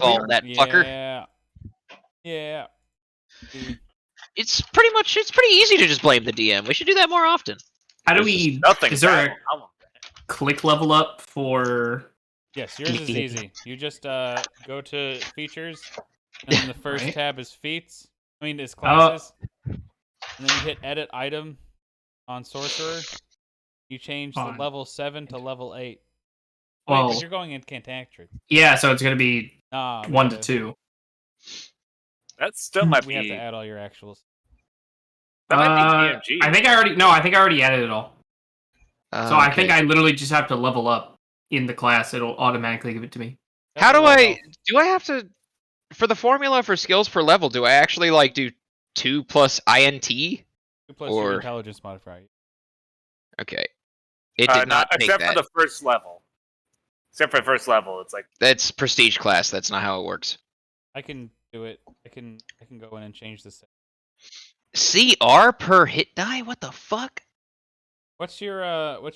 Well, that fucker. Yeah. Yeah. It's pretty easy to just blame the DM. We should do that more often. How do we? Is there a click level up for? Yes, yours is easy. You just go to features, and then the first tab is feats. I mean, is classes. And then you hit edit item on sorcerer. You change the level 7 to level 8. Well, because you're going in Cantatrix. Yeah, so it's gonna be 1 to 2. That still might we have to add all your actuals. That might be DMG. I think I already added it all. So I think I literally just have to level up in the class. It'll automatically give it to me. How do I have to, for the formula for skills per level, do I actually like do 2 plus INT? 2 plus your intelligence modifier. Okay. It did not take except that. for the first level. Except for the first level, it's like that's prestige class. That's not how it works. I can do it. I can go in and change this. CR per hit die? What the fuck? What's your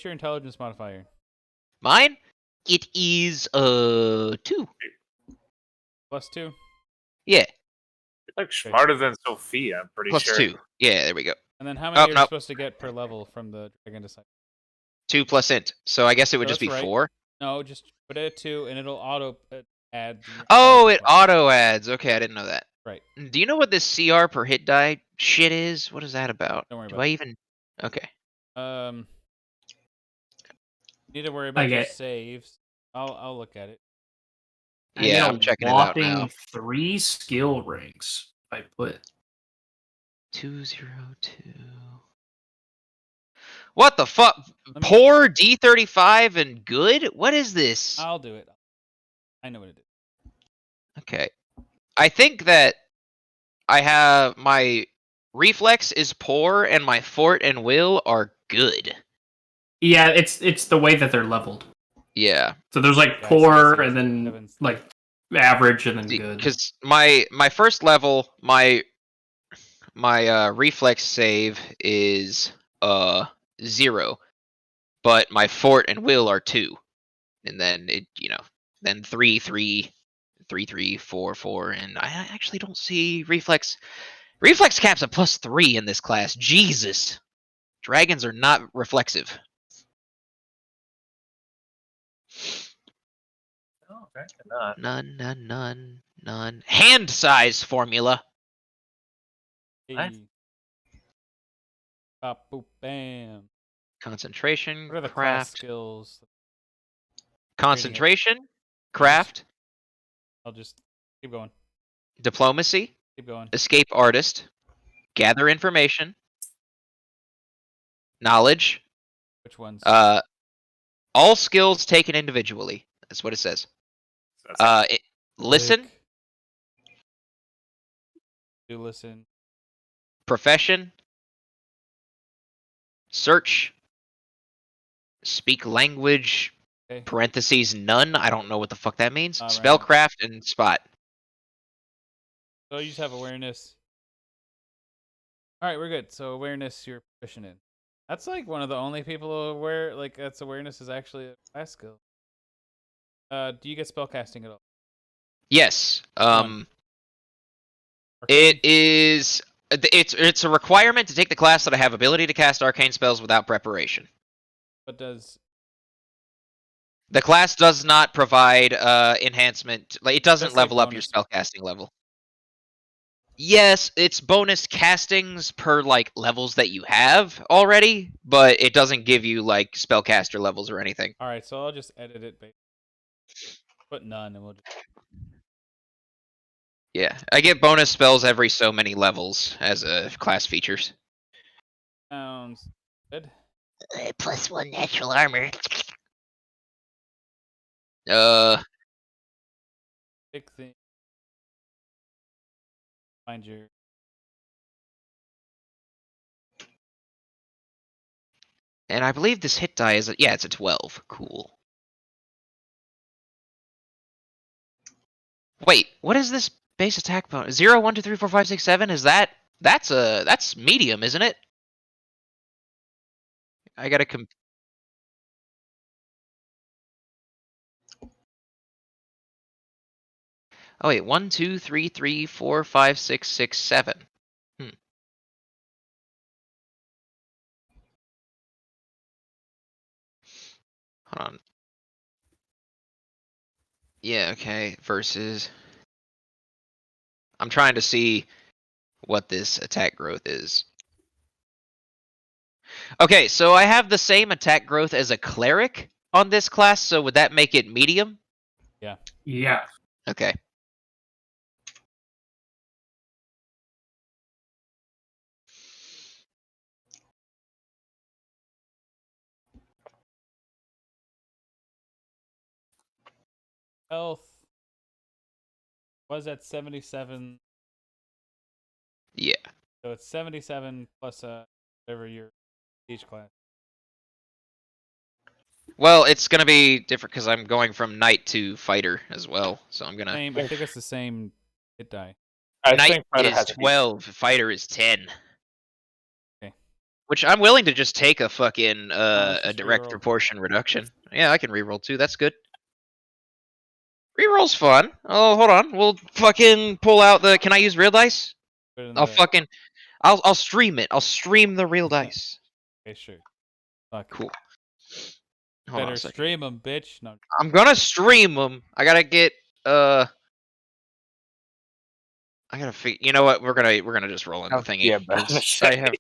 intelligence modifier? Mine? It is 2. Plus 2? Yeah. You're like smarter than Sophia, I'm pretty plus sure. Plus 2. Yeah, there we go. And then how many are you supposed to get per level from the Dragon Disciple? 2 plus int. So I guess it would just be 4. No, just put it at 2 and it'll auto add. Oh, it auto adds. Okay, I didn't know that. Right. Do you know what this CR per hit die shit is? What is that about? Don't worry Do about I it. even? Okay. Need to worry about your saves. I'll look at it. Yeah, I'm checking it out now. 3 skill ranks. I put 202. What the fuck? Poor D35 and good? What is this? I'll do it. I know what it is. Okay. I think that I have my reflex is poor and my fort and will are good. Yeah, it's the way that they're leveled. Yeah. So there's like poor and then like average and then good. Because my first level, my reflex save is 0, but my fort and will are 2, and then it then 3 3 3 3 4 4, and I actually don't see reflex caps at +3 in this class. Jesus, dragons are not reflexive. Oh, okay. None. Hand size formula. Hey. Pop, boop, bam. Concentration, what are the craft skills? Concentration, craft. I'll just keep going. Diplomacy. Keep going. Escape artist. Gather information. Knowledge. Which ones? All skills taken individually. That's what it says. Listen. Do listen. Profession. Search. Speak language. Okay. Parentheses none. I don't know what the fuck that means. Right. Spellcraft and spot. So you just have awareness. All right, we're good. So awareness, you're proficient in. That's like one of the only people aware. Like that's awareness is actually a class skill. Do you get spellcasting at all? Yes. It is. It's a requirement to take the class that I have ability to cast arcane spells without preparation. But does the class does not provide enhancement? Like it doesn't level up your spellcasting level. Yes, it's bonus castings per like levels that you have already, but it doesn't give you like spellcaster levels or anything. All right, so I'll just edit it. Put none, and we'll just. Yeah, I get bonus spells every so many levels as class features. Sounds good. +1 natural armor. Big thing. Find your. And I believe this hit die is it's a 12. Cool. Wait, what is this base attack bonus? 0, 1, 2, 3, 4, 5, 6, 7? Is that's medium, isn't it? I gotta Oh wait, 1, 2, 3, 3, 4, 5, 6, 6, 7. Hold on. Yeah, okay. Versus. I'm trying to see what this attack growth is. Okay, so I have the same attack growth as a cleric on this class, so would that make it medium? Yeah. Yeah. Okay. Health was at 77. Yeah. So it's 77 plus whatever your each class. Well, it's gonna be different because I'm going from knight to fighter as well, so I'm gonna. Same. I think it's the same hit die. I Knight think fighter is has to be 12, fighter is 10. Okay. Which I'm willing to just take a fucking let's a just direct reroll. proportion reduction. Yeah, I can reroll too. That's good. Reroll's fun. Oh, hold on. We'll fucking pull out the. Can I use real dice? Put it in I'll the- fucking. I'll stream it. I'll stream the real dice. Okay, sure. Fuck. Cool. Hold on Better a second. stream them, bitch. No. I'm gonna stream them. I gotta get I gotta figure. You know what? We're gonna just roll in the thingy. Yeah, but I have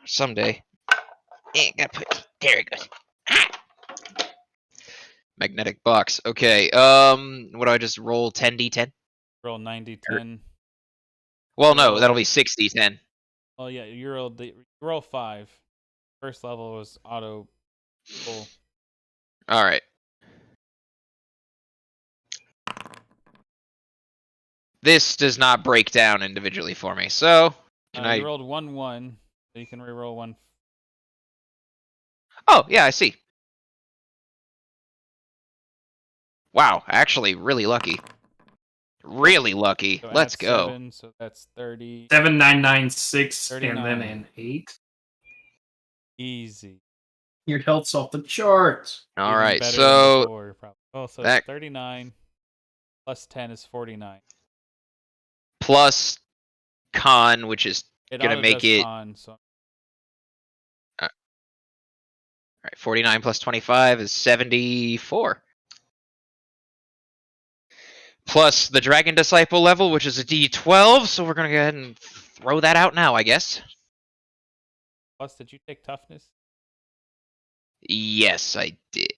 someday. Gotta put there it goes. Magnetic box. Okay. What do I just roll? 10d10. Roll 90-10. Well, no, that'll be 60-10. Oh yeah, you roll 5. First level was auto full. All right. This does not break down individually for me. So can I? You rolled 1-1, so you can reroll 1. Oh yeah, I see. Wow, actually, really lucky. Really lucky. So Let's add go. 7, so that's 30. 7996 and 39. then an 8. Easy. Your health's off the charts. All Even right, better so than before, probably. Oh, so that- it's 39 plus 10 is 49. plus con, which is It gonna auto make does it. con, so All right, 49 plus 25 is 74. Plus the Dragon Disciple level, which is a D12, so we're gonna go ahead and throw that out now, I guess. plus did you take toughness? Yes, I did.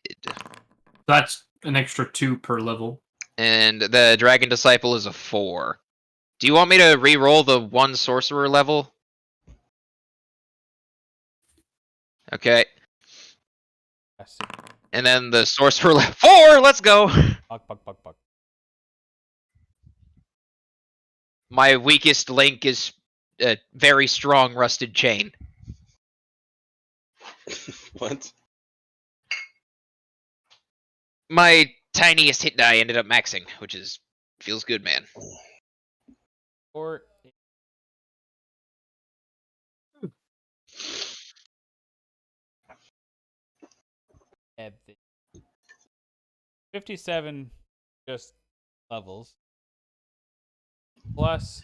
That's an extra 2 per level. And the Dragon Disciple is a 4. Do you want me to re-roll the 1 sorcerer level? Okay. I see. And then the sorcerer level 4. Let's go. Buck. My weakest link is a very strong rusted chain. What? My tiniest hit die ended up maxing, which is feels good, man. 4. Evan. 57 just levels. Plus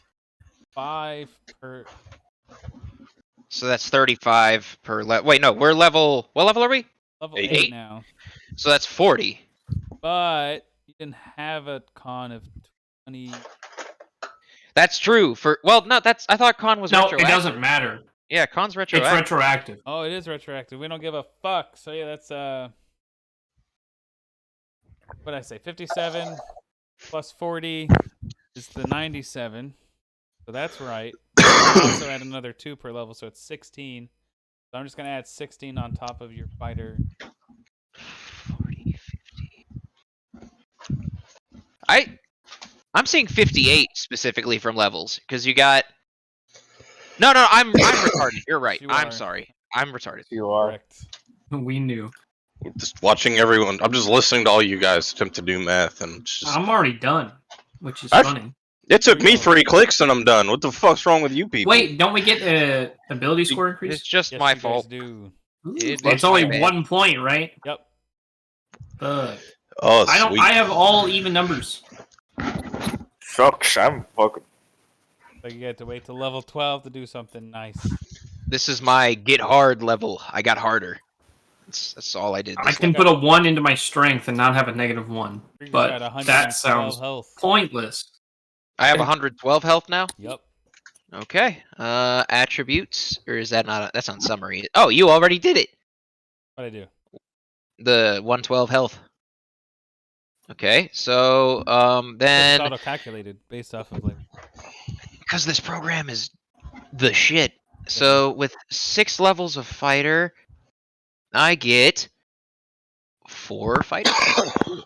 5 per. So that's 35 per level. Wait, no, we're level. What level are we? Level 8. 8 now. So that's 40. But you didn't have a con of 20. That's true. No, I thought con was No, retroactive. it doesn't matter. Yeah, con's It's retroactive. retroactive. Oh, it is retroactive. We don't give a fuck. So yeah, that's what did I say? 57 plus 40 is the 97. So that's right. I also add another 2 per level, so it's 16. So I'm just gonna add 16 on top of your fighter. 40, 50. I'm seeing 58 specifically from levels because you got. No, I'm retarded. You're right. You I'm are. sorry. I'm retarded. You are. Correct. We knew. Just watching everyone. I'm just listening to all you guys attempt to do math, and it's just. I'm already done, which is Actually- funny. It took me 3 clicks and I'm done. What the fuck's wrong with you people? Wait, don't we get a ability score It's increase? just Yes, my you guys fault. do. Ooh, It's it's my only bad. 1 point, right? Yep. Fuck. Oh, I don't. sweet. I have all even numbers. Shucks, I'm fucking. Like you had to wait till level 12 to do something nice. This is my get hard level. I got harder. That's all I did. I This can got- put a 1 into my strength and not have a -1, Freaker's but got that 112 sounds health. pointless. I have 112 health now. Yep. Okay. Attributes, or is that not? That's on summary. Oh, you already did it. What'd I do? The 112 health. Okay, so It's then auto-calculated based off of like. because this program is the shit. So with 6 levels of fighter, I get 4 fighter points.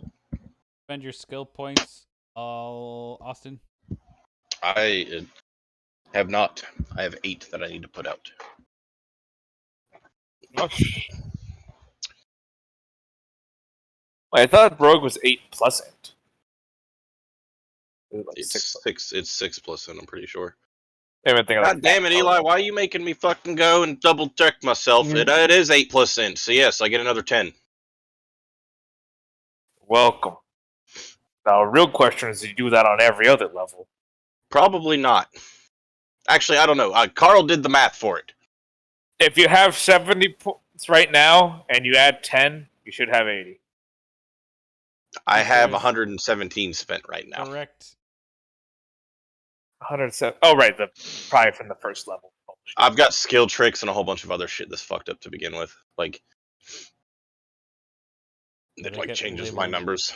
Spend your skill points, all Austin. I have not. I have 8 that I need to put out. Wait, I thought Rogue was 8 plus int. It was like It's 6. 6. It's 6 plus, and I'm pretty sure. God Damn it, Eli! Why are you making me fucking go and double check myself? It is 8 plus int, so yes, I get another 10. Welcome. Now, a real question is, do you do that on every other level? Probably not. Actually, I don't know. Carl did the math for it. If you have 70 points right now and you add 10, you should have 80. I Yes, have there is. 117 spent right now. Correct. 107. Oh, right, probably from the first level. Oh, shit. I've got skill tricks and a whole bunch of other shit that's fucked up to begin with. Like, Yeah, it they like get changes my labeled. numbers.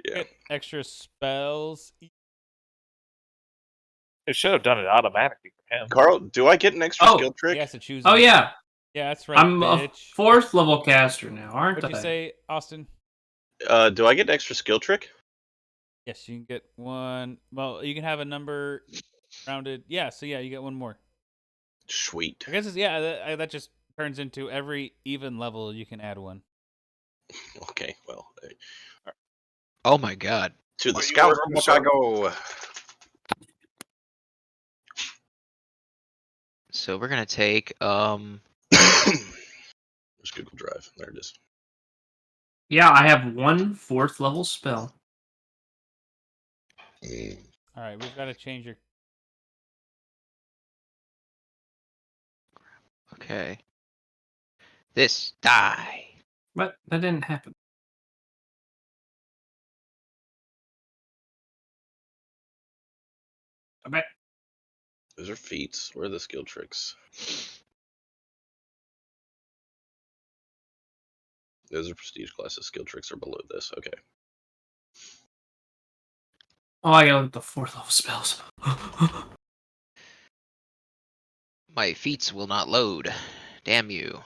Yeah. Get extra spells. It should have done it automatically for him. Carl, do I get an extra Oh, skill trick? He has to choose. Oh them. yeah, Yeah, that's right, I'm bitch. a 4th level caster now, aren't What'd you I? say, Austin? Do I get an extra skill trick? Yes, you can get one. Well, you can have a number rounded. Yeah, so yeah, you get one more. Sweet. I guess it's that just turns into every even level you can add one. Okay, well, Oh my god. to the Are you scout working, book sir? I go. So we're gonna take There's Google Drive. There it is. Yeah, I have 1 4th level spell. All right, we've got to change your. okay. This die. But that didn't happen. I bet. Those are feats. Where are the skill tricks? Those are prestige classes. Skill tricks are below this. Okay. Oh, I got the 4th level spells. My feats will not load. Damn you.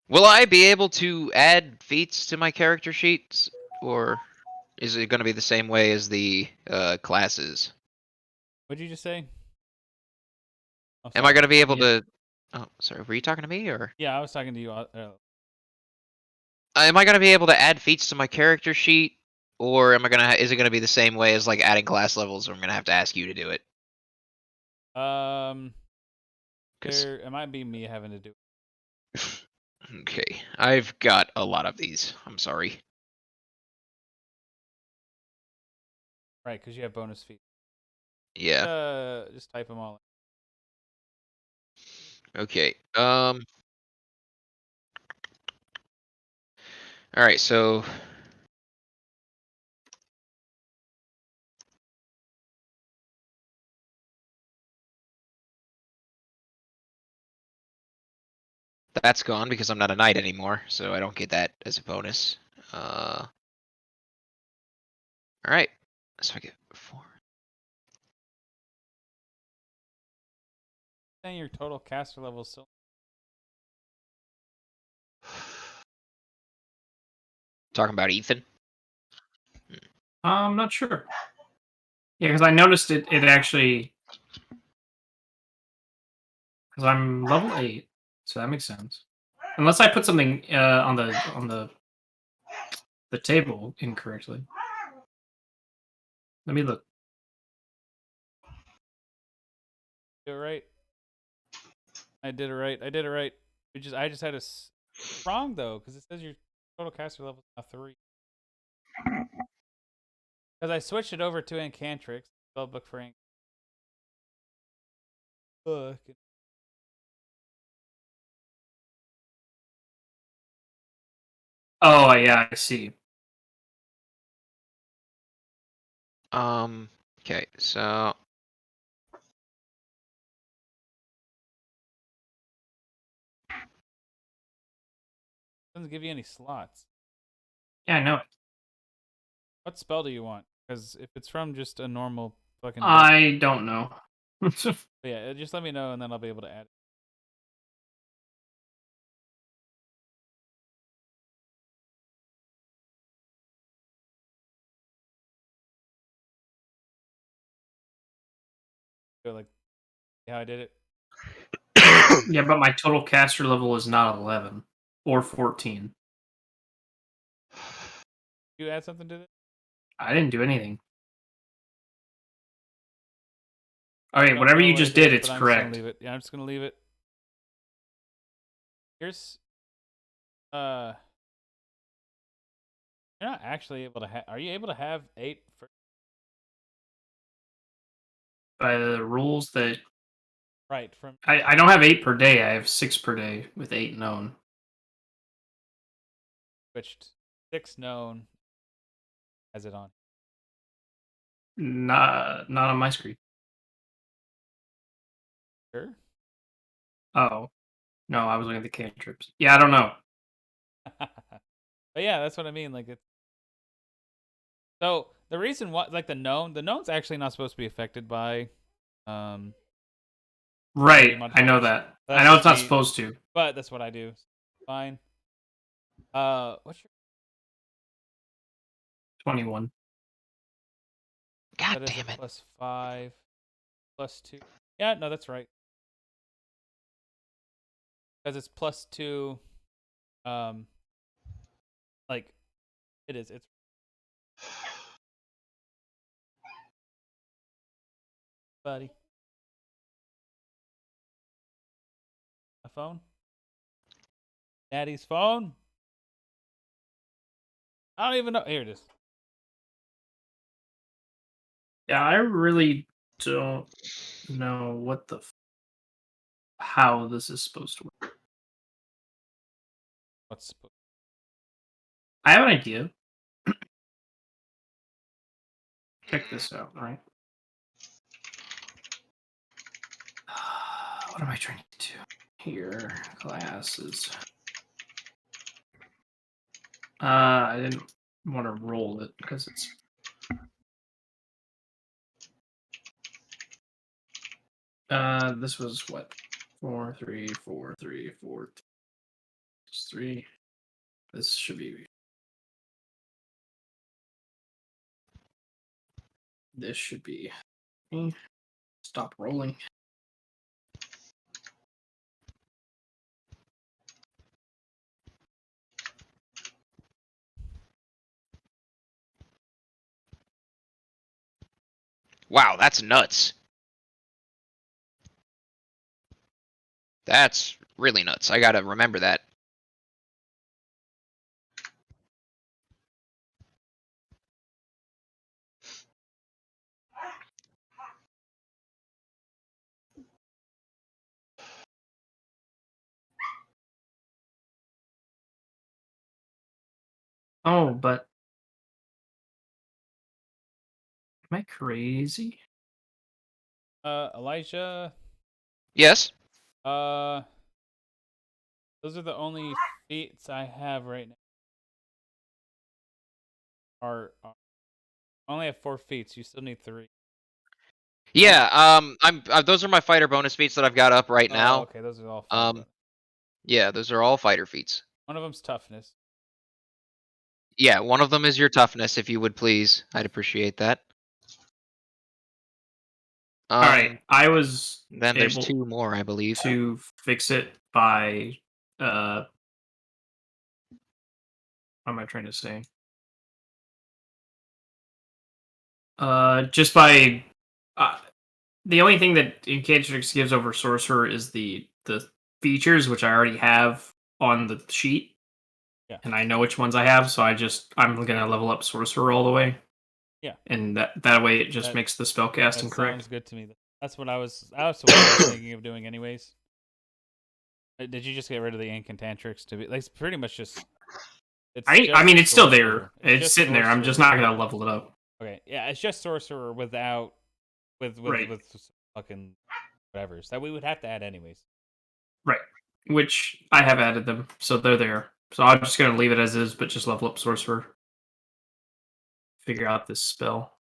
Will I be able to add feats to my character sheets, or is it going to be the same way as the classes? What'd you just say? Oh, Am I sorry. going to be able Yeah. to? Oh, sorry. Were you talking to me, or Yeah, I was talking to you. am I going to be able to add feats to my character sheet, or am I gonna? Is it going to be the same way as like adding class levels, or I'm going to have to ask you to do it? It might be me having to do it. Okay, I've got a lot of these. I'm sorry. Right, because you have bonus feet. Yeah. Just type them all. Okay. All right. So. That's gone because I'm not a knight anymore, so I don't get that as a bonus. All right. So I get 4. Saying your total caster level is still. Talking about Ethan. I'm not sure. Yeah, because I noticed it actually. Because I'm level 8, so that makes sense. Unless I put something on the table incorrectly. Let me look. Do it right. I did it right. I did it right. I just had a wrong though, because it says your total caster level is now 3. Because I switched it over to Incantrix, spellbook for Inc. Oh yeah, I see. Okay, so Doesn't give you any slots. Yeah, I know. What spell do you want? Because if it's from just a normal fucking book, I don't know. yeah, just let me know and then I'll be able to add it. So, like, how I did it. Yeah, but my total caster level is not 11 or 14. You add something to it? I didn't do anything. Okay, Don't whatever know you what I just did, but it's I'm correct. just gonna leave it. Yeah, I'm just gonna leave it. Here's you're not actually able to have. Are you able to have 8 for By the rules that right from I don't have 8 per day. I have 6 per day with 8 known. switched 6 known? Has it on? Not on my screen. Sure. Oh no, I was looking at the cantrips. Yeah, I don't know. But yeah, that's what I mean. Like it's so the reason why, like the known's actually not supposed to be affected by Right, I know modifiers. that. That's I know it's not just me, supposed to. but that's what I do. Fine. What's your 21. God that is a damn it. +5 +2? Yeah, no, that's right. Because it's +2. Like it is. It's buddy. A phone. Daddy's phone. I don't even know. Here it is. Yeah, I really don't know what the how this is supposed to work. What's I have an idea. Check this out, right? What am I trying to do here? Classes. I didn't want to roll it because it's this was what 4 3 4 3 4 3. This should be stop rolling. Wow, that's nuts. That's really nuts. I gotta remember that. Oh, but am I crazy? Elijah. Yes? Those are the only feats I have right now. I only have 4 feats. You still need 3. Yeah, those are my fighter bonus feats that I've got up right Oh, now. okay. Those are all fine. Yeah, those are all fighter feats. One of them's toughness. Yeah, one of them is your toughness, if you would please. I'd appreciate that. All right, I was Then there's able 2 more, I believe. to fix it by what am I trying to say? Just by The only thing that Incantrix gives over Sorcerer is the features, which I already have on the sheet. Yeah. And I know which ones I have, so I'm gonna level up Sorcerer all the way. Yeah. And that way it just That- makes the spellcasting That correct. sounds good to me. That's what I was thinking of doing anyways. Did you just get rid of the Incantatrix to be like pretty much just? I mean, it's still there. Sorcerer. It's just sitting there. I'm just Sorcerer. not gonna level it up. Okay, yeah, it's just sorcerer without with Right. fucking whatever's that we would have to add anyways. Right. Which I have added them, so they're there. So I'm just gonna leave it as is, but just level up Sorcerer. Figure out this spell.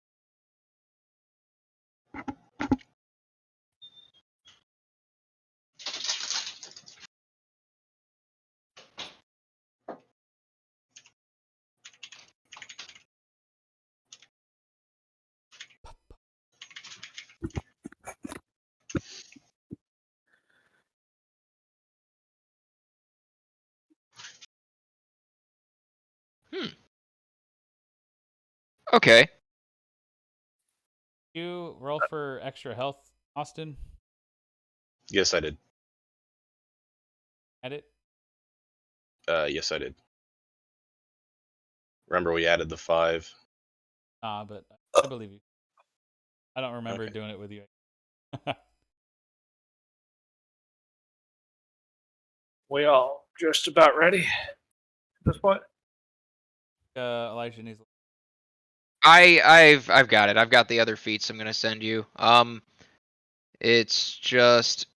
Okay. You roll for extra health, Austin. Yes, I did. Add it. Yes, I did. Remember, we added the 5. But I believe you. I don't remember Okay. doing it with you. We all just about ready at this point. Elijah needs. I've got it. I've got the other feats I'm gonna send you. It's just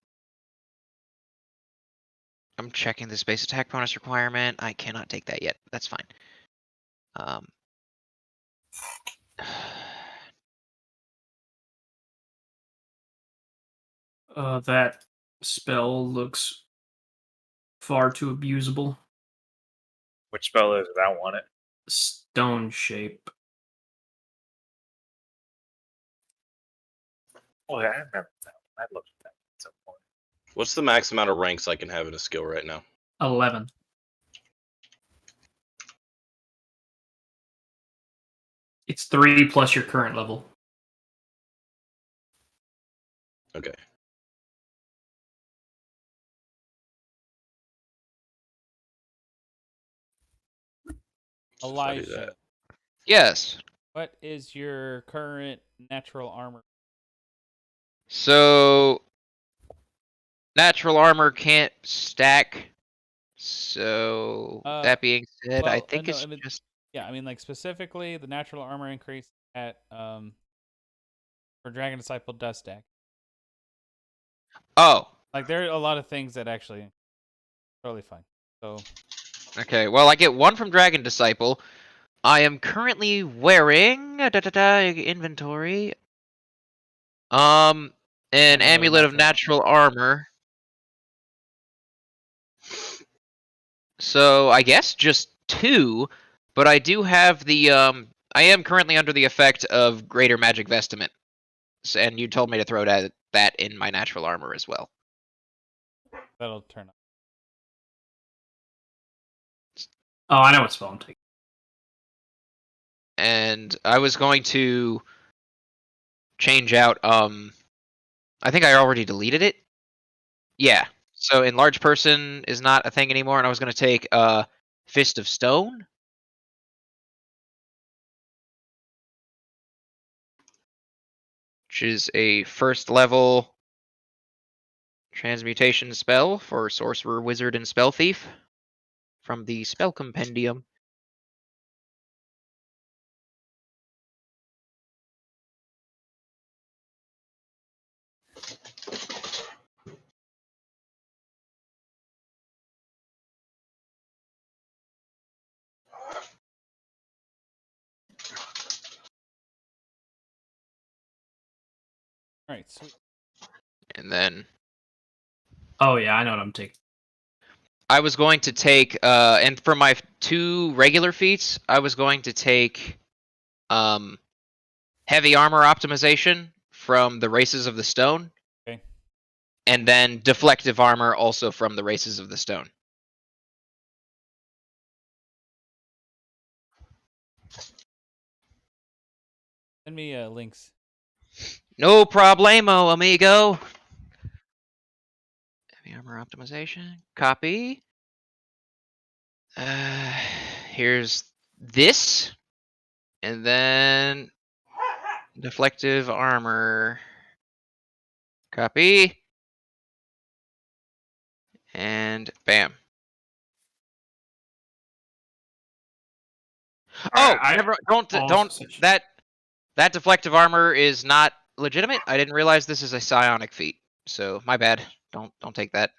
I'm checking the space attack bonus requirement. I cannot take that yet. That's fine. That spell looks far too abusable. Which spell is it? I want it. Stone shape. Oh, yeah, I remember that. I looked at that at some point. What's the max amount of ranks I can have in a skill right now? 11. It's 3 plus your current level. Okay. So if I do Elijah, that- Yes. what is your current natural armor? So natural armor can't stack. So that being said, I think it's just Yeah, I mean, like specifically, the natural armor increase at for Dragon Disciple does stack. oh. Like there are a lot of things that actually totally fine. So Okay, well, I get 1 from Dragon Disciple. I am currently wearing inventory. An amulet of natural armor. So I guess just 2, but I do have the I am currently under the effect of Greater Magic Vestment, and you told me to throw that in my natural armor as well. that'll turn up. Oh, I know what spell I'm taking. And I was going to change out I think I already deleted it. Yeah. So enlarged person is not a thing anymore, and I was going to take Fist of Stone. Which is a 1st level transmutation spell for Sorcerer, Wizard, and Spell Thief from the Spell Compendium. All right, sweet. And then Oh yeah, I know what I'm taking. I was going to take, and for my 2 regular feats, I was going to take Heavy Armor Optimization from the Races of the Stone. Okay. And then Deflective Armor also from the Races of the Stone. Send me links. No problemo, amigo. Heavy armor optimization. Copy. Here's this. And then deflective armor. Copy. And bam. Alright, Don't that deflective armor is not legitimate. I didn't realize this is a psionic feat. So my bad. Don't take that.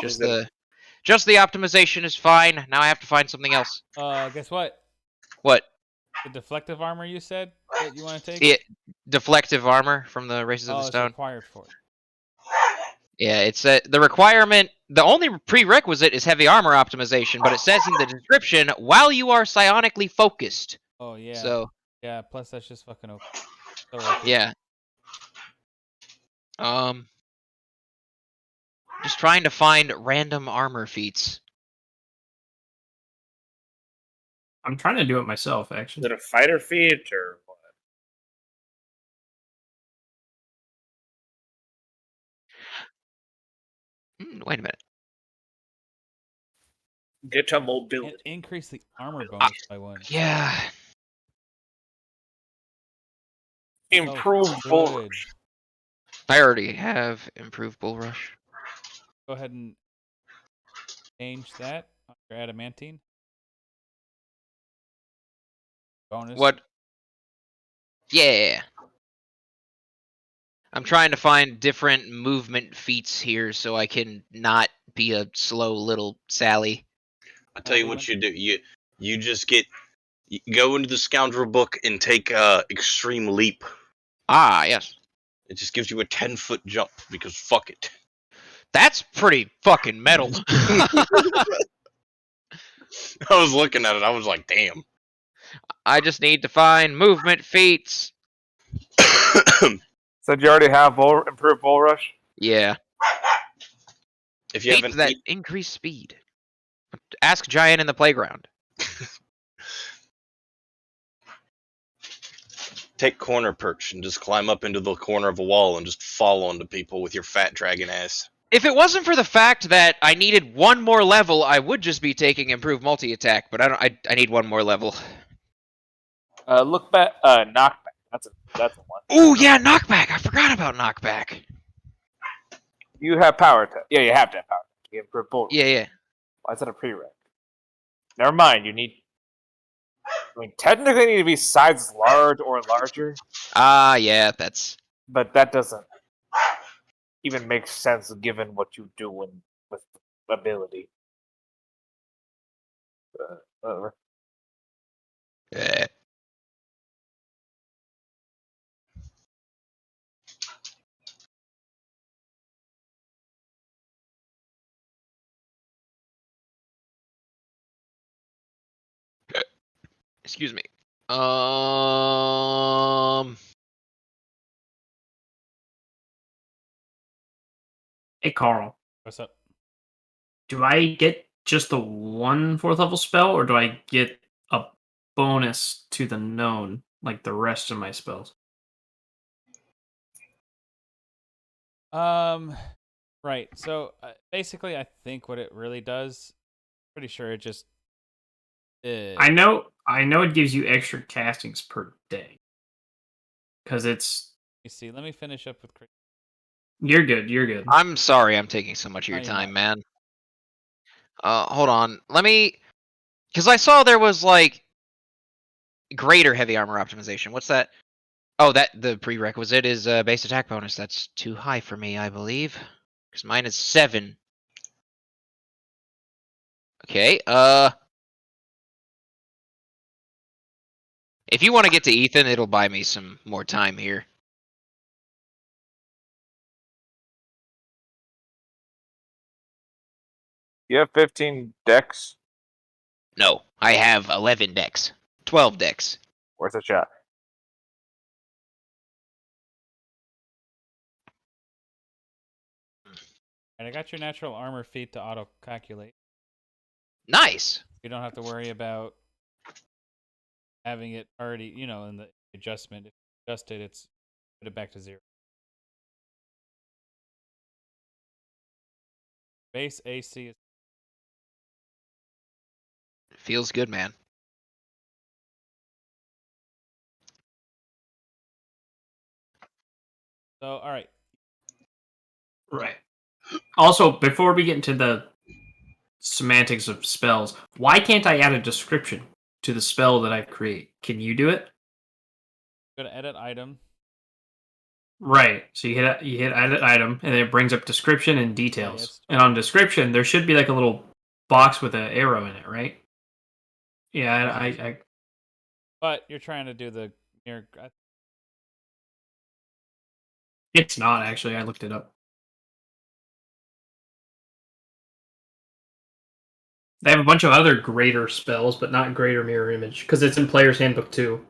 Just the optimization is fine. Now I have to find something else. Guess what? What? The deflective armor you said that you want to take? Yeah, deflective armor from the Races of the It's Stone. required for it. Yeah, it's the requirement. The only prerequisite is heavy armor optimization, but it says in the description while you are psionically focused. Oh yeah. So yeah. Plus that's just fucking OP. So OP. yeah. Just trying to find random armor feats. I'm trying to do it myself, Is actually. it a fighter feat or what? Wait a minute. Get to And mobility. increase the armor bonus by 1. Yeah. Improved good. bull rush. I already have improved bull rush. Go ahead and change that on your adamantine. Bonus. What? Yeah. I'm trying to find different movement feats here so I can not be a slow little Sally. I'll tell you what you do. You just go into the scoundrel book and take extreme leap. Ah, yes. It just gives you a 10-foot jump because fuck it. That's pretty fucking metal. I was looking at it. I was like, damn. I just need to find movement feats. Said you already have improved bull rush? Yeah. If you Feats haven't that increase speed. Ask Giant in the playground. take corner perch and just climb up into the corner of a wall and just fall onto people with your fat dragon ass. If it wasn't for the fact that I needed one more level, I would just be taking improved multi-attack, but I need one more level. Look back. Knockback. That's a one. Ooh, yeah, knockback. I forgot about knockback. You have power attack. Yeah, you have to have power attack. You have improved bull rush. Yeah. Why is that a prereq? Never mind. You need. I mean, technically, you need to be size large or larger, Yeah, that's... but that doesn't even make sense given what you do with ability. Whatever. Excuse me. Hey, Carl. What's up? Do I get just the one 4th level spell, or do I get a bonus to the known, like the rest of my spells? Right. So basically, I think what it really does, pretty sure it just. I know it gives you extra castings per day. Because it's. You see, let me finish up with. You're good. I'm sorry I'm taking so much of your No, you're time, not. man. Hold on. Let me... Because I saw there was, like, greater heavy armor optimization. What's that? Oh, the prerequisite is base attack bonus. That's too high for me, I believe. Because mine is 7. Okay, if you want to get to Ethan, it'll buy me some more time here. You have 15 decks. No, I have 11 decks. 12 decks. Worth a shot. And I got your natural armor feat to auto-calculate. Nice! You don't have to worry about having it already, in the adjustment. If you adjust it, it's put it back to 0. Base AC is Feels good, man. so. All right. Right. Also, before we get into the semantics of spells, why can't I add a description to the spell that I create? Can you do it? Go to edit item. Right. So you hit edit item, and then it brings up description and details. it's And on description, there should be like a little box with an arrow in it, right? Yeah, I But you're trying to do the mirror. it's not actually. I looked it up. They have a bunch of other greater spells, but not greater mirror image because it's in Player's Handbook 2.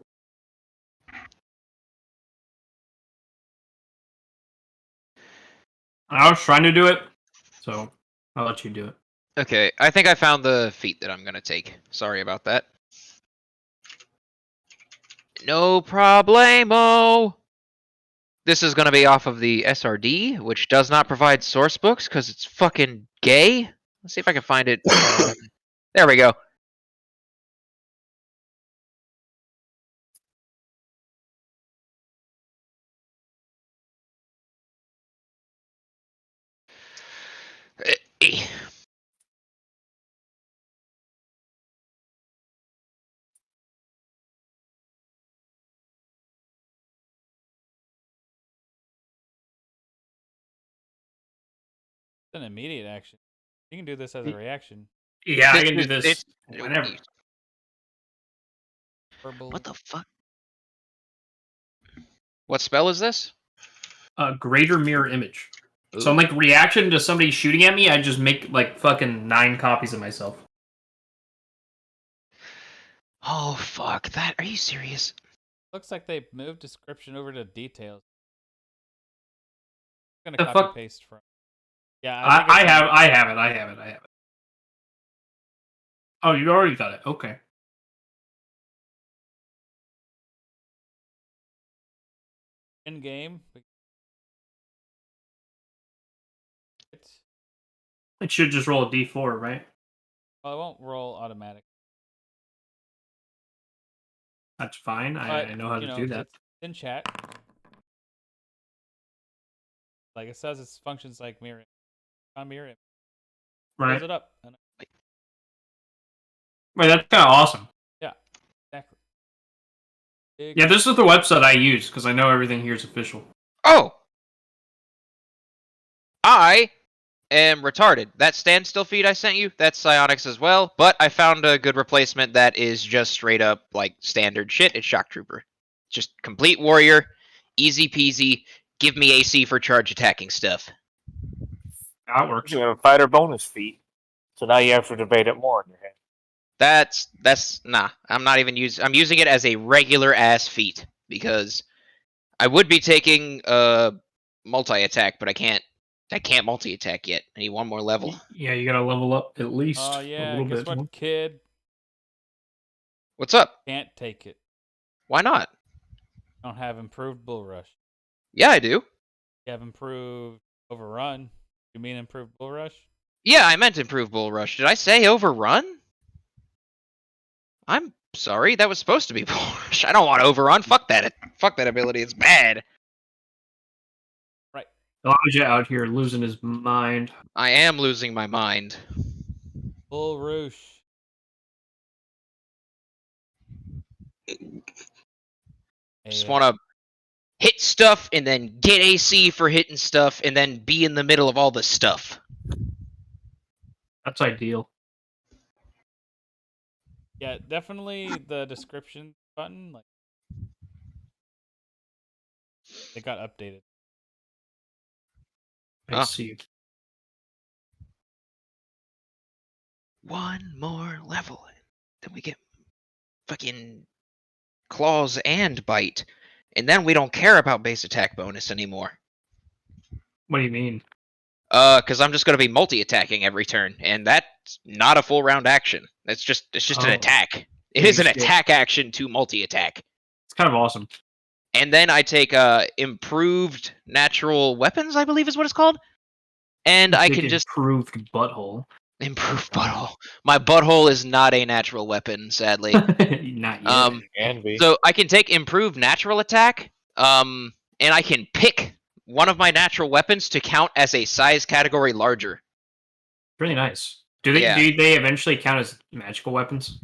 I was trying to do it, so I'll let you do it. Okay, I think I found the feat that I'm gonna take. Sorry about that. No problemo! This is gonna be off of the SRD, which does not provide source books because it's fucking gay. Let's see if I can find it. There we go. Eh. It's an immediate action. You can do this as a reaction. Yeah, I can do this It's- whenever. Verbal. What the fuck? What spell is this? Greater mirror image. So Ooh. I'm like reaction to somebody shooting at me. I just make like fucking 9 copies of myself. Oh fuck that! Are you serious? Looks like they moved description over to details. I'm The gonna copy fuck? paste from. Yeah, I have it. Oh, you already got it. Okay. In game. It should just roll a d4, right? Well, it won't roll automatic. That's fine. I know how to do that. It's in chat. Like it says, it functions like mirror. On mirror. Right. Close it up. Wait, that's kind of awesome. Yeah, exactly. Yeah, this is the website I use because I know everything here is official. Oh! I am retarded. That standstill feed I sent you, that's psionics as well, but I found a good replacement that is just straight up, like, standard shit. It's Shock Trooper. Just complete warrior, easy peasy, give me AC for charge attacking stuff. That works. You have a fighter bonus feat, so now you have to debate it more in your head. Nah. I'm using it as a regular ass feat because I would be taking multi-attack, but I can't multi-attack yet. I need one more level. Yeah, you gotta level up at least Oh a yeah, little guess bit. what, kid? What's up? Can't take it. Why not? Don't have improved bull rush. Yeah, I do. You have improved overrun. You mean improved bull rush? Yeah, I meant improved bull rush. Did I say overrun? I'm sorry. That was supposed to be bull rush. I don't want overrun. Fuck that. Fuck that ability. It's bad. Right. Elijah out here losing his mind. I am losing my mind. Bull rush. Just want to hit stuff and then get AC for hitting stuff and then be in the middle of all the stuff. That's ideal. Yeah, definitely the description button. Like, it got updated. I see. One more level. Then we get fucking claws and bite. And then we don't care about base attack bonus anymore. What do you mean? Because I'm just going to be multi-attacking every turn, and that's not a full round action. It's just an attack. It is an attack action to multi-attack. It's kind of awesome. And then I take improved natural weapons, I believe is what it's called. and I Big can just improved butthole. improve butthole. My butthole is not a natural weapon, sadly. Not yet. And be. So I can take improved natural attack, and I can pick one of my natural weapons to count as a size category larger. Really nice. Do they Yeah. do they eventually count as magical weapons?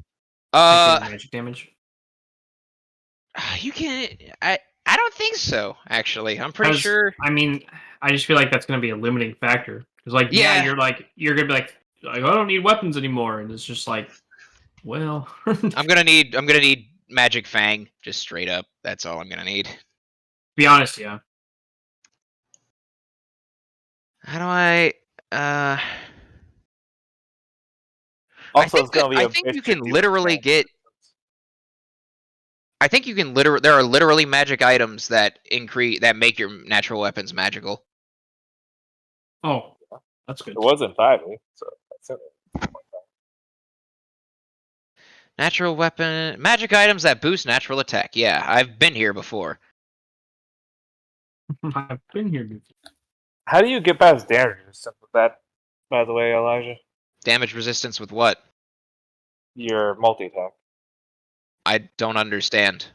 Uh, Like magic damage? you can. I don't think so. Actually, I'm pretty 'Cause, sure. I mean, I just feel like that's going to be a limiting factor. Because, like, Yeah. you're going to be like, I don't need weapons anymore, and it's just like, well, I'm gonna need Magic Fang, just straight up. That's all I'm gonna need. be honest, yeah. How do I? Also, think it's going to be I a think bitch you to can deal with literally that. get. I think you can literally. There are literally magic items that make your natural weapons magical. Oh, that's good. It wasn't 5e, so that's it. Natural weapon, magic items that boost natural attack. Yeah, I've been here before. I've been here before. How do you get past damage resistance with that, by the way, Elijah? Damage resistance with what? Your multi-attack. I don't understand.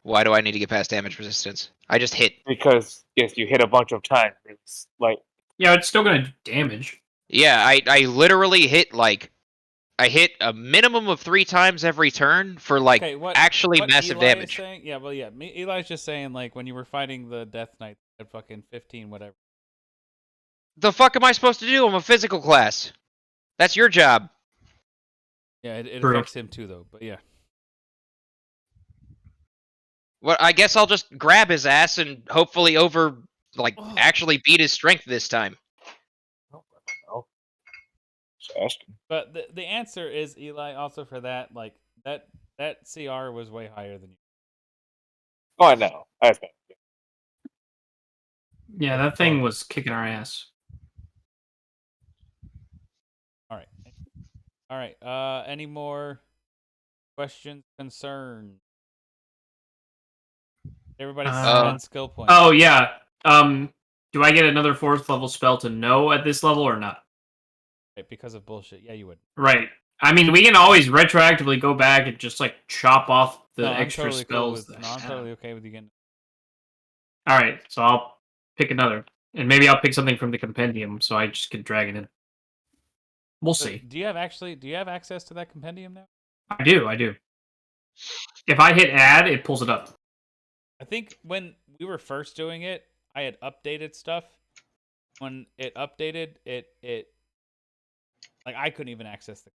Why do I need to get past damage resistance? I just hit. Because, yes, you hit a bunch of times. It's like, Yeah, it's still going to do damage. Yeah, I literally hit I hit a minimum of 3 times every turn for actually what massive Eli is damage. saying, yeah, well, yeah, Eli's just saying like when you were fighting the Death Knight at fucking 15, whatever. The fuck am I supposed to do? I'm a physical class. That's your job. Yeah, it True. affects him too, though. But yeah, Well, I guess I'll just grab his ass and hopefully actually beat his strength this time. oh, just asking. but the answer is Eli. Also for that, like that CR was way higher than you. Oh, I know. I understand. Yeah, that thing was kicking our ass. All right. Any more questions, concerns? Everybody spend skill points. Oh, yeah. Do I get another 4th level spell to know at this level or not? Right, because of bullshit. Yeah, you would. Right. I mean, we can always retroactively go back and just, like, chop off the extra I'm totally spells. Cool I'm totally okay with you getting. Alright, so I'll pick another. And maybe I'll pick something from the compendium so I just can drag it in. We'll see. Do you have access to that compendium now? I do. If I hit add, it pulls it up. I think when we were first doing it, I had updated stuff. When it updated, it like I couldn't even access the.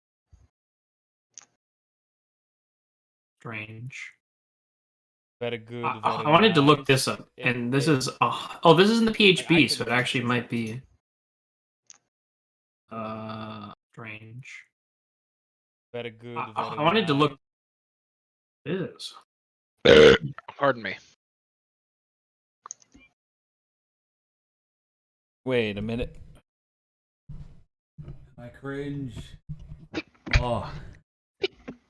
Strange. Very good. I wanted to look this up, and this is this is in the PHB, so it actually might be strange. Very good. I wanted to look. It is. Pardon me. Wait a minute. I cringe. Oh,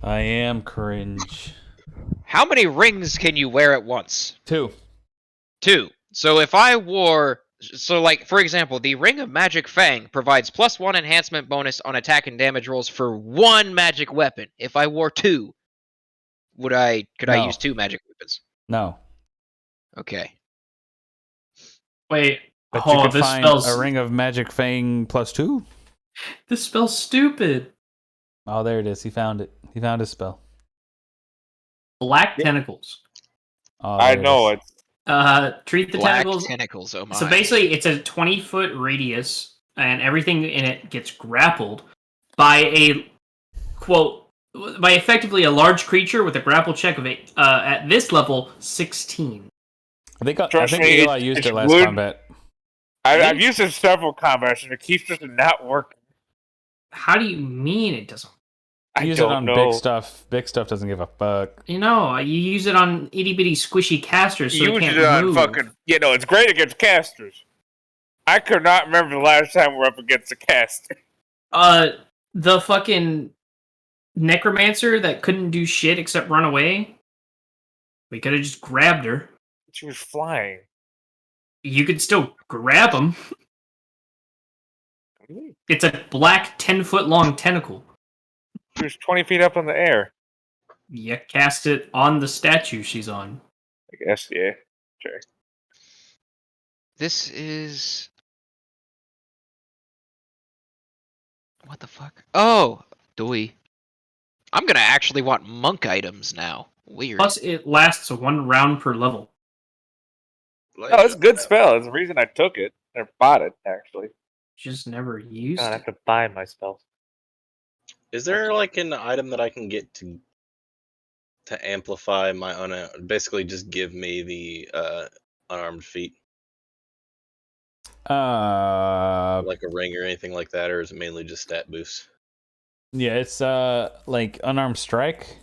I am cringe. How many rings can you wear at once? 2. 2. So if I wore... So, for example, the Ring of Magic Fang provides +1 enhancement bonus on attack and damage rolls for 1 magic weapon. If I wore 2, could I use 2 magic weapons? No. Okay. Wait. But you could find a Ring of Magic Fang +2? This spell's stupid. Oh, there it is. He found it. He found his spell. Black tentacles. Oh, I know it. Treat the Black tentacles. tentacles, oh my. So basically, it's a 20-foot radius, and everything in it gets grappled by by effectively a large creature with a grapple check of at this level 16. I think Trust me, Eli used it last would- combat. I've used it several combats, and it keeps just not working. How do you mean it doesn't? I Use it don't on know. big stuff. Big stuff doesn't give a fuck. You know, you use it on itty bitty squishy casters, so You they use can't it on move. fucking. It's great against casters. I could not remember the last time we're up against a caster. The fucking necromancer that couldn't do shit except run away. We could have just grabbed her. She was flying. You could still grab him. It's a black 10-foot long tentacle. She was 20 feet up in the air. You cast it on the statue she's on. I guess, yeah. Sure. This is... What the fuck? Oh, doy. I'm gonna actually want monk items now. Weird. Plus, it lasts 1 round per level. Oh, it's a good spell. It's the reason I took it. Or bought it, actually. Just never used I it. have to buy my spells. Is there like an item that I can get to amplify my basically just give me the unarmed feat, like a ring or anything like that, or is it mainly just stat boosts? Yeah, it's like unarmed strike.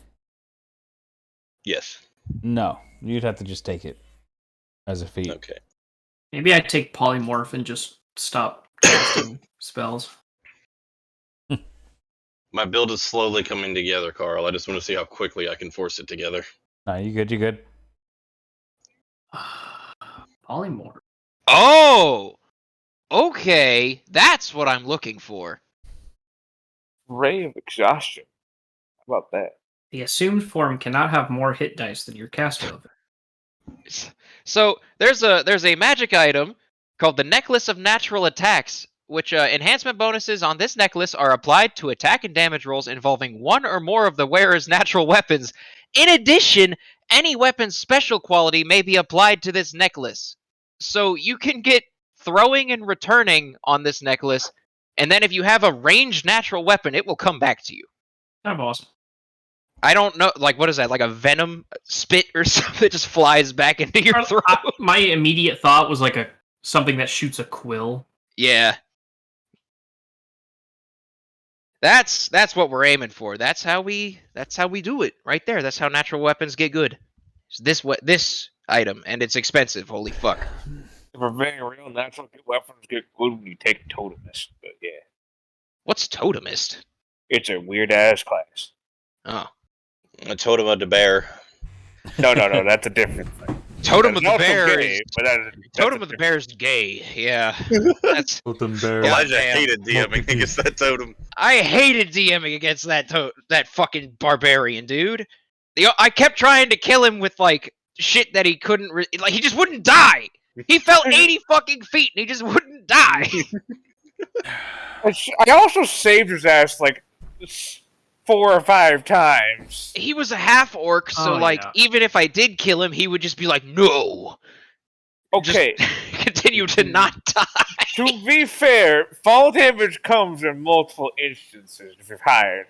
Yes. No, you'd have to just take it as a feat. Okay. Maybe I take polymorph and just stop casting spells. My build is slowly coming together, Carl. I just want to see how quickly I can force it together. No, you good? You good? Polymorph. Oh! Okay, that's what I'm looking for. Ray of Exhaustion. How about that? The assumed form cannot have more hit dice than your caster level. So there's a magic item called the Necklace of Natural Attacks, which enhancement bonuses on this necklace are applied to attack and damage rolls involving one or more of the wearer's natural weapons. In addition, any weapon's special quality may be applied to this necklace. So you can get throwing and returning on this necklace, and then if you have a ranged natural weapon, it will come back to you. Kind of awesome. I don't know, like, what is that? Like a venom spit or something that just flies back into your throat? My immediate thought was like something that shoots a quill. Yeah. That's what we're aiming for. That's how we do it right there. That's how natural weapons get good. This item, and it's expensive. Holy fuck. If we're being real, natural weapons get good when you take Totemist. But yeah, What's Totemist? it's a weird ass class. Oh. A totem of the bear. No, that's a different thing. Totem of That's the also Bear gay, is but that's Totem of the Bear is gay. Yeah. That's Totem bear. Yeah, Elijah damn. hated DMing against that totem. I hated DMing against that fucking barbarian, dude. I kept trying to kill him with like shit that he couldn't like he just wouldn't die. He fell 80 fucking feet and he just wouldn't die. I also saved his ass like 4 or 5 times. He was a half orc, so yeah. even if I did kill him, he would just be like, no. Okay, Just continue to not die. to be fair, fall damage comes in multiple instances if you're hired.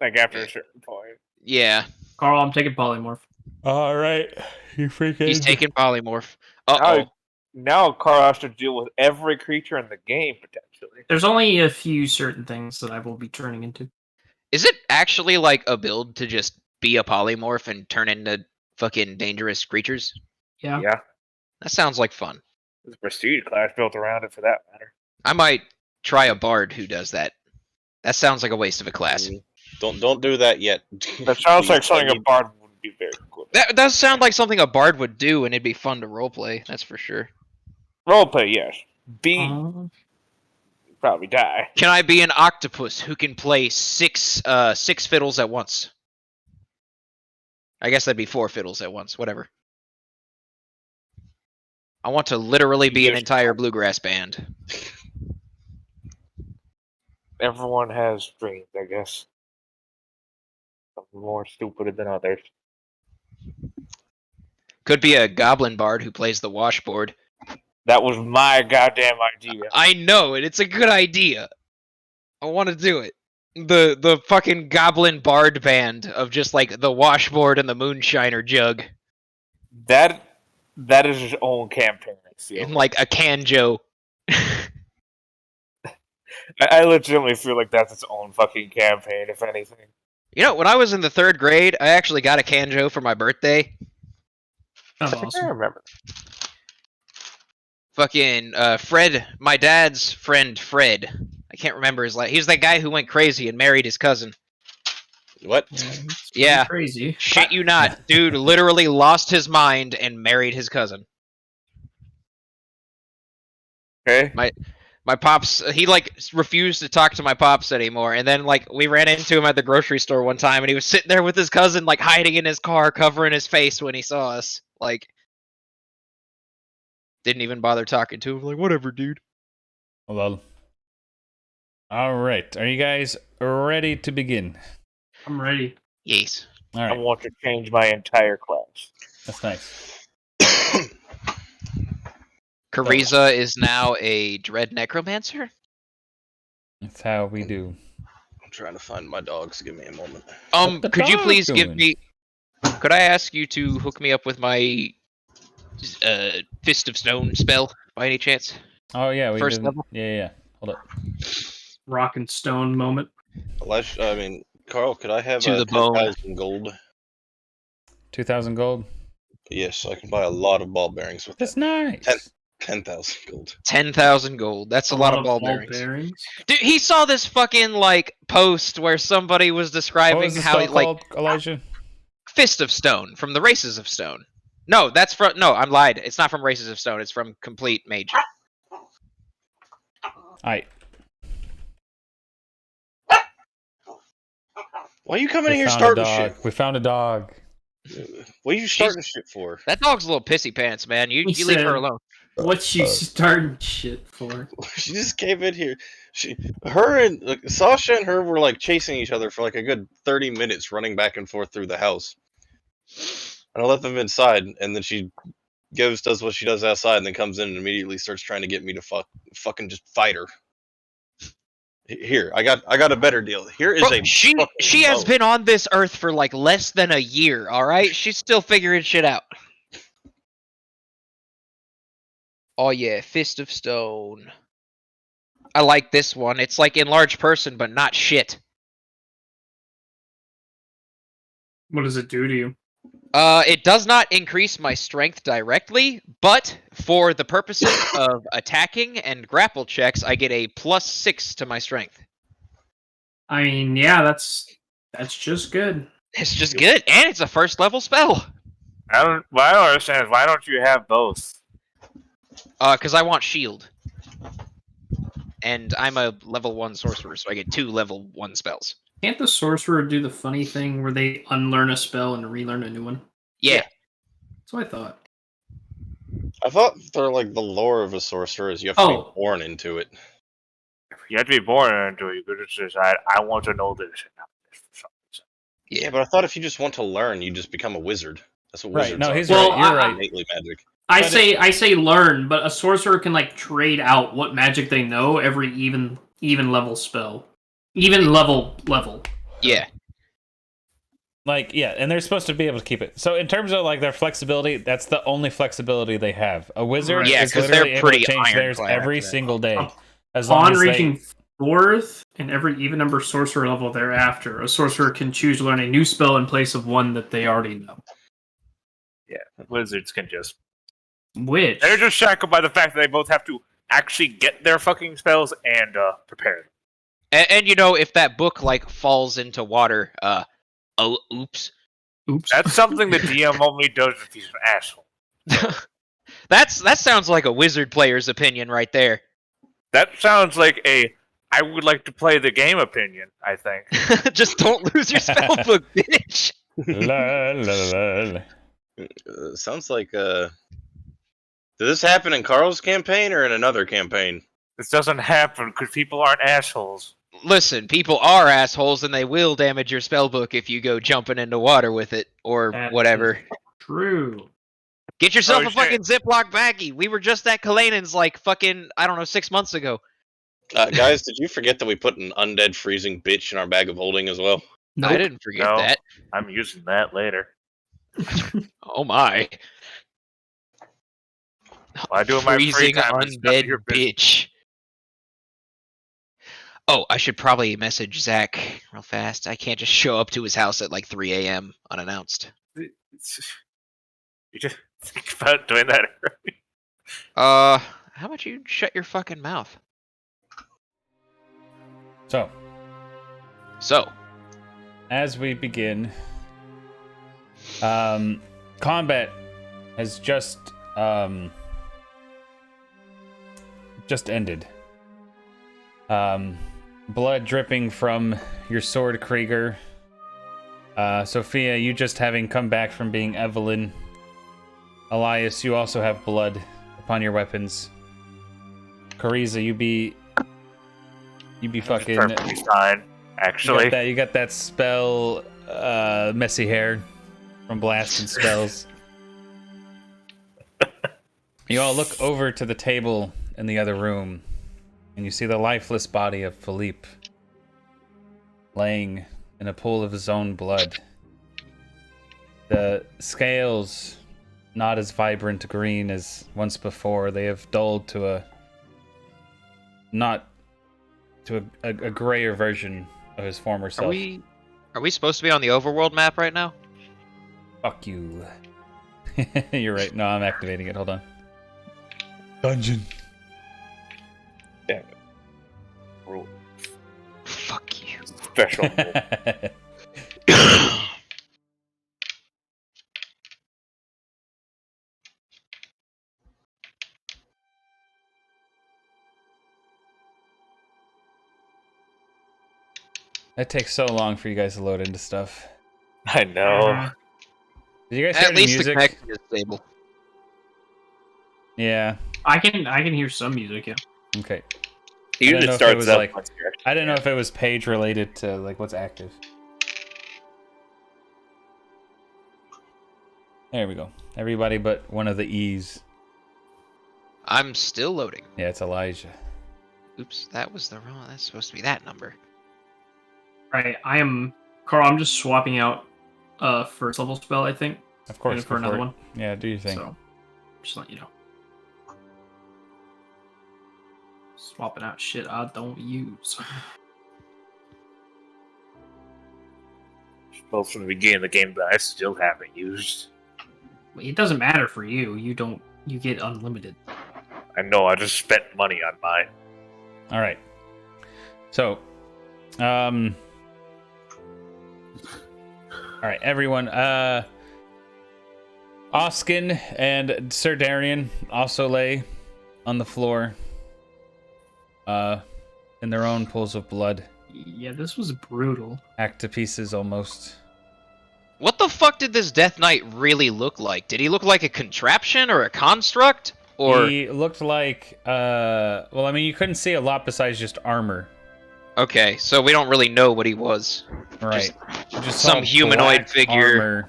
Like after a certain point. Yeah. Carl, I'm taking polymorph. All right, you freaking. He's taking polymorph. Uh-oh. Now Carl has to deal with every creature in the game, potentially. There's only a few certain things that I will be turning into. Is it actually like a build to just be a polymorph and turn into fucking dangerous creatures? Yeah. Yeah. That sounds like fun. There's a prestige class built around it for that matter. I might try a bard who does that. That sounds like a waste of a class. Don't do that yet. That sounds like something a bard would be very good at. That does sound like something a bard would do, and it'd be fun to roleplay. That's for sure. Roleplay, yes. Probably die. Can I be an octopus who can play six fiddles at once? I guess that'd be 4 fiddles at once. Whatever. I want to literally be an entire bluegrass band. Everyone has dreams, I guess. Some more stupid than others. Could be a goblin bard who plays the washboard. That was my goddamn idea. I know it. It's a good idea. I want to do it. The fucking goblin bard band of just like the washboard and the moonshiner jug. That is his own campaign, I feel. And like a canjo. I legitimately feel like that's its own fucking campaign, if anything. You know, when I was in the 3rd grade, I actually got a canjo for my birthday. That's I awesome. remember. Fucking Fred, my dad's friend Fred. I can't remember his last. He's that guy who went crazy and married his cousin. What? It's Yeah. crazy. Shit you not. Dude literally lost his mind and married his cousin. Okay. My pops, he like refused to talk to my pops anymore, and then like we ran into him at the grocery store one time, and he was sitting there with his cousin, like hiding in his car, covering his face when he saw us. Like, didn't even bother talking to him. Like, whatever, dude. Well, all right. Are you guys ready to begin? I'm ready. Yes. All I right. want to change my entire class. That's nice. Kariza is now a dread necromancer. That's how we do. I'm trying to find my dogs. Give me a moment. What the Could you dog please give doing? me? Could I ask you to hook me up with my Fist of Stone spell by any chance? Oh yeah, we First didn't. level? Yeah. Hold up. Rock and stone moment. Carl, could I have To the bone. 10,000 gold? 2,000 gold. Yes, I can buy a lot of ball bearings with That's that. nice. 10,000 gold. 10,000 gold. That's a lot of ball bearings. Dude, he saw this fucking like post where somebody was What describing was the how spell like called, Elijah? Fist of Stone from the Races of Stone. No, that's from I'm lied. It's not from Races of Stone. It's from Complete Mage. Alright. Why are you coming in We here found a starting dog. shit? We found a dog. What are you starting shit for? That dog's a little pissy pants, man. You He leave her said- alone. What you starting shit for? She just came in here. Her and Sasha and her were like chasing each other for like a good 30 minutes, running back and forth through the house. And I let them inside, and then she does what she does outside, and then comes in and immediately starts trying to get me to fucking just fight her. Here, I got a better deal. Here is Bro, a she fucking has bow. been on this earth for like less than a year, alright? She's still figuring shit out. Oh yeah, Fist of Stone. I like this one. It's like enlarged person, but not shit. What does it do to you? It does not increase my strength directly, but for the purposes of attacking and grapple checks, I get a +6 to my strength. I mean, yeah, that's just good. It's just good, and it's a first level spell. What I don't understand is why don't you have both? Because I want shield. And I'm a level 1 sorcerer, so I get 2 level 1 spells. Can't the sorcerer do the funny thing where they unlearn a spell and relearn a new one? Yeah. That's what I thought. I thought they're like the lore of a sorcerer is you have to be born into it. You have to be born into it. You could just decide, I want to know this. And not this for some reason. Yeah, but I thought if you just want to learn, you just become a wizard. That's what wizards No, are. he's Well, right. You're right. Innately magic. I say learn, but a sorcerer can like trade out what magic they know every even level spell. Even level. Yeah. Like, yeah, and they're supposed to be able to keep it. So in terms of like their flexibility, that's the only flexibility they have. A wizard Right. Yeah, is 'cause literally they're able to pretty change theirs ironclad every after that. single day. As long On as reaching 4th and every even number sorcerer level thereafter, a sorcerer can choose to learn a new spell in place of one that they already know. Yeah, wizards can just. Which They're just shackled by the fact that they both have to actually get their fucking spells and prepare them. And you know, if that book like falls into water, oh oops. oops. That's something the DM only does if he's an asshole. That sounds like a wizard player's opinion right there. That sounds like I would like to play the game opinion, I think. Just don't lose your spell book, bitch. La, la, la. Sounds like did this happen in Carl's campaign or in another campaign? This doesn't happen because people aren't assholes. Listen, people are assholes and they will damage your spell book if you go jumping into water with it or That whatever. True. Get yourself Oh, a fucking Ziploc baggie. We were just at Kalenan's like fucking, I don't know, 6 months ago. Guys, did you forget that we put an undead freezing bitch in our bag of holding as well? Nope. I didn't forget No. that. I'm using that later. Oh my. What I do in my free Freezing time is none of undead your business. bitch. Oh, I should probably message Zach real fast. I can't just show up to his house at like 3 a.m. unannounced. You just think about doing that early. How about you shut your fucking mouth? So, as we begin, combat has just ended. Blood dripping from your sword, Krieger. Sophia, you just having come back from being Evelyn. Elias, you also have blood upon your weapons. Cariza, you be fucking Perfectly fine, actually. You got that spell, messy hair from blasting spells. You all look over to the table in the other room, and you see the lifeless body of Philhipe laying in a pool of his own blood. The scales, not as vibrant green as once before, they have dulled to a grayer version of his former self. Are we supposed to be on the overworld map right now? Fuck you. You're right. No, I'm activating it. Hold on. Dungeon. Damn it. Rule. Fuck you. Special rule. That takes so long for you guys to load into stuff. I know. Did you guys hear At the least the music? connection is stable. Yeah. I can hear some music, yeah. Okay. It usually know if it starts was up like- once you're actually I didn't know there. if it was page related to like what's active. There we go. Everybody but one of the E's. I'm still loading. Yeah, it's Elijah. Oops, that was the wrong. That's supposed to be that number. Right, Carl, I'm just swapping out first level spell, I think. Of course. For another one. Yeah, do your thing. So, just let you know. Swapping out shit I don't use. Both from the beginning of the game that I still haven't used. It doesn't matter for you. You get unlimited. I know, I just spent money on mine. All right. So, all right, everyone. Oskin and Sir Darian also lay on the floor, in their own pools of blood, Yeah, this was brutal. hacked to pieces almost. What the fuck did this Death Knight really look like? Did he look like a contraption or a construct? Or He looked like, well, I mean, you couldn't see a lot besides just armor, okay, so we don't really know what he was. right? Just some saw humanoid black figure. armor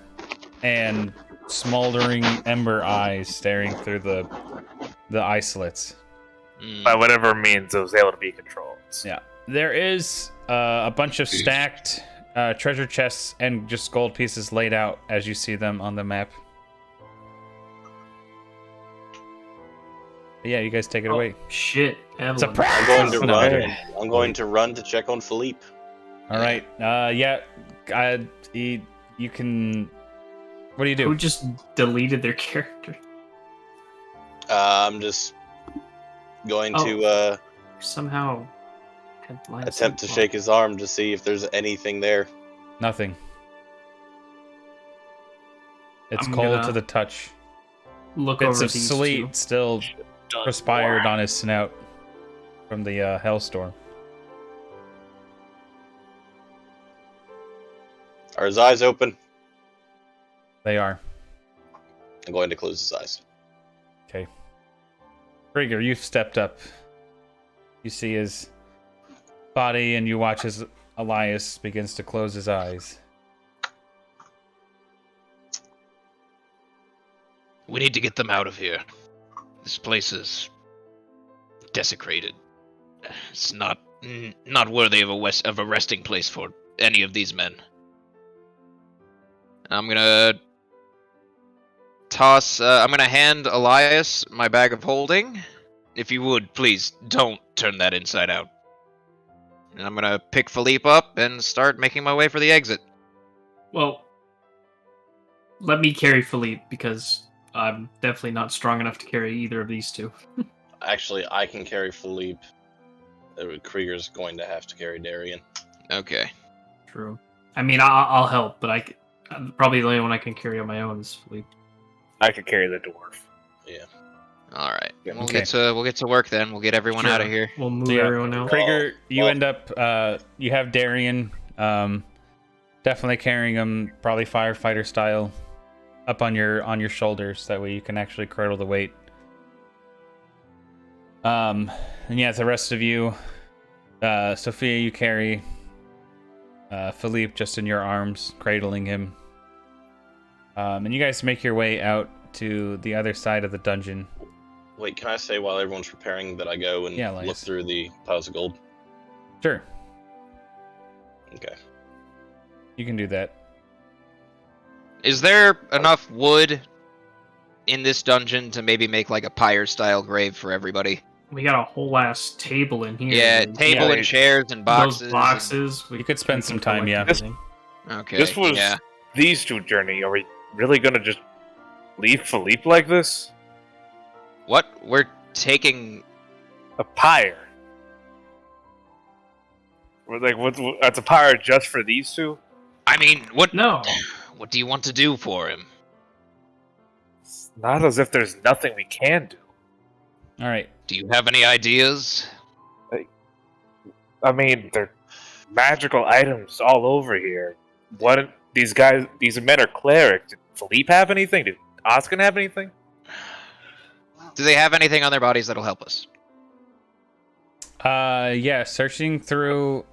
and smoldering ember eyes staring through the eye slits. Mm. By whatever means it was able to be controlled. Yeah, there is a bunch of stacked treasure chests and just gold pieces laid out as you see them on the map. But yeah, you guys take it away. Shit, Evelyn. Surprise! I'm going to No. run. I'm going to run to check on Philhipe. All right. Yeah. You can. What do you Who do? just deleted their character? I'm just going to Somehow had lines attempt to up. shake his arm to see if there's anything there. Nothing. It's I'm cold gonna to the touch. Look Bits over of these sleet two. still perspired on his snout from the hellstorm. Are his eyes open? They are. I'm going to close his eyes. Okay. Krieger, you've stepped up. You see his body and you watch as Elias begins to close his eyes. We need to get them out of here. This place is desecrated. It's not worthy of a resting place for any of these men. I'm gonna I'm gonna hand Elias my bag of holding. If you would, please don't turn that inside out. And I'm gonna pick Philhipe up and start making my way for the exit. Well, let me carry Philhipe because I'm definitely not strong enough to carry either of these two. Actually, I can carry Philhipe. Krieger's going to have to carry Darian. Okay. True. I mean, I'll help, but probably the only one I can carry on my own is Philhipe. I could carry the dwarf. Yeah. All right. We'll Okay. get to work then. We'll get everyone out of here. We'll move So, yeah, everyone out. Krieger, you well- end up. You have Darian, definitely carrying him, probably firefighter style, up on your shoulders. That way you can actually cradle the weight. And yeah, the rest of you, Sophia, you carry Philhipe just in your arms, cradling him. And you guys make your way out to the other side of the dungeon. Wait, can I say while everyone's preparing that I go and Yeah, look Elias. through the piles of gold? Sure, Okay. you can do that. Is there enough wood in this dungeon to maybe make like a pyre-style grave for everybody? We got a whole ass table in here. Yeah, dude. table Yeah. and chairs and boxes. Those boxes. You could spend we some can time, collect yeah. everything. Okay. This was Yeah. these two journey. Are we really gonna just leave Philhipe like this? What? We're taking. A pyre. We're like, that's a pyre just for these two? I mean, what? No. What do you want to do for him? It's not as if there's nothing we can do. All right. Do you have any ideas? I mean, they're magical items all over here. What these men are clerics. Did Philhipe have anything? Did Oskin have anything? Do they have anything on their bodies that'll help us? Yeah, searching through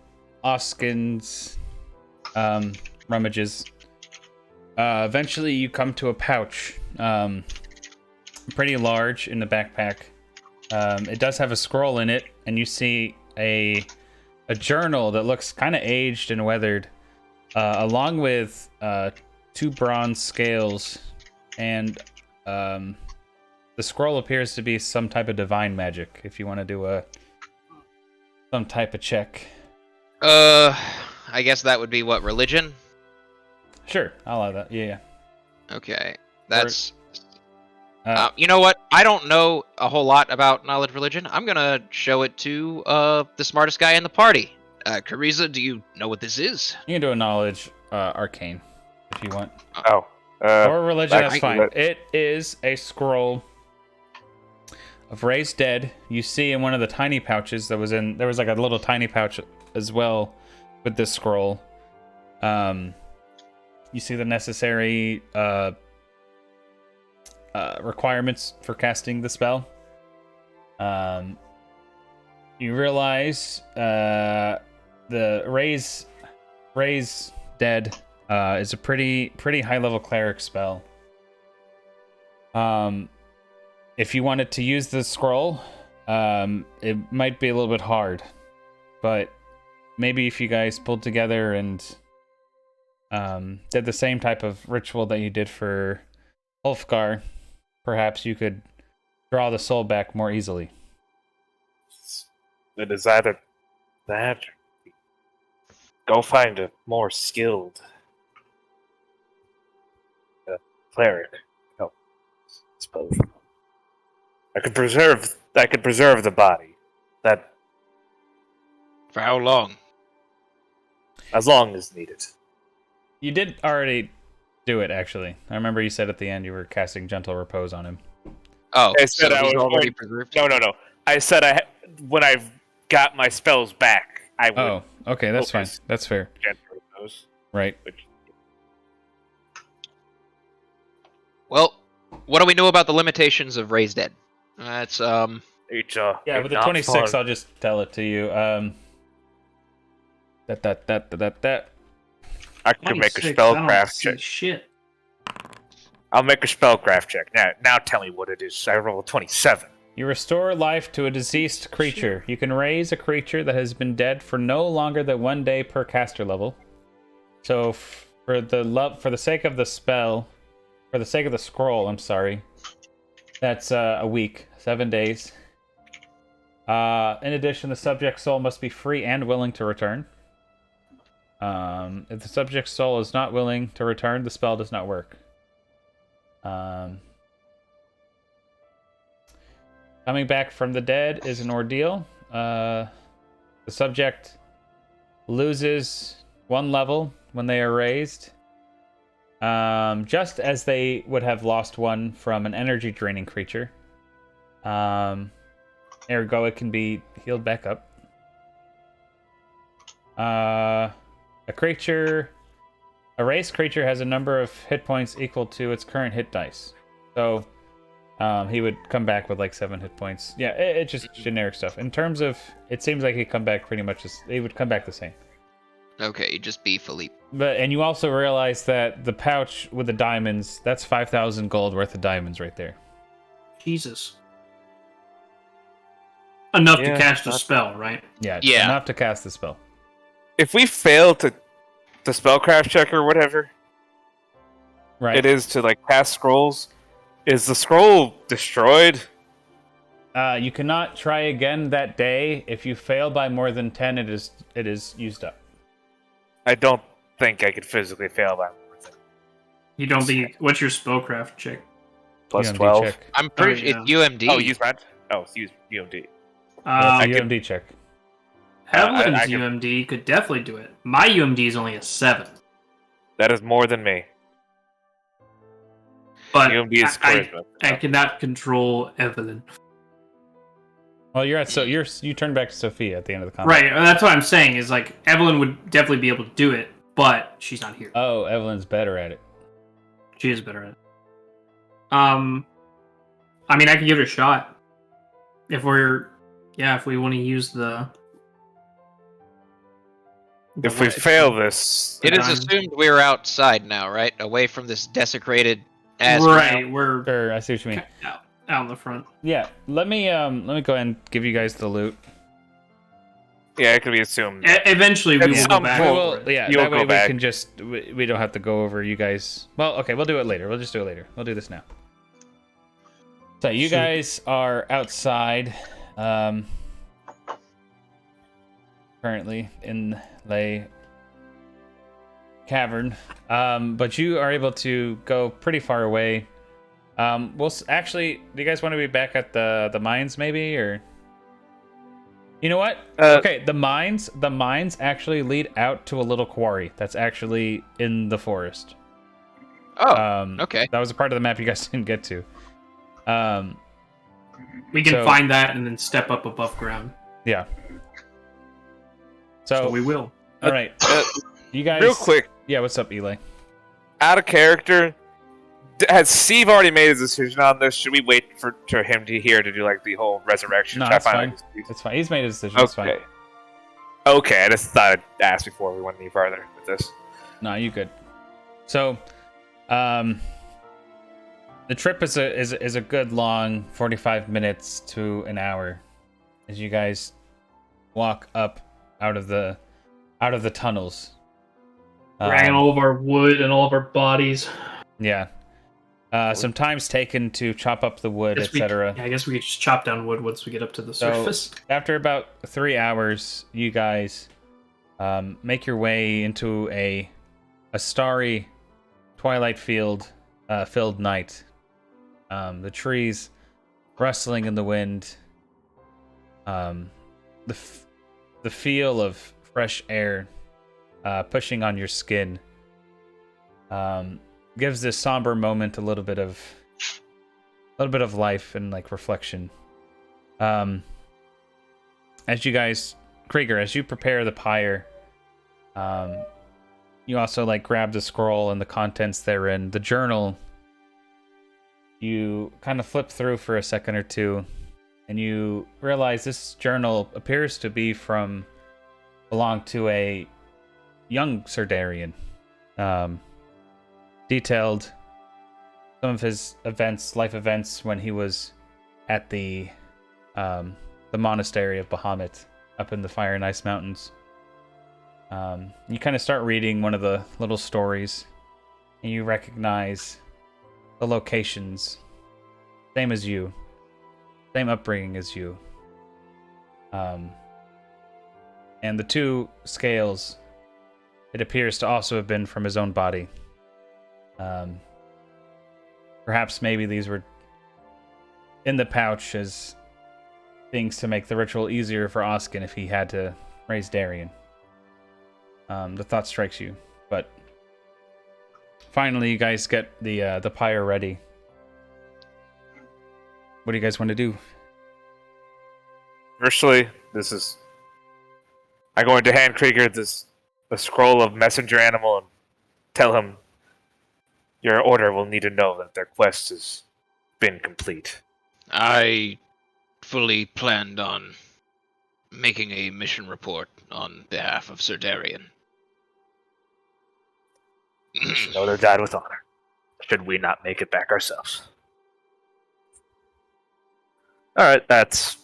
Oskin's rummages. Eventually you come to a pouch. Pretty large in the backpack. It does have a scroll in it, and you see a journal that looks kind of aged and weathered, along with 2 bronze scales, and the scroll appears to be some type of divine magic. If you want to do some type of check, I guess that would be what, religion? sure, I'll allow that. Yeah. Okay, that's. Uh, You know what? I don't know a whole lot about knowledge religion. I'm gonna show it to the smartest guy in the party. Kariza, do you know what this is? You can do a knowledge arcane if you want, Oh. or religion. That's I- fine. It is a scroll of raised dead. You see in one of the tiny pouches there was like a little tiny pouch as well with this scroll. You see the necessary requirements for casting the spell. You realize the raise dead is a pretty high level cleric spell. If you wanted to use the scroll, it might be a little bit hard, but maybe if you guys pulled together and did the same type of ritual that you did for Ulfgar, perhaps you could draw the soul back more easily. It is either that or go find a more skilled cleric. No, I suppose. I could preserve the body. That For how long? as long as needed. You did already do it, actually. I remember you said at the end you were casting Gentle Repose on him. Oh, I said so I he's was already going- preserved. No. I said when I've got my spells back, I would Oh, okay, that's fine. focus. That's fair. gentle those. Right. Which Well, what do we know about the limitations of raised dead? That's Yeah, it's with the not 26, fun. I'll just tell it to you. That. I could make a 26, I don't spellcraft see check. shit. I'll make a spellcraft check. Now tell me what it is. I roll a 27. You restore life to a deceased creature. You can raise a creature that has been dead for no longer than 1 day per caster level. So for the sake of the spell, for the sake of the scroll, I'm sorry, that's a week, 7 days. In addition, the subject's soul must be free and willing to return. If the subject's soul is not willing to return, the spell does not work. Coming back from the dead is an ordeal. The subject loses 1 level when they are raised, just as they would have lost 1 from an energy draining creature. Ergo, it can be healed back up. A race creature has a number of hit points equal to its current hit dice. So, he would come back with like 7 hit points. Yeah, it's just generic stuff. In terms of, it seems like he'd come back pretty much he would come back the same. Okay, you just be Philhipe. And you also realize that the pouch with the diamonds, that's 5,000 gold worth of diamonds right there. Jesus. Enough Yeah, to cast a spell, right? Yeah, Yeah. enough to cast the spell. If we fail to the spellcraft check or whatever Right. it is to like cast scrolls, is the scroll destroyed? You cannot try again that day. If you fail by more than 10, it is used up. I don't think I could physically fail that. You don't be. What's your spellcraft check? Plus UMD 12. check. I'm pretty yeah. it's UMD. Oh, use that? Oh, use UMD. Yeah, Um, it's a UMD check. Evelyn's I could- UMD could definitely do it. My UMD is only a 7. That is more than me. But UMD is charisma. I cannot control Evelyn. Well, you're at you turn back to Sophia at the end of the combat. Right, that's what I'm saying, is like, Evelyn would definitely be able to do it, but she's not here. Oh, Evelyn's better at it. She is better at it. I mean, I can give it a shot. If we want to use the If we fail this, It is diamond. assumed we're outside now, right? Away from this desecrated ass. Right, we're Sure, I see what you mean. out in the front. Yeah, let me go ahead and give you guys the loot. yeah, it could be assumed. Eventually, we At will go some back. point- over it. Yeah, You'll that way go we back. can just we don't have to go over you guys. Well, okay, we'll do it later. We'll just do it later. We'll do this now. So you Shoot. guys are outside, currently in the cavern, but you are able to go pretty far away. Actually, do you guys want to be back at the mines, maybe, or? You know what? Okay, the mines actually lead out to a little quarry that's actually in the forest. Oh, okay. That was a part of the map you guys didn't get to. We can So- find that and then step up above ground. Yeah. So So, we will. all right, you guys. Real quick, Yeah, what's up, Eli? out of character, has Steve already made his decision on this? Should we wait for him to hear to do like the whole resurrection? No, Should I it's find fine. out- It's fine. He's made his decision. It's fine. Okay. Okay, I just thought I'd ask before we went any further with this. No, you good. So, the trip is a good long 45 minutes to an hour as you guys walk up out of the tunnels. Dragging all of our wood and all of our bodies. Yeah. Some time's taken to chop up the wood, etc. I guess we could just chop down wood once we get up to the So- surface. After about 3 hours, you guys make your way into a starry twilight filled night. The trees rustling in the wind. The feel of fresh air pushing on your skin gives this somber moment a little bit of life and like reflection. As you guys, Krieger, as you prepare the pyre, you also like grab the scroll and the contents therein. The journal, you kind of flip through for a second or two, and you realize this journal appears to belong to a young Sir Darian. Detailed some of his life events when he was at the monastery of Bahamut up in the Fire and Ice Mountains. You kind of start reading one of the little stories, and you recognize the locations, same as you, same upbringing as you. And the 2 scales, it appears to also have been from his own body. Perhaps maybe these were in the pouch as things to make the ritual easier for Oskin if he had to raise Darian. The thought strikes you, but finally you guys get the pyre ready. What do you guys want to do? Firstly, I'm going to hand Krieger the scroll of messenger animal and tell him your order will need to know that their quest has been complete. I fully planned on making a mission report on behalf of Sir Darian. We should know they died with honor. Should we not make it back ourselves? Alright, that's...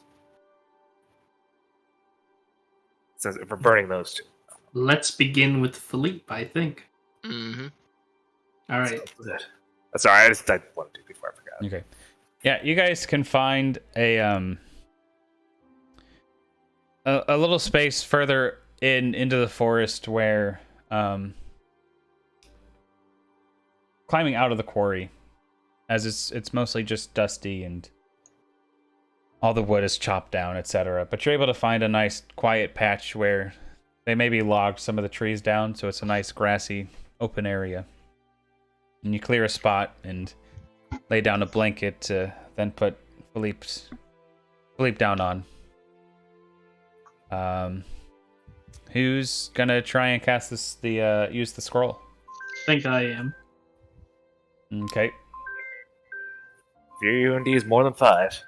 Says if we're burning those two. Let's begin with Philhipe, I think. Mm-hmm. All right. That's alright, I wanted to before I forgot. Okay. Yeah, you guys can find a little space further into the forest where climbing out of the quarry, as it's mostly just dusty and all the wood is chopped down, etc. But you're able to find a nice quiet patch where they maybe logged some of the trees down, so it's a nice grassy open area. And you clear a spot and lay down a blanket to then put Philhipe down on. Who's gonna try and cast use the scroll? I think I am. Okay. Your UND is more than 5.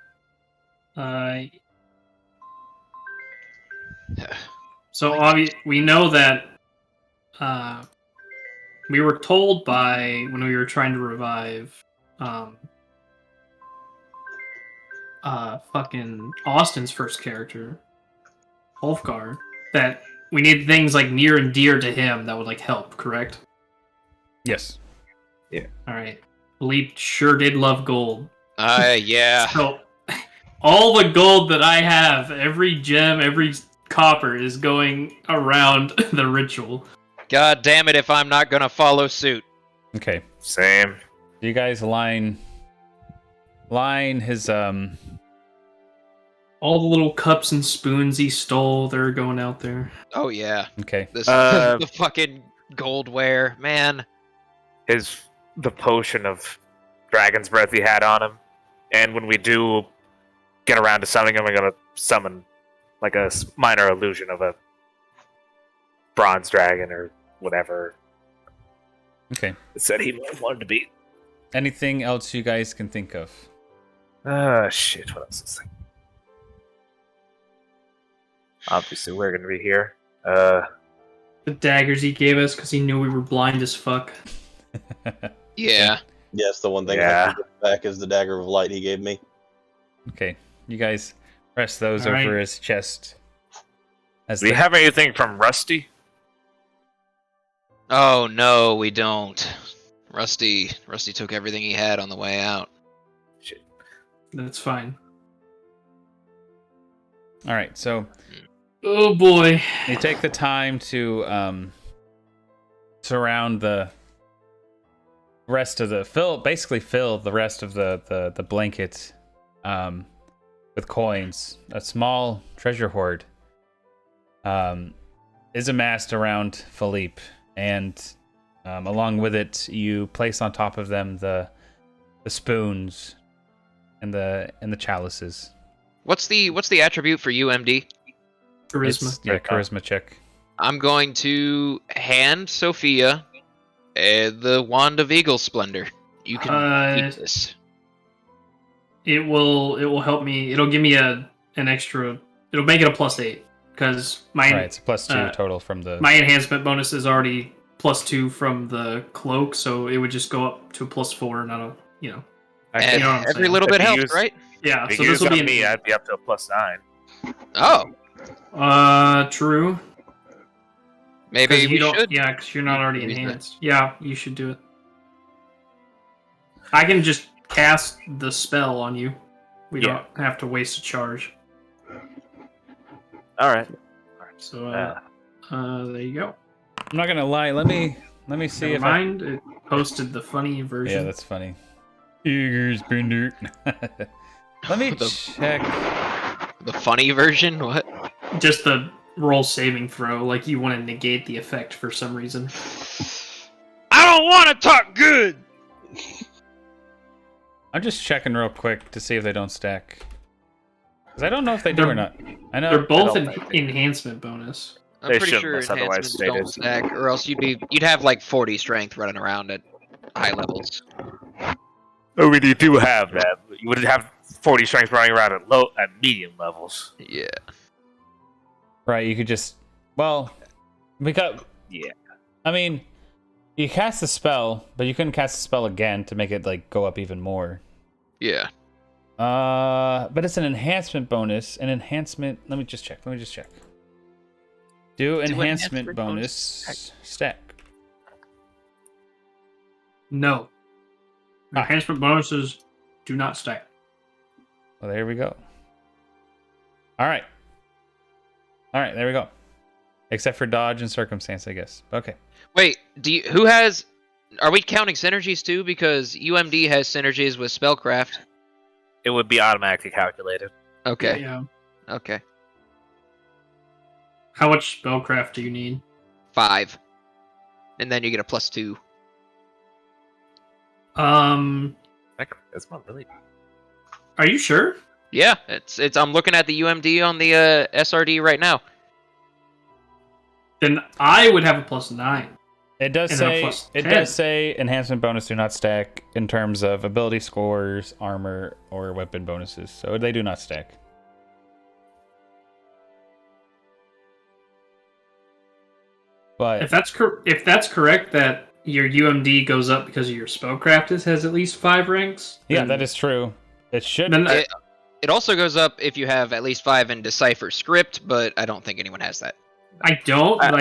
So we know that we were told when we were trying to revive fucking Austin's first character, Ulfgar, that we need things like near and dear to him that would like help, correct? Yes. Yeah. Alright. Philhipe sure did love gold. Yeah. So all the gold that I have, every gem, every copper is going around the ritual. God damn it if I'm not gonna follow suit. Okay. Same. You guys line his All the little cups and spoons he stole, they're going out there. Oh yeah. Okay. This the fucking goldware, man. The potion of dragon's breath he had on him. And when we do get around to summoning him, we're gonna summon like a minor illusion of a bronze dragon or whatever. Okay. It said he wanted to be. Anything else you guys can think of? Shit, what else is there? Obviously, we're gonna be here. The daggers he gave us because he knew we were blind as fuck. Yeah. Yes, the one thing Yeah. I can get back is the dagger of light he gave me. Okay. You guys rest those All over right. his chest. Do we have anything from Rusty? Oh no, we don't. Rusty took everything he had on the way out. That's fine. All right. So Oh boy. you take the time to surround the rest of the fill the rest of the blanket with coins. A small treasure hoard is amassed around Philhipe, and along with it, you place on top of them the spoons and the chalices. What's the attribute for UMD? Charisma. Charisma check. I'm going to hand Sophia the Wand of Eagle Splendor. You can keep this. It will help me. It'll give me an extra. It'll make it a +8 because Right, it's a +2 total from the. my enhancement bonus is already +2 from the cloak, so it would just go up to a +4, not a And know what I'm every saying. little bit If you helps, use- right? Yeah. If So you this use will it be on me, I'd be up to a +9. Oh, true. maybe 'Cause we don't. should. Yeah, because you're not already use that. enhanced. Yeah, you should do it. I can just cast the spell on you. We don't have to waste a charge. All right. So there you go. I'm not gonna lie. Let me see Never if mind. It posted the funny Yeah, version. that's funny. Eagers Bender. Let me The- check. The funny version? What? Just the roll saving throw, like you want to negate the effect for some reason. I don't want to talk good. I'm just checking real quick to see if they don't stack. Because I don't know if they do or not. I know They're both don't an think they do. enhancement bonus. I'm They pretty shouldn't sure unless otherwise enhancements don't stated. stack, or else you'd have like 40 strength running around at high levels. I mean, you do have that. You would have 40 strength running around at medium levels. Yeah. Right, you could just... Well, because... Yeah. I mean, you cast the spell, but you couldn't cast the spell again to make it, like, go up even more. Yeah. But it's an enhancement bonus. An enhancement... Let me just check. Do enhancement bonus stack. No. Enhancement bonuses do not stack. Well, there we go. All right, there we go. Except for dodge and circumstance, I guess. Okay. Wait, who has... Are we counting synergies too? Because UMD has synergies with spellcraft. It would be automatically calculated. Okay. Yeah. Okay. How much spellcraft do you need? 5. And then you get a +2. That's not really. Are you sure? Yeah, it's. I'm looking at the UMD on the SRD right now. Then I would have a +9. It does And then a say plus it 10. does say enhancement bonus do not stack in terms of ability scores, armor, or weapon bonuses. So they do not stack. But If that's correct, that your UMD goes up because of your spellcraft has at least 5 ranks. yeah, then- that is true. It should. Then It also goes up if you have at least 5 in Decipher Script, but I don't think anyone has that. I don't, but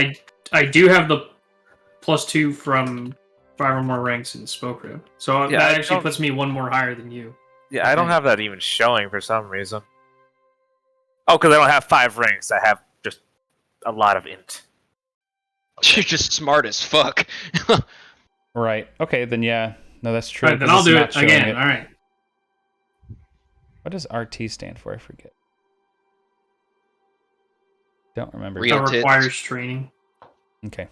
I do have the +2 from 5 or more ranks in spellcraft. So Yeah, that I actually don't- puts me one more higher than you. Yeah, I don't have that even showing for some reason. Oh, because I don't have 5 ranks. I have just a lot of int. You're just smart as fuck. Right. Okay, then yeah. No, that's true. Right, then 'cause I'll it's do not it showing again. it. All right. What does RT stand for? I forget. Don't remember. Real That tits. requires training. Okay.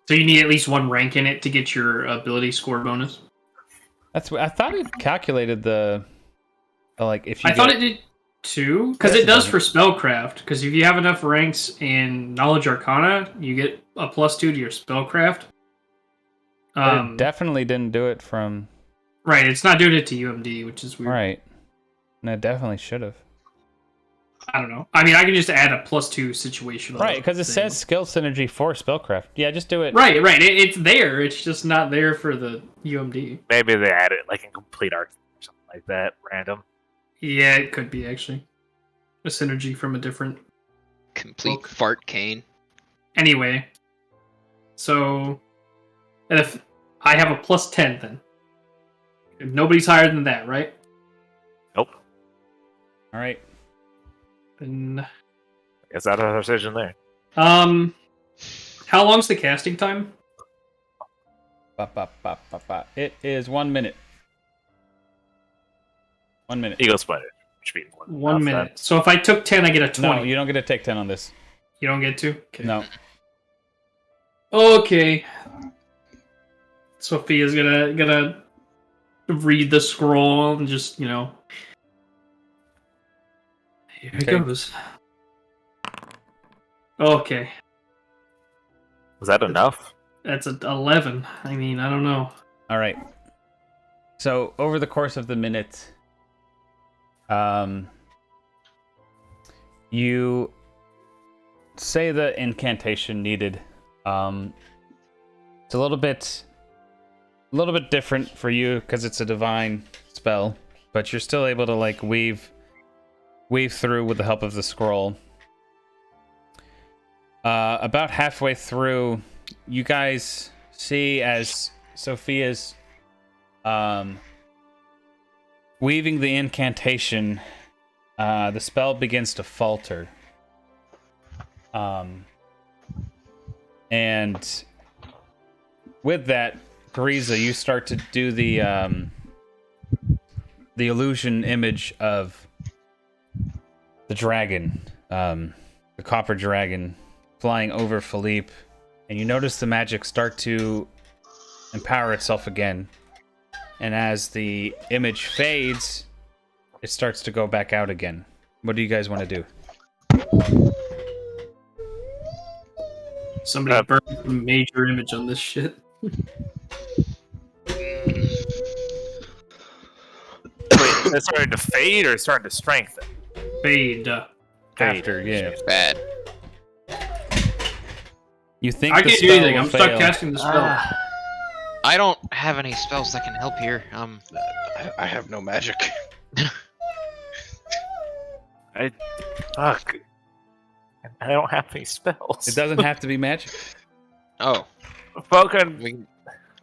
So you need at least 1 rank in it to get your ability score bonus. That's what I thought it calculated the like if you I thought it did too, because Yes, it it does does. for spellcraft. Because if you have enough ranks in Knowledge Arcana, you get a +2 to your spellcraft. it definitely didn't do it from Right, it's not doing it to UMD, which is weird. right. No, it definitely should have. I don't know. I mean, I can just add a +2 situational. Right, because it thing. says skill synergy for spellcraft. Yeah, just do it. Right. It's there. It's just not there for the UMD. Maybe they added like in complete art or something like that, random. Yeah, it could be actually a synergy from a different. Complete Book. fart cane. Anyway, so if I have a +10, then if nobody's higher than that, right? Nope. All right. Then Guess that's our decision there. how long's the casting time? It is 1 minute. 1 minute. Eagle Spider. Should be 1 minute. So if I took 10, I get a 20. No, you don't get to take 10 on this. You don't get to? Okay. No. Okay. Sophia's gonna read the scroll and just, here it Okay. goes. Okay. Was that enough? That's an 11. I mean, I don't know. All right. So over the course of the minute, you say the incantation needed. It's a little bit different for you because it's a divine spell, but you're still able to like weave through with the help of the scroll. About halfway through, you guys see as Sophia's weaving the incantation, the spell begins to falter. And with that, Gariza, you start to do the illusion image of the dragon, the copper dragon, flying over Philhipe, and you notice the magic start to empower itself again. And as the image fades, it starts to go back out again. What do you guys want to do? Somebody burned a major image on this shit. Wait, it's starting to fade or it's starting to strengthen? Fade. After, yeah. Bad. You think I the can't do spell anything. will I'm stuck fail. casting the spell. I don't have any spells that can help here. I have no magic. Fuck. I don't have any spells. It doesn't have to be magic. Oh, Fucking. we,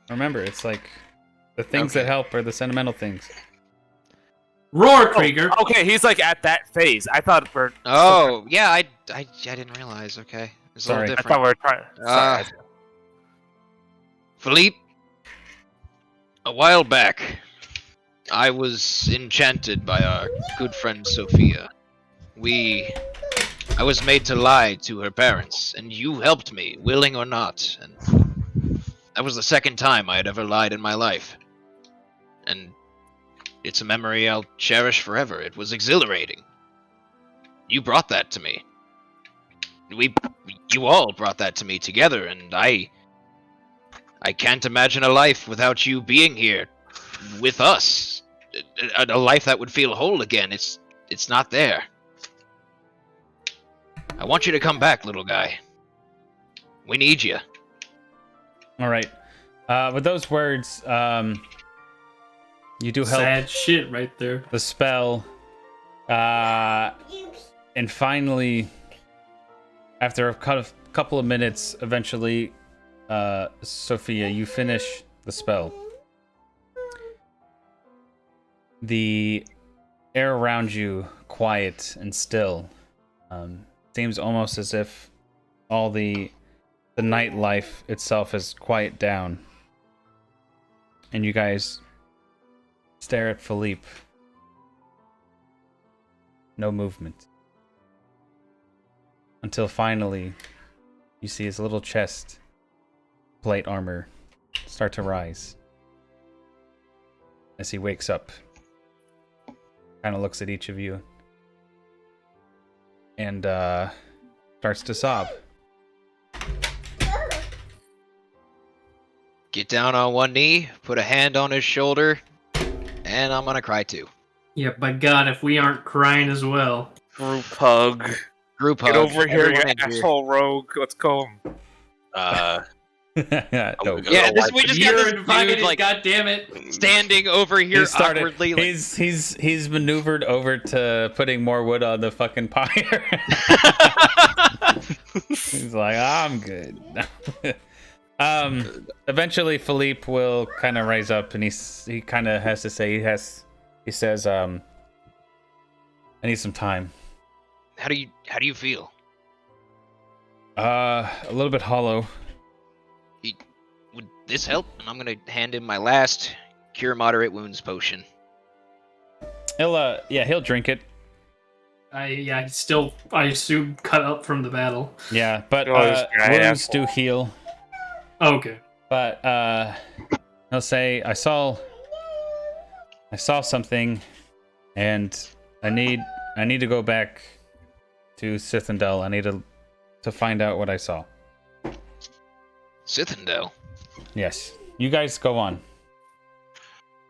Remember, it's like the things Okay. that help are the sentimental things. Roar, Krieger! Okay, he's like at that phase. I thought we're. oh, yeah, I didn't realize. Okay, it's a Sorry. little I different. thought we were trying. Sorry. Philhipe, a while back, I was enchanted by our good friend Sophia. I was made to lie to her parents, and you helped me, willing or not. And that was the second time I had ever lied in my life. And it's a memory I'll cherish forever. It was exhilarating. You brought that to me. You all brought that to me together, and I can't imagine a life without you being here with us. A life that would feel whole again. It's not there. I want you to come back, little guy. We need you. All right. With those words, you do help Sad shit right there. the spell. And finally, after a couple of minutes, eventually, Sophia, you finish the spell. The air around you quiet and still. Seems almost as if all the nightlife itself has quiet down. And you guys stare at Philhipe. No movement. Until finally, you see his little chest plate armor start to rise. As he wakes up. Kind of looks at each of you. And starts to sob. Get down on one knee, put a hand on his shoulder, and I'm gonna cry too. Yeah, by God, if we aren't crying as well. Group hug. Group hug. Get over here, you Everyone in here. asshole rogue. Let's go. No. Yeah, we just got You're this invited, dude, like, goddammit. standing over here He started. awkwardly. Like, He's maneuvered over to putting more wood on the fucking pyre. He's like, I'm good. Eventually, Philhipe will kind of rise up, and he kind of has to say he says, I need some time. how do you feel? A little bit hollow. Would this help? And I'm gonna hand him my last cure moderate wounds potion. He'll drink it. He's still, I assume, cut up from the battle. Yeah, but Oh, this guy, wounds do asshole. heal. Okay. But he'll say, I saw something, and I need to go back to Sithindel. I need to find out what I saw. Sithindel. Yes, you guys go on.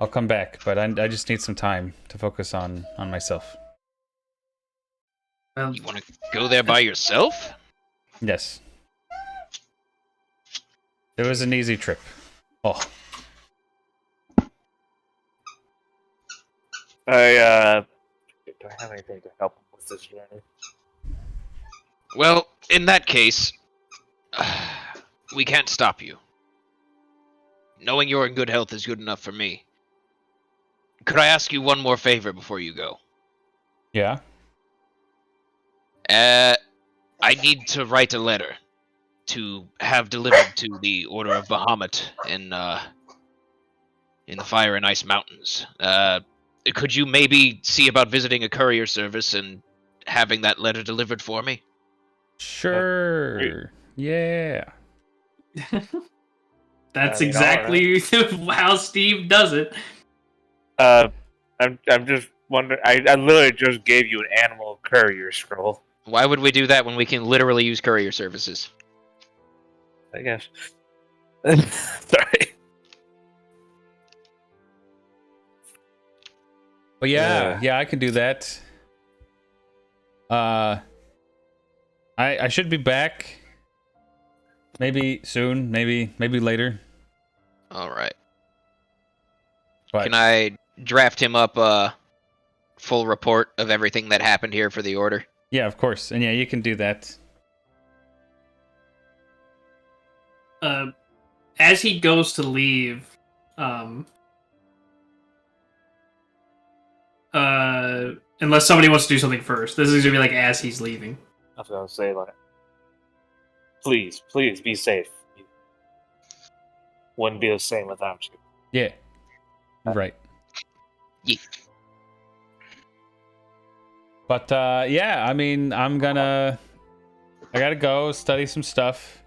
I'll come back, but I just need some time to focus on myself. Well, You want to go there by yourself? Yes. It was an easy trip. Oh, Do I have anything to help him with this journey? Well, in that case, we can't stop you. Knowing you're in good health is good enough for me. Could I ask you one more favor before you go? yeah. I need to write a letter to have delivered to the Order of Bahamut in the Fire and Ice Mountains. Could you maybe see about visiting a courier service and having that letter delivered for me? Sure. Yeah. that's I mean, exactly how Steve does it. I'm just I literally just gave you an animal courier scroll. Why would we do that when we can literally use courier services? I guess. Sorry. But yeah, I can do that. I should be back. Maybe soon, maybe later. All right. But Can I draft him up a full report of everything that happened here for the order? yeah, of course, and yeah, you can do that. As he goes to leave, unless somebody wants to do something first, this is gonna be like as he's leaving. I was gonna say, like, please be safe. Wouldn't be the same without you. Yeah, you're right. Yeah. But yeah, I mean, I gotta go study some stuff.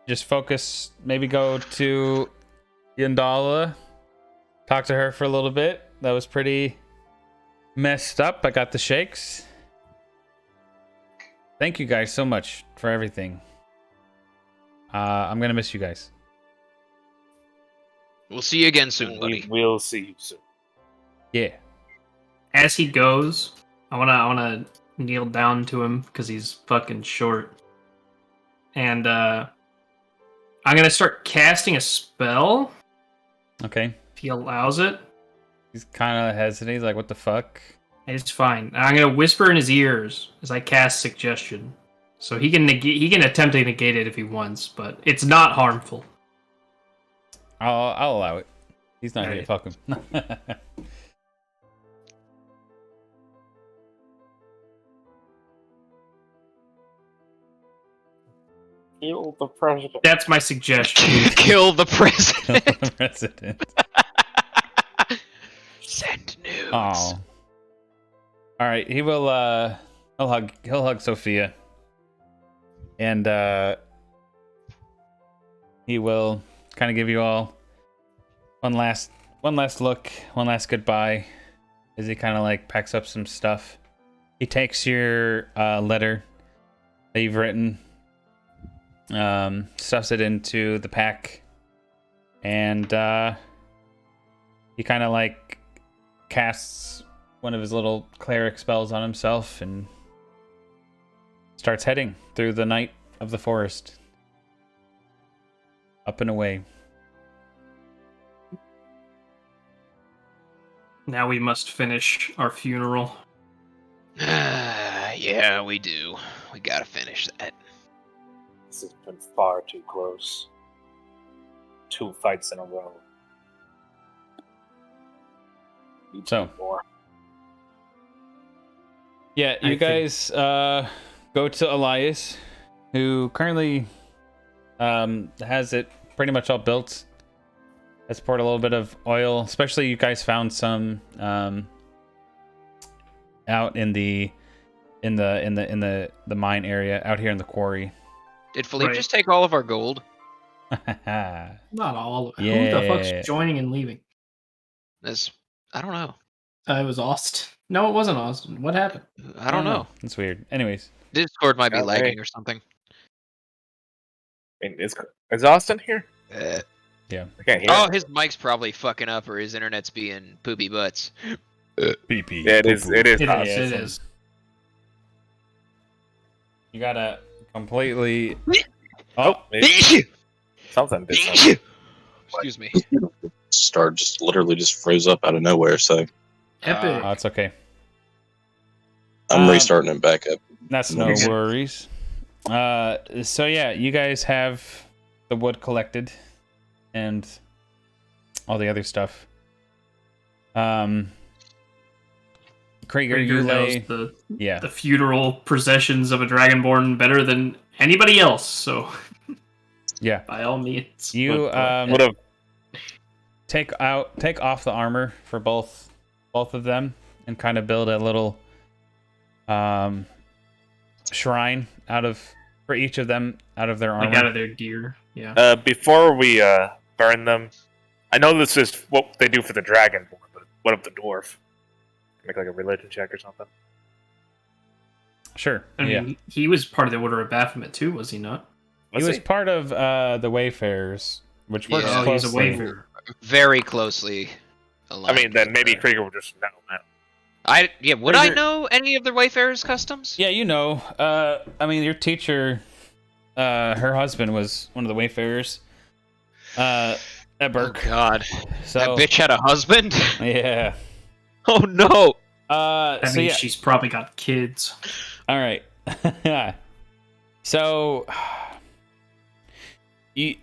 Just focus. Maybe go to Yandala. Talk to her for a little bit. That was pretty messed up. I got the shakes. Thank you guys so much for everything. I'm gonna miss you guys. We'll see you again soon, buddy. We'll see you soon. Yeah. As he goes, I wanna kneel down to him because he's fucking short, and I'm gonna start casting a spell Okay. if he allows it. He's kind of hesitant. He's like, "What the fuck?" It's fine. I'm gonna whisper in his ears as I cast suggestion, so he can attempt to negate it if he wants, but it's not harmful. I'll allow it. He's not here. Alright. Fuck him. Kill the president. That's my suggestion. Kill the president. President. Send news. Oh. All right. He will. He'll hug Sophia, and he will kind of give you all one last look, one last goodbye, as he kind of like packs up some stuff. He takes your letter that you've written, stuffs it into the pack, and he kind of like casts one of his little cleric spells on himself and starts heading through the night of the forest, up and away. Now we must finish our funeral. Yeah, we do. We gotta finish that. This has been far too close. 2 fights in a row. We So. need more. Yeah, I you guys go to Elias, who currently has it pretty much all built. Has poured a little bit of oil, especially you guys found some out in the mine area out here in the quarry. Did Philhipe Right. just take all of our gold? Not all of it. Yeah. Who the fuck's joining and leaving? I don't know. It was Austin. No, it wasn't Austin. What happened? I don't know. It's weird. Anyways, Discord might be Yeah, lagging hey. or something. I mean, is Austin here? yeah. I can't hear. Oh, him. his mic's probably fucking up, or his internet's being poopy butts. BP. Yeah, it is. It is. It Austin. is. It is. You gotta completely. Oh, maybe something did something. Excuse me. Start just literally just froze up out of nowhere, so Epic. Oh, it's okay. I'm restarting it back up. That's no Okay. worries. So yeah, you guys have the wood collected and all the other stuff. Krieger, you lay. knows Yeah. the funeral processions of a dragonborn better than anybody else. So, Yeah. by all means, You Would have. take off the armor for both of them and kind of build a little shrine for each of them out of their armor. like out of their gear. Yeah. Before we burn them, I know this is what they do for the dragonborn, but What up the dwarf? Make like a religion check or something. Sure. I mean, he was part of the Order of Baphomet too, was he not? He was part of the Wayfarers, which works Yeah. Oh, he's a closely. Wayfarer. Very closely I aligned. mean, then with maybe her. Krieger would just know. Would I know any of the Wayfarers' customs? Yeah, you know. I mean, your teacher, her husband was one of the Wayfarers. At Burke. Oh God, So that bitch had a husband. yeah. Oh no. That So means yeah. she's probably got kids. All right. So you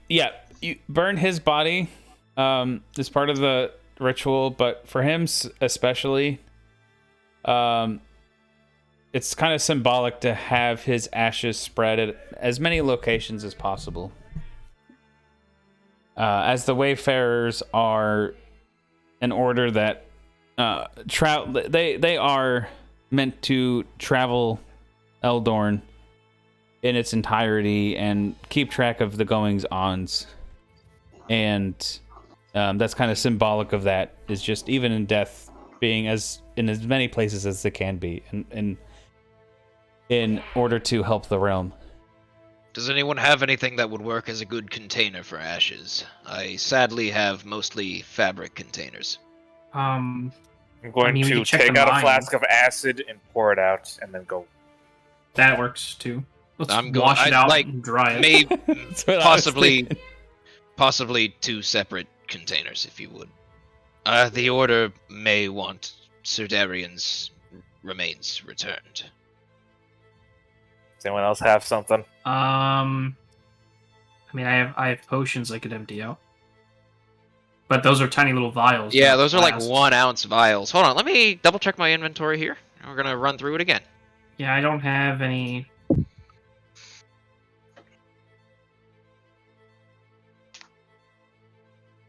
burn his body as part of the ritual, but for him especially, it's kind of symbolic to have his ashes spread at as many locations as possible. As the Wayfarers are an order that they are meant to travel Eldorn in its entirety and keep track of the goings-ons, and that's kind of symbolic of that, is just even in death being as in as many places as they can be in order to help the realm. Does anyone have anything that would work as a good container for ashes? I sadly have mostly fabric containers. I'm going we to can check take the out a mine. flask of acid and pour it out, and then go. That works too. Let's I'm going- wash it I'd out like- and dry it. Maybe, That's what I was thinking. possibly two separate containers, if you would. The Order may want Sir Darian's remains returned. Does anyone else have something? I mean, I have potions I could empty out, but those are tiny little vials. Yeah, not those are like flasks. 1 ounce vials. Hold on, let me double check my inventory here. We're gonna run through it again. Yeah, I don't have any.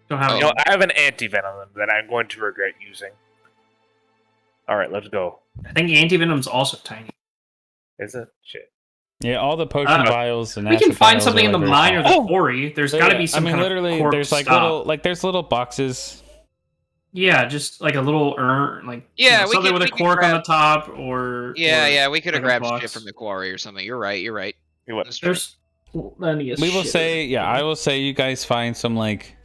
Don't have Oh. any. You know, I have an anti-venom that I'm going to regret using. All right, let's go. I think antivenom's also tiny. Is it? Shit. Yeah, all the potion vials and We can acid find vials something are in the very mine or small. the quarry. There's So, got to yeah, be some I mean, kind literally, of corpse there's like stop. there's little boxes. Yeah, just like a little urn, like Yeah, we something could- with we a could cork on grab- the top, or Yeah, we could have like a grabbed shit box. from the quarry or something. You're right. You what? That's true. There's plenty of We will shit. say, yeah, I will say you guys find some, like,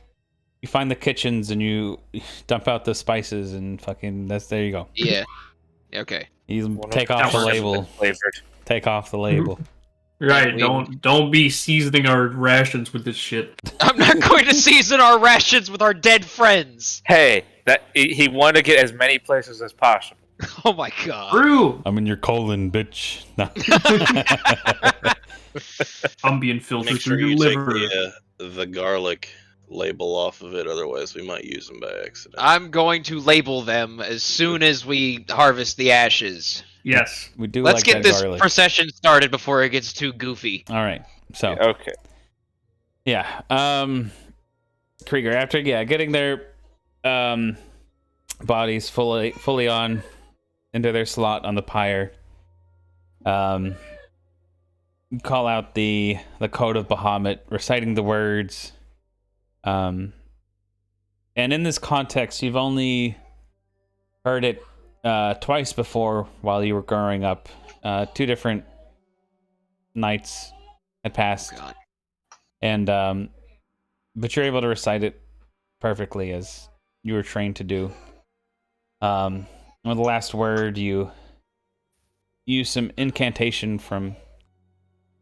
you find the kitchens and you dump out the spices and fucking, there you go. Yeah. Okay. You Well, take no, off the that works. label. Flavored. Take off the label. Right, We- don't be seasoning our rations with this shit. I'm not going to season our rations with our dead friends. Hey, he wanted to get as many places as possible. Oh my god. True. I'm in your colon, bitch. No. I'm being filtered Make sure through you your take liver. the garlic label off of it, otherwise we might use them by accident. I'm going to label them as soon as we harvest the ashes. Yes. We do Let's like get that this garlic. procession started before it gets too goofy. All right. So, Okay. yeah. Krieger, after, getting their bodies fully on into their slot on the pyre, you call out the code of Bahamut, reciting the words. And in this context, you've only heard it twice before while you were growing up. 2 different nights had passed, God. and but you're able to recite it perfectly as you were trained to do. On the last word, you use some incantation from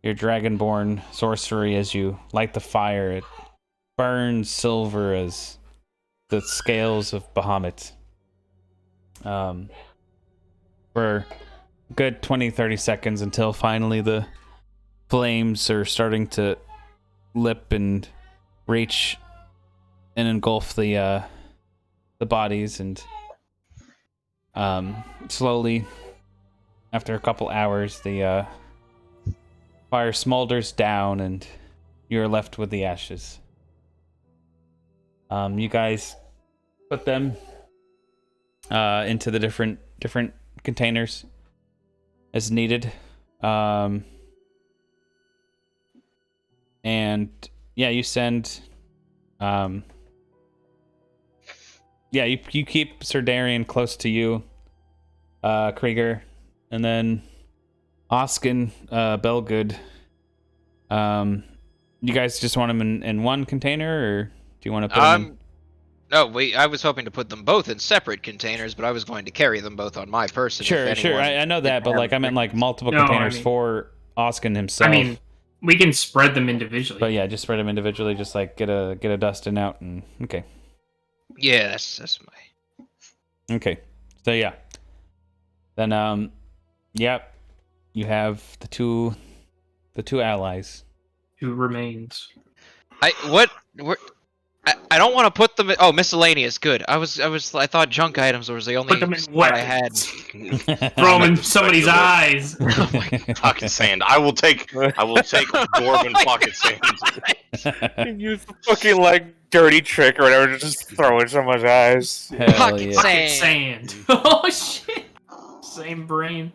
your dragonborn sorcery as you light the fire. It burns silver as the scales of Bahamut. For a good 20-30 seconds until finally the flames are starting to lip and reach and engulf the bodies, and slowly, after a couple hours, the fire smolders down and you're left with the ashes. You guys put them into the different containers as needed. And yeah, you send yeah, you keep Sir Darian close to you, Krieger, and then Oskin, Belgood. You guys just want them in one container, or do you want to put them in? No, I was hoping to put them both in separate containers, but I was going to carry them both on my person. Sure. I know that, but like I meant like multiple containers for Oskin himself. I mean, we can spread them individually. But yeah, just spread them individually. Just like get a Dustin out and okay. Yeah, that's my. Okay, so yeah, then yep, you have the two allies. Who remains? I don't want to put them in... Oh, miscellaneous, good. I thought junk items was the only Put them in spot I had. Throw them in somebody's eyes. Oh my pocket sand. I will take dwarven pocket sand. Use the fucking like dirty trick or whatever to just throw in someone's eyes. Hell Pocket yeah. Sand. Oh shit. Same brain.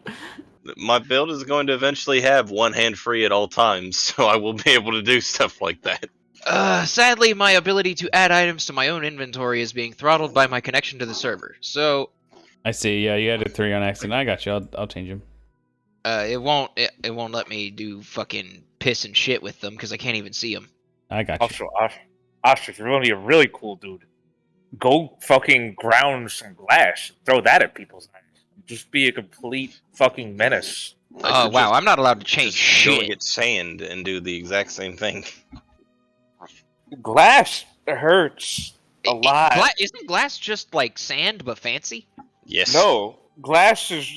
My build is going to eventually have one hand free at all times, so I will be able to do stuff like that. Sadly, my ability to add items to my own inventory is being throttled by my connection to the server. So, I see. Yeah, you added 3 on accident. I got you. I'll change them. it won't let me do fucking piss and shit with them because I can't even see them. I got you. Also, Ostrich, you're really a really cool dude. Go fucking ground some glass. Throw that at people's eyes. Just be a complete fucking menace. Oh wow, I'm not allowed to change Just go and shit. get sand and do the exact same thing. Glass hurts a lot. Isn't glass just like sand but fancy? Yes. No, glass is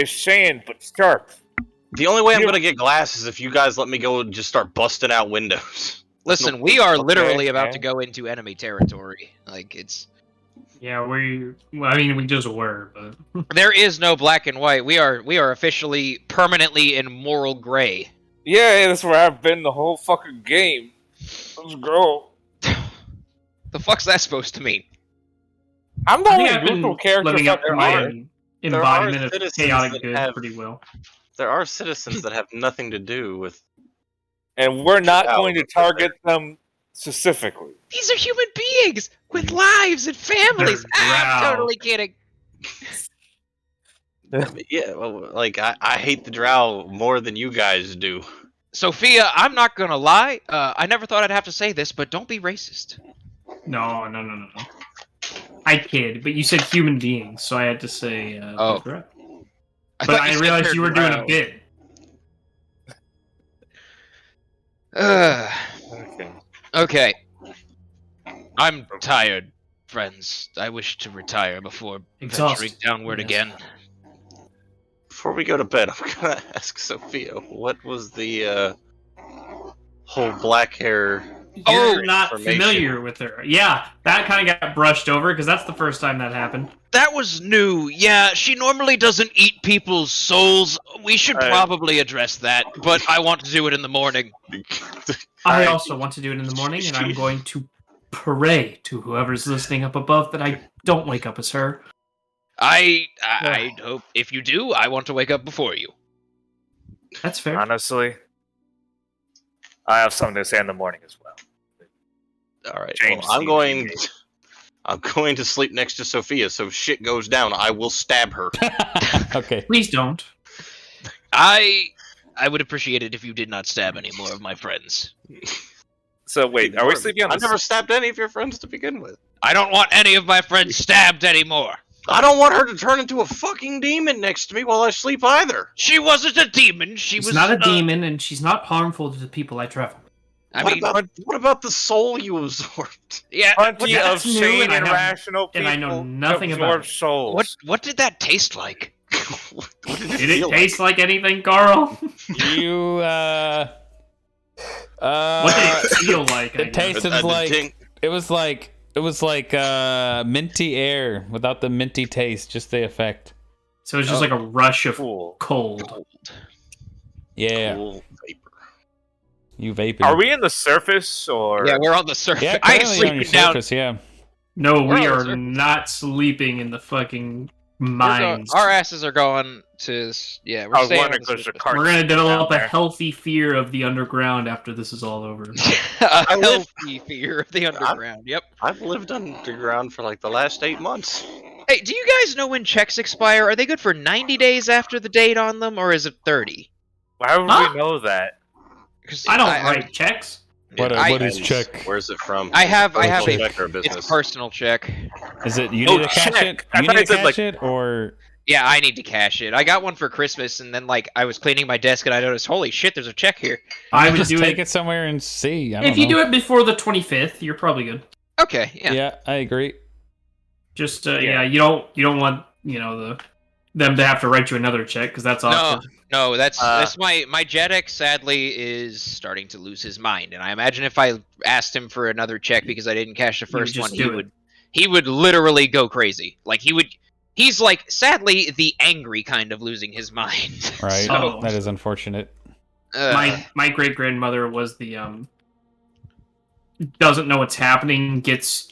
sand but sharp. The only way I'm gonna get glass is if you guys let me go and just start busting out windows. Listen, we are literally about okay. to go into enemy territory. Like it's. Yeah, we just were, but There is no black and white. We are officially permanently in moral gray. Yeah, that's where I've been the whole fucking game. Let's go. The fuck's that supposed to mean? I'm the I think only I've been neutral character. living up to my there are embodiment of citizens chaotic that good have- pretty well. There are citizens that have nothing to do with. And we're not Wow. going to target them specifically. These are human beings with lives and families. I'm Drow. totally kidding. Yeah, well, like I hate the drow more than you guys do. Sophia, I'm not gonna lie. I never thought I'd have to say this, but don't be racist. No. I kid, but you said human beings, so I had to say. Oh. Drow. But But I realized you were doing a bit. Okay. I'm tired, friends. I wish to retire before venturing Exhausted. downward Yes. again. Before we go to bed, I'm gonna ask Sophia, what was the whole black hair? You're not information? familiar with her. Yeah, that kind of got brushed over because that's the first time that happened. That was new. Yeah, she normally doesn't eat people's souls. We should probably address that, but I want to do it in the morning. I also want to do it in the morning, and I'm going to pray to whoever's listening up above that I don't wake up as her. I hope if you do, I want to wake up before you. That's fair. Honestly, I have something to say in the morning as well. All right. James Well, sees I'm going to sleep next to Sophia, so if shit goes down, I will stab her. Okay. Please don't. I would appreciate it if you did not stab any more of my friends. So wait, are we sleeping on I've the never stabbed any of your friends to begin with. I don't want any of my friends stabbed anymore. I don't want her to turn into a fucking demon next to me while I sleep either. She wasn't a demon. She She's was not a demon, and she's not harmful to the people I travel with. What about the soul you absorbed? Yeah. plenty of That's new, sane and I and have- rational people and I know nothing about absorb it. souls. What did that taste like? What Did it taste like anything, Carl? You What did it feel like? I it guess? tasted like it was like minty air without the minty taste, just the effect. So it's just like a rush of Cool. cold. Yeah, Cool vapor. you vaping. Are we in the surface or? Yeah, we're on the surface. Yeah, I ain't currently on your sleeping down. surface. Yeah. No, We're we on the are surface. not sleeping in the fucking minds. Our asses are going to. Yeah, I we're was staying wondering on because the the cart. We're gonna develop a down there. healthy fear of the underground after this is all over. a live- healthy fear of the underground. Yep. I've lived underground for like the last 8 months. Hey, do you guys know when checks expire? Are they good for 90 days after the date on them, or is it 30? Why would Huh? we know that? 'Cause I don't write checks. What is Depends. check? Where's it from? I Is it have personal a check or it's business? personal check. Is it you Oh, need to cash check. it? I You thought need it to said, cash like- it, or Yeah, I need to cash it. I got one for Christmas, and then like I was cleaning my desk, and I noticed, holy shit, there's a check here. I would just do take it. it somewhere and see. I don't If you know. do it before the 25th, you're probably good. Okay, yeah. Yeah, I agree. Just Yeah. you don't want them to have to write you another check because that's awkward. No, that's Uh, my Jedek sadly is starting to lose his mind, and I imagine if I asked him for another check because I didn't cash the He would first just one, do it. he would literally go crazy. Like he's like sadly the angry kind of losing his mind. Right. So- That is unfortunate. My great grandmother was the doesn't know what's happening, gets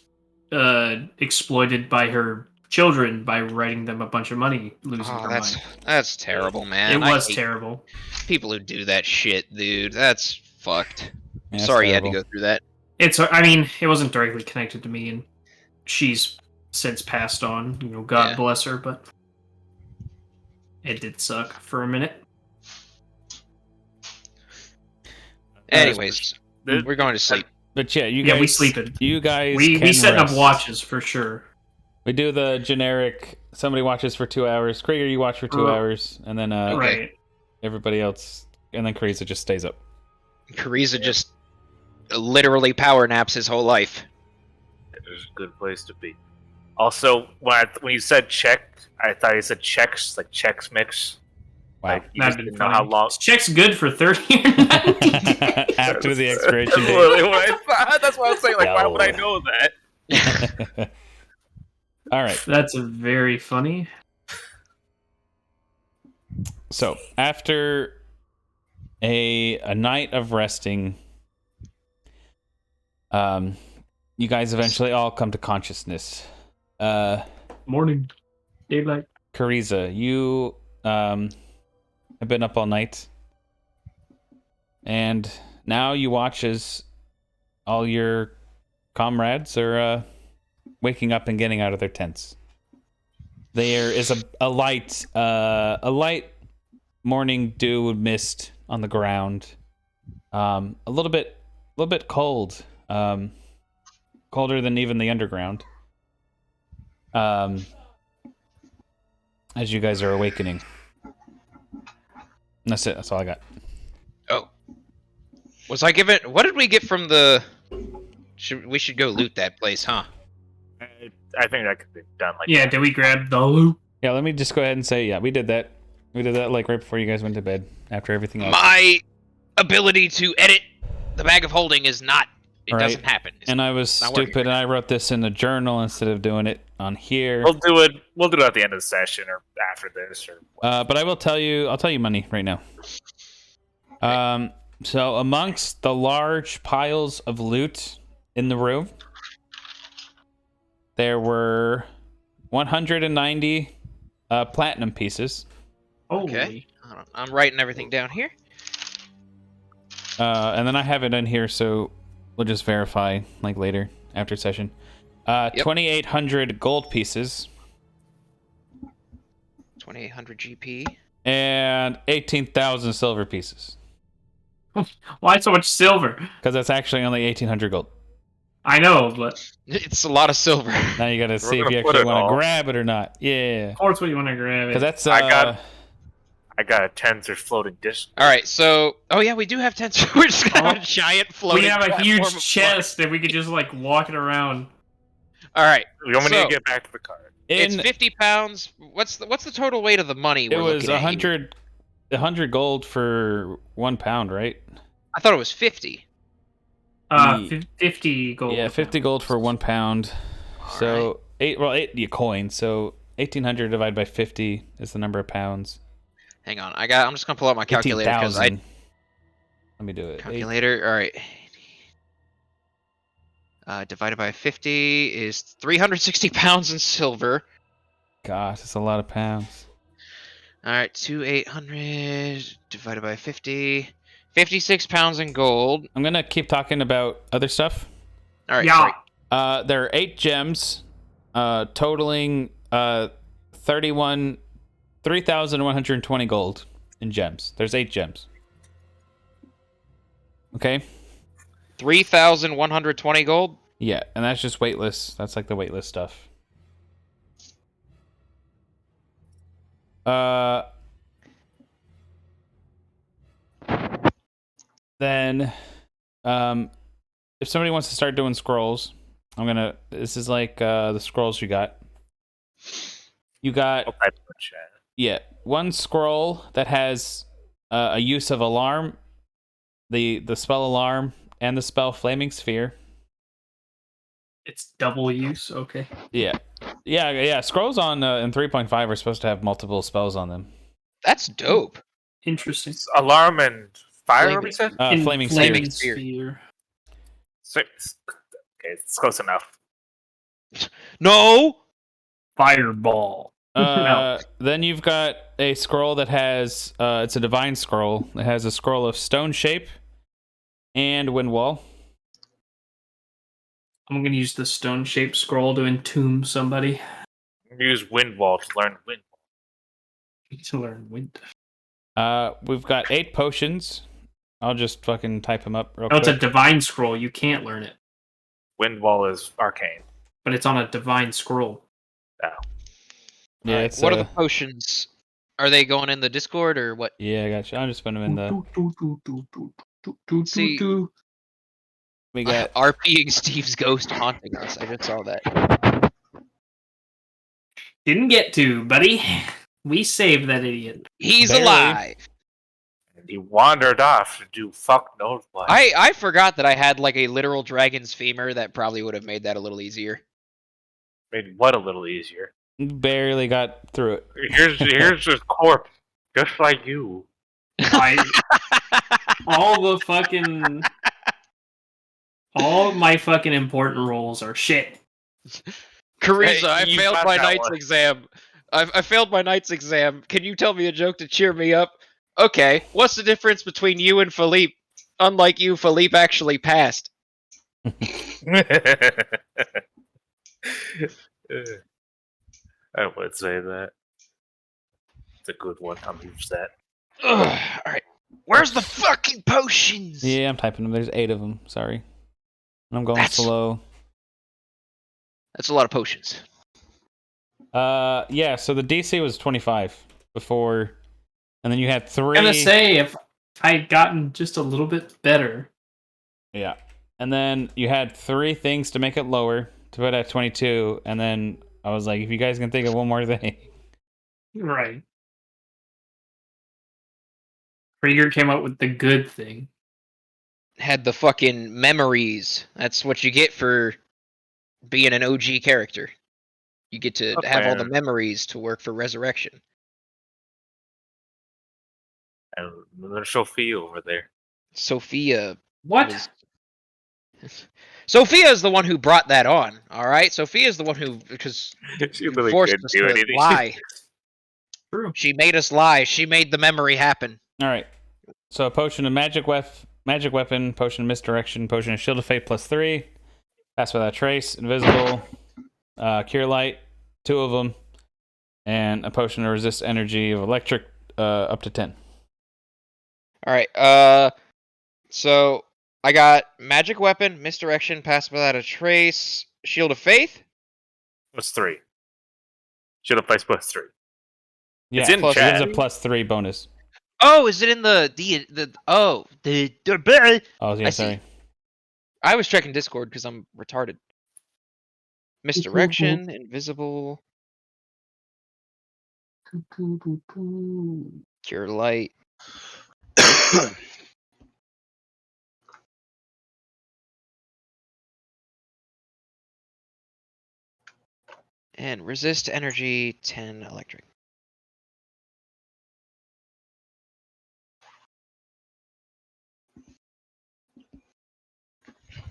exploited by her children by writing them a bunch of money, losing her mind. that's terrible, man. It I was hate terrible. people who do that shit, dude. That's fucked. Yeah, it's Sorry you had to terrible. go through that. I mean, it wasn't directly connected to me, and she's since passed on. God Yeah. bless her, but it did suck for a minute. Anyways, the- we're going to sleep. But yeah, you Yeah, guys. we sleeping. You guys. We can setting up rest. watches for sure. We do the generic. Somebody watches for 2 hours. Krieger, you watch for 2 hours, and then Right. everybody else, and then Carissa just stays up. Carissa just literally power naps his whole life. It's a good place to be. Also, when you said check, I thought you said checks, like checks mix. Wow. Like you just That'd be didn't know how funny. long. Check's good for 30 or 90. After the expiration That's date. literally what I thought. That's why I was saying, like, why would I know that? All right. That's very funny. So after a night of resting, you guys eventually all come to consciousness. Morning. Daylight. Carissa, you have been up all night, and now you watch as all your comrades are waking up and getting out of their tents. There is a light morning dew mist on the ground. A little bit cold, colder than even the underground. As you guys are awakening. And that's it. That's all I got. Oh. Was I given... What did we get from the... We should go loot that place, huh? I think that could be done like Yeah, that. did we grab the loot? Yeah, let me just go ahead and say, yeah, we did that. We did that like right before you guys went to bed. After everything else. My ability to edit the bag of holding is not... It Right. doesn't happen. And I was not working stupid, and I wrote this in the journal instead of doing it on here. We'll do it. We'll do it at the end of the session or after this or. But I will tell you. I'll tell you money right now. So amongst the large piles of loot in the room, there were 190 platinum pieces. Holy. Okay. Hold on, I'm writing everything down here. And then I have it in here, so we'll just verify like later after session. 2,800 gold pieces 2,800 GP. and 18,000 silver pieces. Why so much silver? Because that's actually only 1,800 gold. I know, but It's a lot of silver. Now you gotta see if gonna you put actually it want to all. grab it or not. Yeah. of course, what you want to grab Because it. that's I got a tensor floating disc. All right, so yeah, we do have tents. We're just gonna have a giant floating. We have a platform huge of chest and we could just like walk it around. All right, We only need So- to get back to the card. it's in 50 pounds. What's the total weight of the money? it We're was looking at here? 100 gold for 1 pound, right? I thought it was 50. Ye- 50 gold. Yeah, 50 gold for 1 pound. So eight coins. So 1,800 divided by 50 is the number of pounds. Hang on, I'm just gonna pull out my calculator because 18,000. Let me do it. calculator. All right. Divided by 50 is 360 pounds in silver. gosh, that's a lot of pounds. All right, 2,800 divided by 50. 56 pounds in gold. I'm gonna keep talking about other stuff. All right, Yeah. sorry. There are 8 gems, totaling 3,120 gold in gems. There's 8 gems. Okay. 3,120 gold. Yeah, and that's just weightless. That's like the weightless stuff. Then, if somebody wants to start doing scrolls, this is like the scrolls you got. You got, I'll type in the chat. yeah, one scroll that has a use of alarm, the spell alarm, and the spell flaming sphere. It's double use. Okay. Yeah. Scrolls on in 3.5 are supposed to have multiple spells on them. That's dope. Interesting. It's alarm and fire, Flaming- we said? Flaming Flaming sphere. sphere. Okay, it's close enough. No. Fireball. No. Then you've got a scroll that has it's a divine scroll. It has a scroll of stone shape and wind wall. I'm gonna use the stone shaped scroll to entomb somebody. Use wind wall to learn wind. To learn wind. We've got 8 potions. I'll just fucking type them up real No, it's a quick. divine scroll. You can't learn it, Wind wall is arcane. but it's on a divine scroll. Yeah, All right, it's what are the potions? Are they going in the Discord or what? Yeah, I got you. I'm just putting them in the. See- We got RPing Steve's ghost haunting us. I just saw that. Didn't get to, buddy. We saved that idiot. He's Barely. alive. And he wandered off to do fuck knows what. I forgot that I had like a literal dragon's femur. That probably would have made that a little easier. Made what a little easier. barely got through it. Here's his corpse, just like you. All my fucking important roles are shit. Carissa, Hey, I you failed got my that knight's one. exam. I failed my knight's exam. Can you tell me a joke to cheer me up? Okay, what's the difference between you and Philhipe? Unlike you, Philhipe actually passed. I would say that. It's a good one. I'll use that. Alright. Where's the fucking potions? Yeah, I'm typing them. There's 8 of them. Sorry. And I'm going That's- slow. That's a lot of potions. Yeah, so the DC was 25 before, and then you had 3. I'm gonna say if I'd gotten just a little bit better. Yeah. And then you had 3 things to make it lower to put at 22, and then I was like, if you guys can think of one more thing. Right. Krieger came up with the good thing. Had the fucking memories. That's what you get for being an OG character. You get to Okay. have all the memories to work for Resurrection. And there's Sophia over there. Sophia What? was... Sophia is the one who brought that on, alright? Sophia is the one who, because She really forced couldn't us do to anything. lie. True. She made us lie. She made the memory happen. All right. So a potion of magic weapon, potion of misdirection, potion of shield of fate +3, pass without trace, invisible, cure light, 2 of them, and a potion to resist energy of electric up to 10. Alright, so I got magic weapon, misdirection, pass without a trace, shield of faith. What's 3? Should have placed +3. Yeah, It's in plus, chat. it gives a +3 bonus. Oh, is it in the Oh, yeah, I see. sorry. I was checking Discord because I'm retarded. Misdirection, invisible, cure light. And resist energy, 10 electric.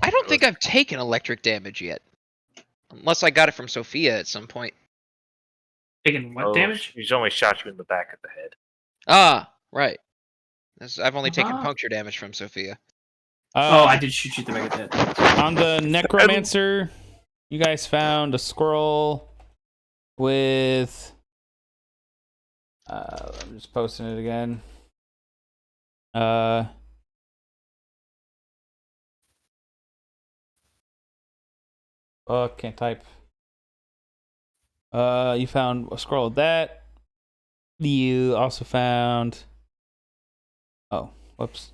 I don't think I've taken electric damage yet. Unless I got it from Sophia at some point. Taking what damage? He's only shot you in the back of the head. Ah, right. I've only taken Uh-huh. puncture damage from Sophia. I did shoot you in the back of the head. On the necromancer, you guys found a scroll with. I'm just posting it again. Oh, can't type. You found a scroll with that. You also found. Oh, whoops.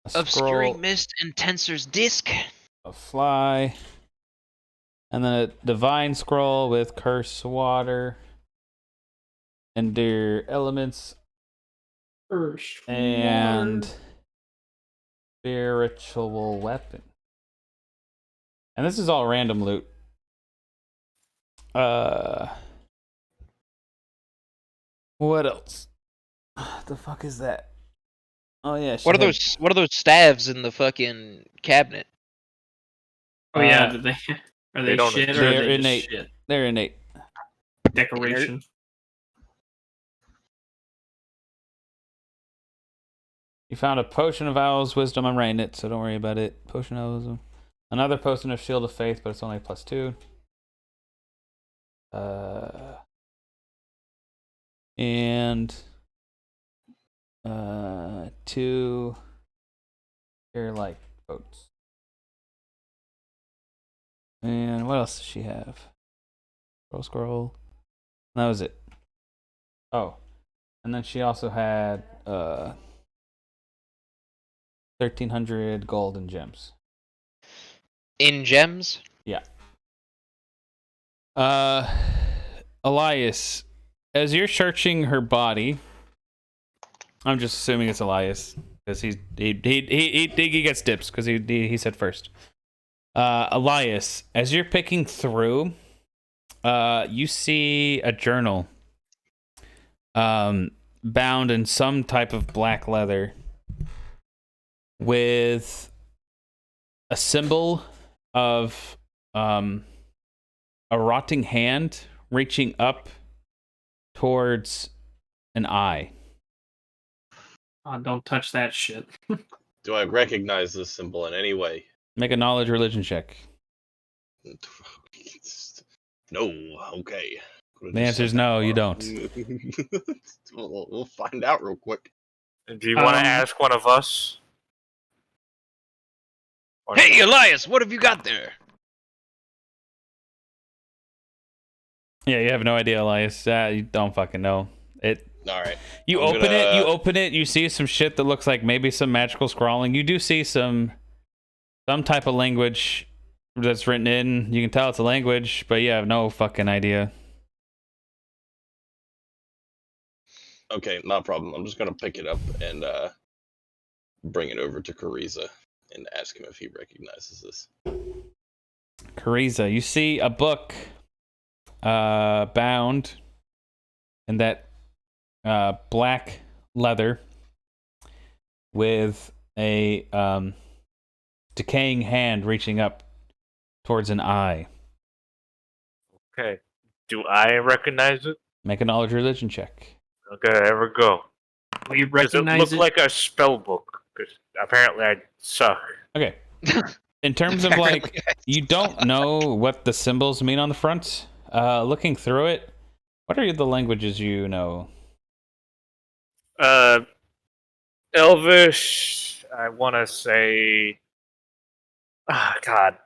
A Obscuring scroll, Mist and Tensor's Disc. a fly, and then a divine scroll with curse water, endure elements, and spiritual weapon. And this is all random loot. What else? The fuck is that? Oh yeah. What are those staves in the fucking cabinet? Oh yeah, did they are they don't- shit or they're are they innate. just shit? They're innate. Decoration. You found a potion of Owl's Wisdom. I'm writing it, so don't worry about it. Potion of Owl's Wisdom. Another potion of Shield of Faith, but it's only +2. And 2 Air-like boats. And what else does she have? Scroll. That was it. Oh. And then she also had 1,300 gold and gems. In gems? Yeah. Elias, as you're searching her body, I'm just assuming it's Elias because he gets dips because he said first. Elias, as you're picking through, you see a journal, bound in some type of black leather, with a symbol of a rotting hand reaching up towards an eye. Oh, don't touch that shit. Do I recognize this symbol in any way? Make a knowledge religion check. No. Okay. The answer is no, you don't. We'll find out real quick. Do you want to ask one of us? Or Hey, no? Elias, what have you got there? Yeah, you have no idea, Elias. You don't fucking know. It. All right. You I'm open it, you see some shit that looks like maybe some magical scrawling. You do see some type of language that's written in. You can tell it's a language, but you have no fucking idea. Okay, not a problem. I'm just gonna pick it up and bring it over to Cariza and ask him if he recognizes this. Cariza, you see a book bound in that black leather with a decaying hand reaching up towards an eye. Okay. Do I recognize it? Make a knowledge religion check. Okay, there we go. We Does it recognize look like a spell book? Because apparently I suck. Okay. In terms of like, you don't know what the symbols mean on the front. Looking through it, what are the languages you know? Elvish. I want to say. Ah, God.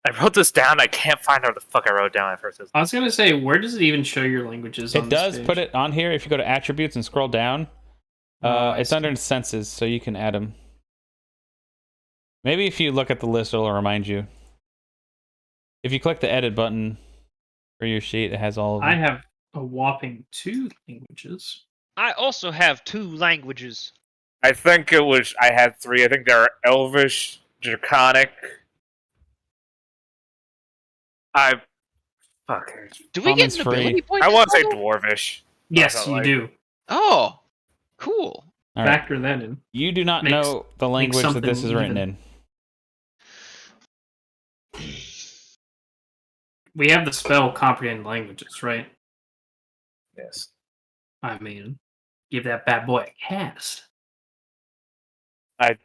I wrote this down. I can't find out what the fuck I wrote down at first. I was gonna say, where does it even show your languages? It does put it on here. If you go to attributes and scroll down, it's under senses, so you can add them. Maybe if you look at the list, it'll remind you. If you click the edit button for your sheet, it has all of them. I have a whopping 2 languages. I also have 2 languages. I think it was. I had 3. I think there are Elvish, Draconic. Fuck. Do we get Common's an free. ability point? I want to say disposal? Dwarvish. Yes, Sounds you like- do. Oh, cool. All right. Factor that in. You do not Makes- know the language that this something is written even. in. We have the spell comprehend languages, right? Yes. I mean, give that bad boy a cast. Is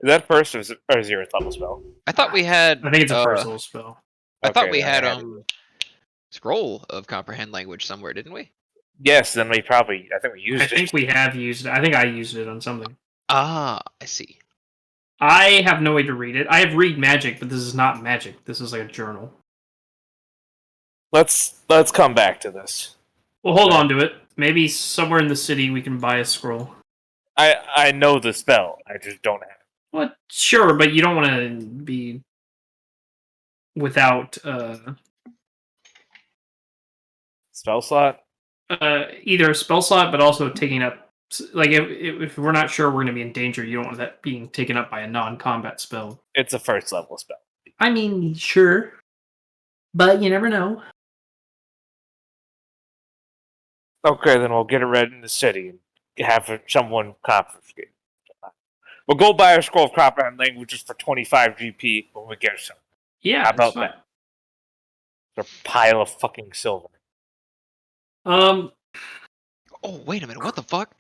that first or 0th level spell? I thought we had. I think it's a first level spell. I thought we then had I scroll of comprehend language somewhere, didn't we? Yes, then we probably. I think we used I it. think we have used it. I think I used it on something. Ah, I see. I have no way to read it. I have read magic, but this is not magic. This is like a journal. Let's come back to this. We'll hold on to it. Maybe somewhere in the city we can buy a scroll. I know the spell. I just don't have it. Well, sure, but you don't want to be without Spell slot? either a spell slot, but also taking up. Like, if we're not sure we're going to be in danger, you don't want that being taken up by a non-combat spell. It's a first level spell. I mean, sure, but you never know. Okay, then we'll get it read in the city and have someone confiscate. We'll go buy a scroll of comprehend languages for 25 GP when we get some. Yeah, How about that's fine. that? It's a pile of fucking silver. Oh, wait a minute. What the fuck?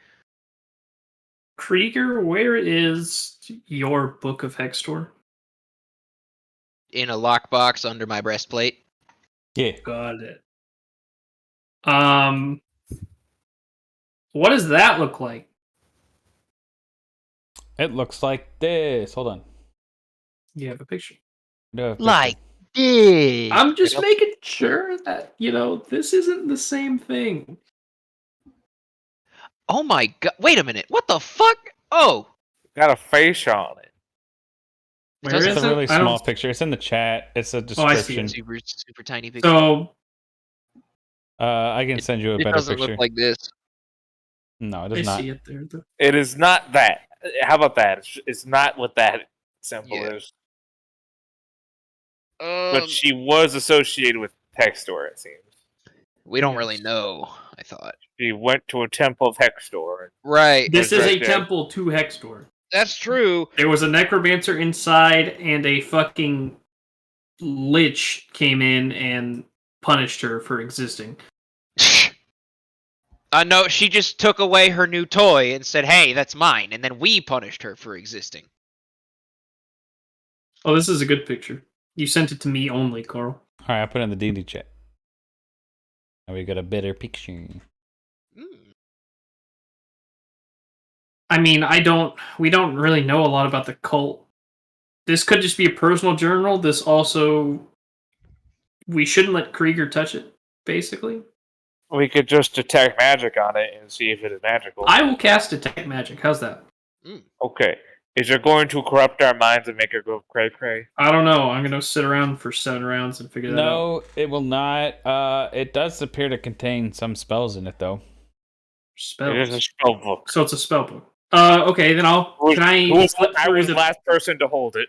Krieger, where is your Book of Hextor? In a lockbox under my breastplate. Yeah. Got it. What does that look like? It looks like this. Hold on. You have a picture. No, Like this. I'm just making sure that, this isn't the same thing. Oh my god. Wait a minute. What the fuck? Oh. Got a face on it. Where it's is a it? really I don't- small picture. It's in the chat. It's a I see description. it. Super, super tiny picture. So, I can send you a It better doesn't picture. look like this. No, it I does not. see it there. It is not that. How about that? It's not what that symbol Yeah. is. But she was associated with Hextor, it seems. We don't Yes. really know, I thought. She went to a temple of Hextor. Right. This is a Resurrected. temple to Hextor. That's true. There was a necromancer inside, and a fucking lich came in and punished her for existing. No, she just took away her new toy and said, hey, that's mine. And then we punished her for existing. Oh, this is a good picture. You sent it to me only, Carl. All right, I put it in the D&D chat. And we got a better picture. Mm. I mean, we don't really know a lot about the cult. This could just be a personal journal. This also, we shouldn't let Krieger touch it, basically. We could just detect magic on it and see if it is magical. I will cast Detect Magic. How's that? Okay. Is it going to corrupt our minds and make it go cray cray? I don't know. I'm going to sit around for 7 rounds and figure that out. No, it will not. It does appear to contain some spells in it, though. Spells. It is a spell book. So it's a spell book. Okay, then I was the last person to hold it.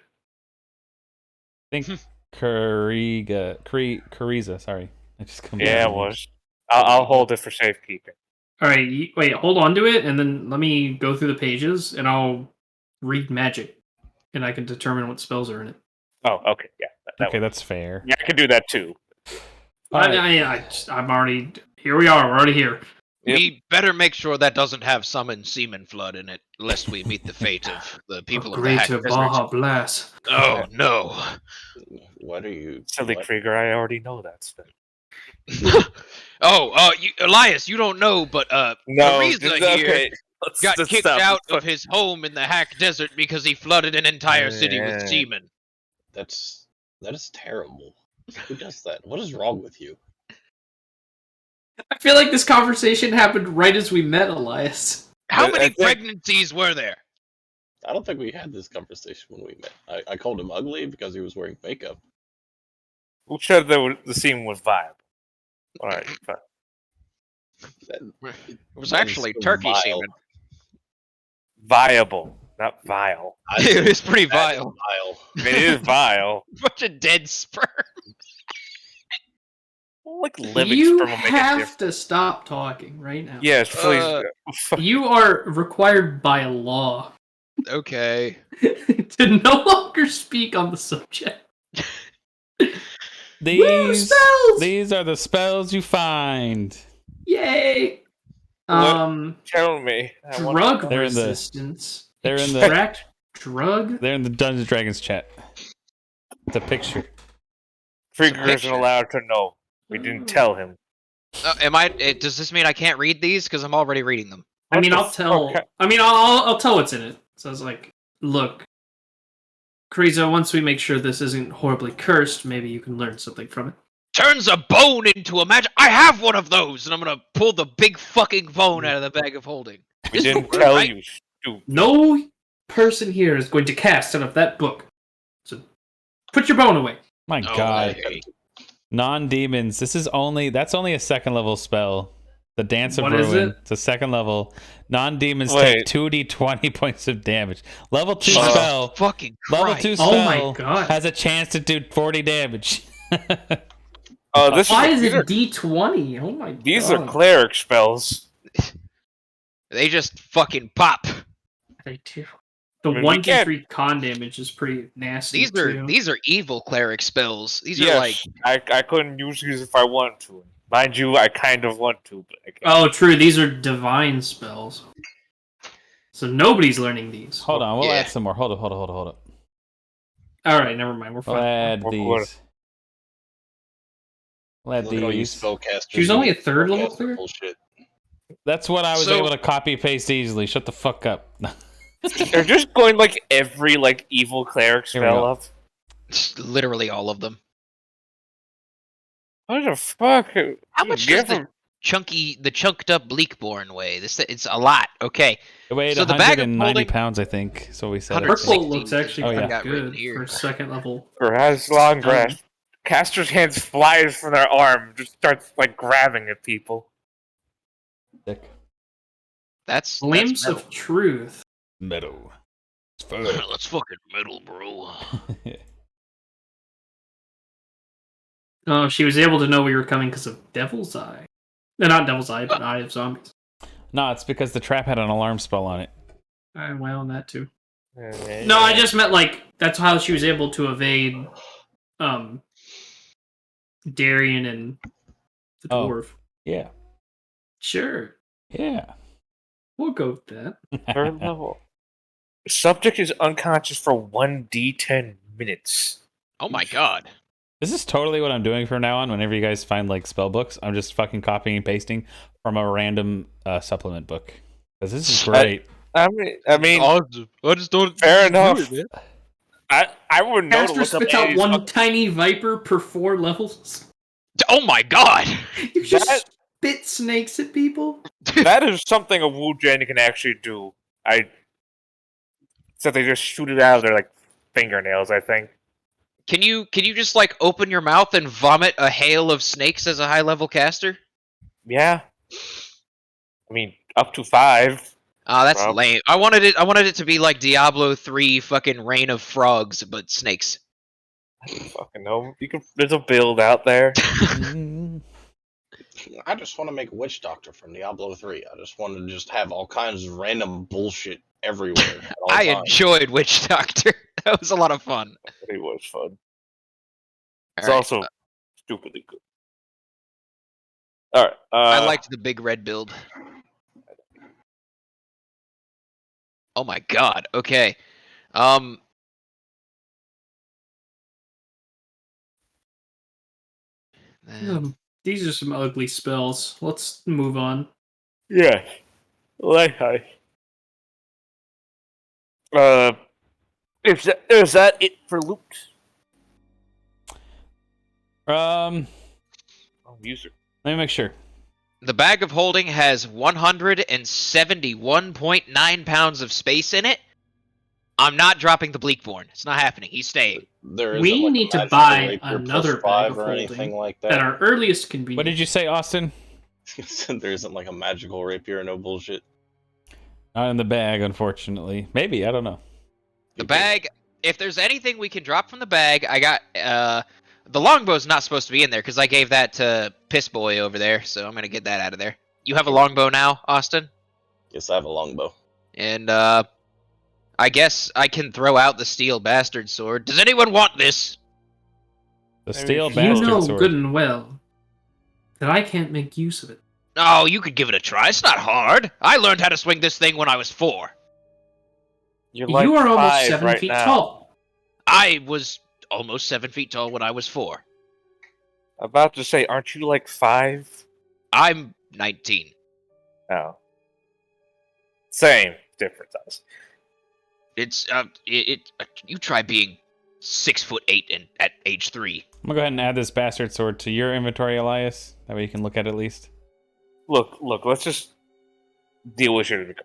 I think Kariza, sorry. I just come Yeah, it was. I'll hold it for safekeeping. All right, wait, hold on to it, and then let me go through the pages, and I'll read magic, and I can determine what spells are in it. Oh, okay, yeah. Okay, that's fair. Yeah, I can do that too. I'm already... Here we are, we're already here. Yep. We better make sure that doesn't have summon semen flood in it, lest we meet the fate of the people of the Hack Greater Desert. Baja Blast. Oh, no. What are you? Silly what? Krieger, I already know that stuff. Elias, you don't know, but Kariza here got kicked out of his home in the Hack Desert because he flooded an entire city with semen. That is terrible. Who does that? What is wrong with you? I feel like this conversation happened right as we met, Elias. How many pregnancies were there? I don't think we had this conversation when we met. I called him ugly because he was wearing makeup. Who said the scene was viable? Alright, fine. It was actually turkey semen. Viable, not vile. It was pretty vile. It is vile. Bunch of dead sperm. Like living You sperm will make a have difference. to stop talking right now. Yes, please. You are required by law Okay. to no longer speak on the subject. spells! These are the spells you find. Yay! Tell me. Drug They're in the- resistance. they're in the- Extract drug. They're in the Dungeons & Dragons chat. It's a picture. Freaker isn't picture. allowed to know. We didn't tell him. Does this mean I can't read these? Because I'm already reading them. I mean, What I'll the tell. fuck? I mean, I'll tell what's in it. So it's like, look, Kriza, once we make sure this isn't horribly cursed, maybe you can learn something from it. Turns a bone into a magic. I have one of those, and I'm gonna pull the big fucking bone out of the bag of holding. We This didn't will work, tell right? you, stupid. No person here is going to cast out of that book. So put your bone away. My Oh, God. okay. Non-demons. That's only a 2nd level spell. The Dance of What is Ruin. it? It's a 2nd level. Non-demons Wait. take 2d20 points of damage. Level 2 Jesus spell. fucking Level Christ. 2 Oh spell my God. has a chance to do 40 damage. Why is these it D20? Oh my These God. are cleric spells. They just fucking pop. They do. The I mean, we 1d3 con damage is pretty nasty. These are evil cleric spells. These are Yes, like I couldn't use these if I wanted to. Mind you, I kind of want to, but I can't. Oh, true. These are divine spells. So nobody's learning these. Hold on, we'll Yeah. add some more. Hold up. All right, never mind. We're We'll fine. add We're these. We'll add Look at all you these. spellcasters. She was only a doing third level spellcaster cleric? Bullshit. That's what I was So- able to copy paste easily. Shut the fuck up. They're just going like every like evil cleric Here we spell go. up. literally all of them. What the fuck? How much does the chunked up Bleakborn weigh? It's a lot. Okay. It weighed So the bag of 190 holding- pounds, I think. So we said. I Purple think. 160 looks actually Oh, pretty yeah. Got written good here. for second level. Or has long grasp. Caster's hands flies from their arm, just starts like grabbing at people. Sick. That's Glimpse metal. of truth. Metal. It's fun. That's fucking metal, bro. Oh, she was able to know we were coming because of Devil's Eye. No, not Devil's Eye, but Eye of Zombies. No, it's because the trap had an alarm spell on it. Well, on that too. No, I just meant like that's how she was able to evade Darian and the Oh. dwarf. Yeah. Sure. Yeah. We'll go with that. Third level. Subject is unconscious for 1d10 minutes. Oh my god. This is totally what I'm doing from now on. Whenever you guys find like spell books, I'm just fucking copying and pasting from a random supplement book. Because this is great. I mean, Awesome. I just don't. fair enough. I wouldn't know to Caster look up spits out any of one these tiny viper per 4 levels. Oh my god. You just That- spit snakes at people. That is something a Wu Jen can actually do. Except they just shoot it out of their like fingernails, I think. Can you just like open your mouth and vomit a hail of snakes as a high level caster? Yeah. I mean, up to 5. That's Prob- lame. I wanted it to be like Diablo 3 fucking Reign of Frogs, but snakes. I don't fucking know. There's a build out there. I just want to make a witch doctor from Diablo 3. I just want to just have all kinds of random bullshit everywhere. At all I times. enjoyed Witch Doctor. That was a lot of fun. It was fun. It's Alright, also stupidly good. Alright. I liked the big red build. Oh my god. Okay. then- These are some ugly spells. Let's move on. Yeah. Like hi. Is that it for loot? Let Oh, music. me make sure. The bag of holding has 171.9 pounds of space in it. I'm not dropping the Bleakborn. It's not happening. He's staying. There isn't, We like, a need to magical buy rapier plus another bag 5 of or holding anything like At that. our earliest convenience. What did you say, Austin? There isn't like a magical rapier, no bullshit. Not in the bag, unfortunately. Maybe, I don't know. The bag, if there's anything we can drop from the bag, I got, the longbow's not supposed to be in there because I gave that to Piss Boy over there, so I'm going to get that out of there. You have a longbow now, Austin? Yes, I have a longbow. And, I guess I can throw out the steel bastard sword. Does anyone want this? The Maybe steel you bastard know sword. good and well that I can't make use of it. Oh, you could give it a try. It's not hard. I learned how to swing this thing when I was 4. You're like You are almost 5 7 right feet now. tall. I was almost 7 feet tall when I was 4. About to say, aren't you like 5? I'm 19. No. Same difference. It's you try being 6'8" and at age 3. I'm gonna go ahead and add this bastard sword to your inventory, Elias. That way you can look at it at least. Look, let's just deal with it.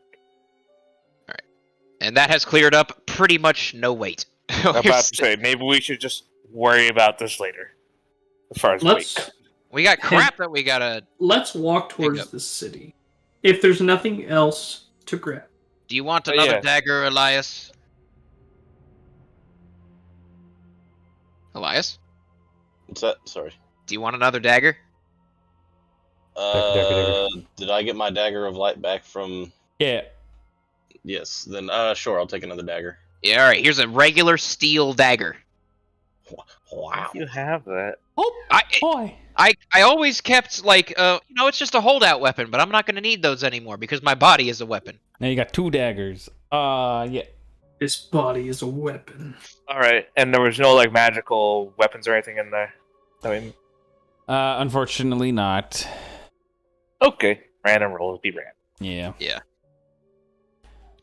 And that has cleared up pretty much no weight. I'm about to say, maybe we should just worry about this later. As far as Let's weight. We got crap that we gotta. let's walk towards up. the city. If there's nothing else to grab. Do you want Oh, another yeah. dagger, Elias? Elias? What's that? Sorry. Do you want another dagger? Dagger. Did I get my dagger of light back from? Yeah. Yes. Then sure, I'll take another dagger. Yeah, alright, here's a regular steel dagger. Wow. You have that. Oh I boy. I always kept like it's just a holdout weapon, but I'm not gonna need those anymore because my body is a weapon. Now you got 2 daggers. Yeah. This body is a weapon. All right, and there was no like magical weapons or anything in there. I mean, Unfortunately not. okay, random rolls be random. Yeah.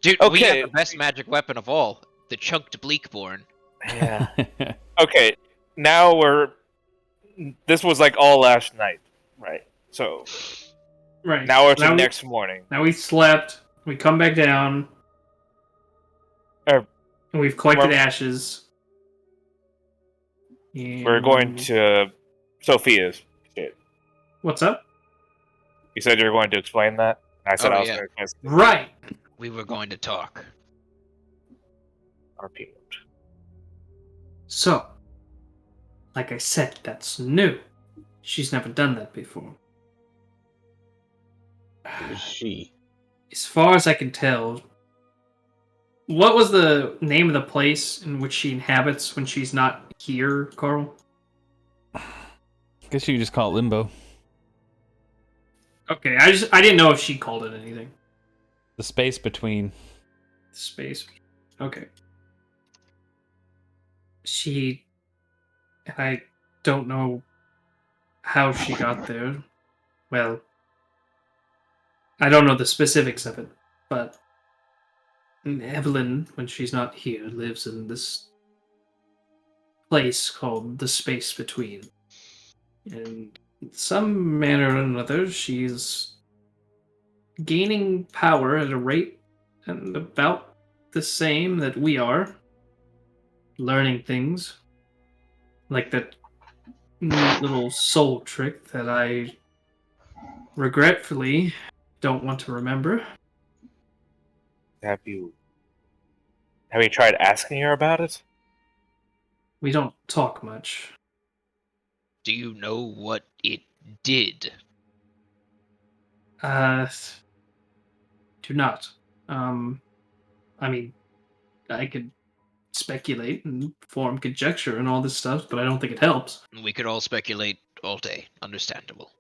Dude, we Okay. have the best magic weapon of all, the chunked bleakborn. Yeah. Okay, now this was like all last night, right? So Right. now it's the we- next morning. Now we slept. We come back down. Er, And we've collected we're- ashes. We're going to Sophia's shit. What's up? You said you were going to explain that. I said Oh, I was yeah. going to explain Right. We were going to talk. our people. So, like I said, that's new. She's never done that before. Who's she? As far as I can tell, what was the name of the place in which she inhabits when she's not here, Carl? Guess you could just call it limbo. Okay, I didn't know if she called it anything. The space between. Space. Okay. I don't know how she got there. Well, I don't know the specifics of it, but Evelyn, when she's not here, lives in this place called the Space Between. And in some manner or another, she's gaining power at a rate and about the same that we are. Learning things. Like that neat little soul trick that I regretfully don't want to remember. Have you tried asking her about it? We don't talk much. Do you know what it did? Do not. I mean, I could speculate and form conjecture and all this stuff, but I don't think it helps. We could all speculate all day. Understandable.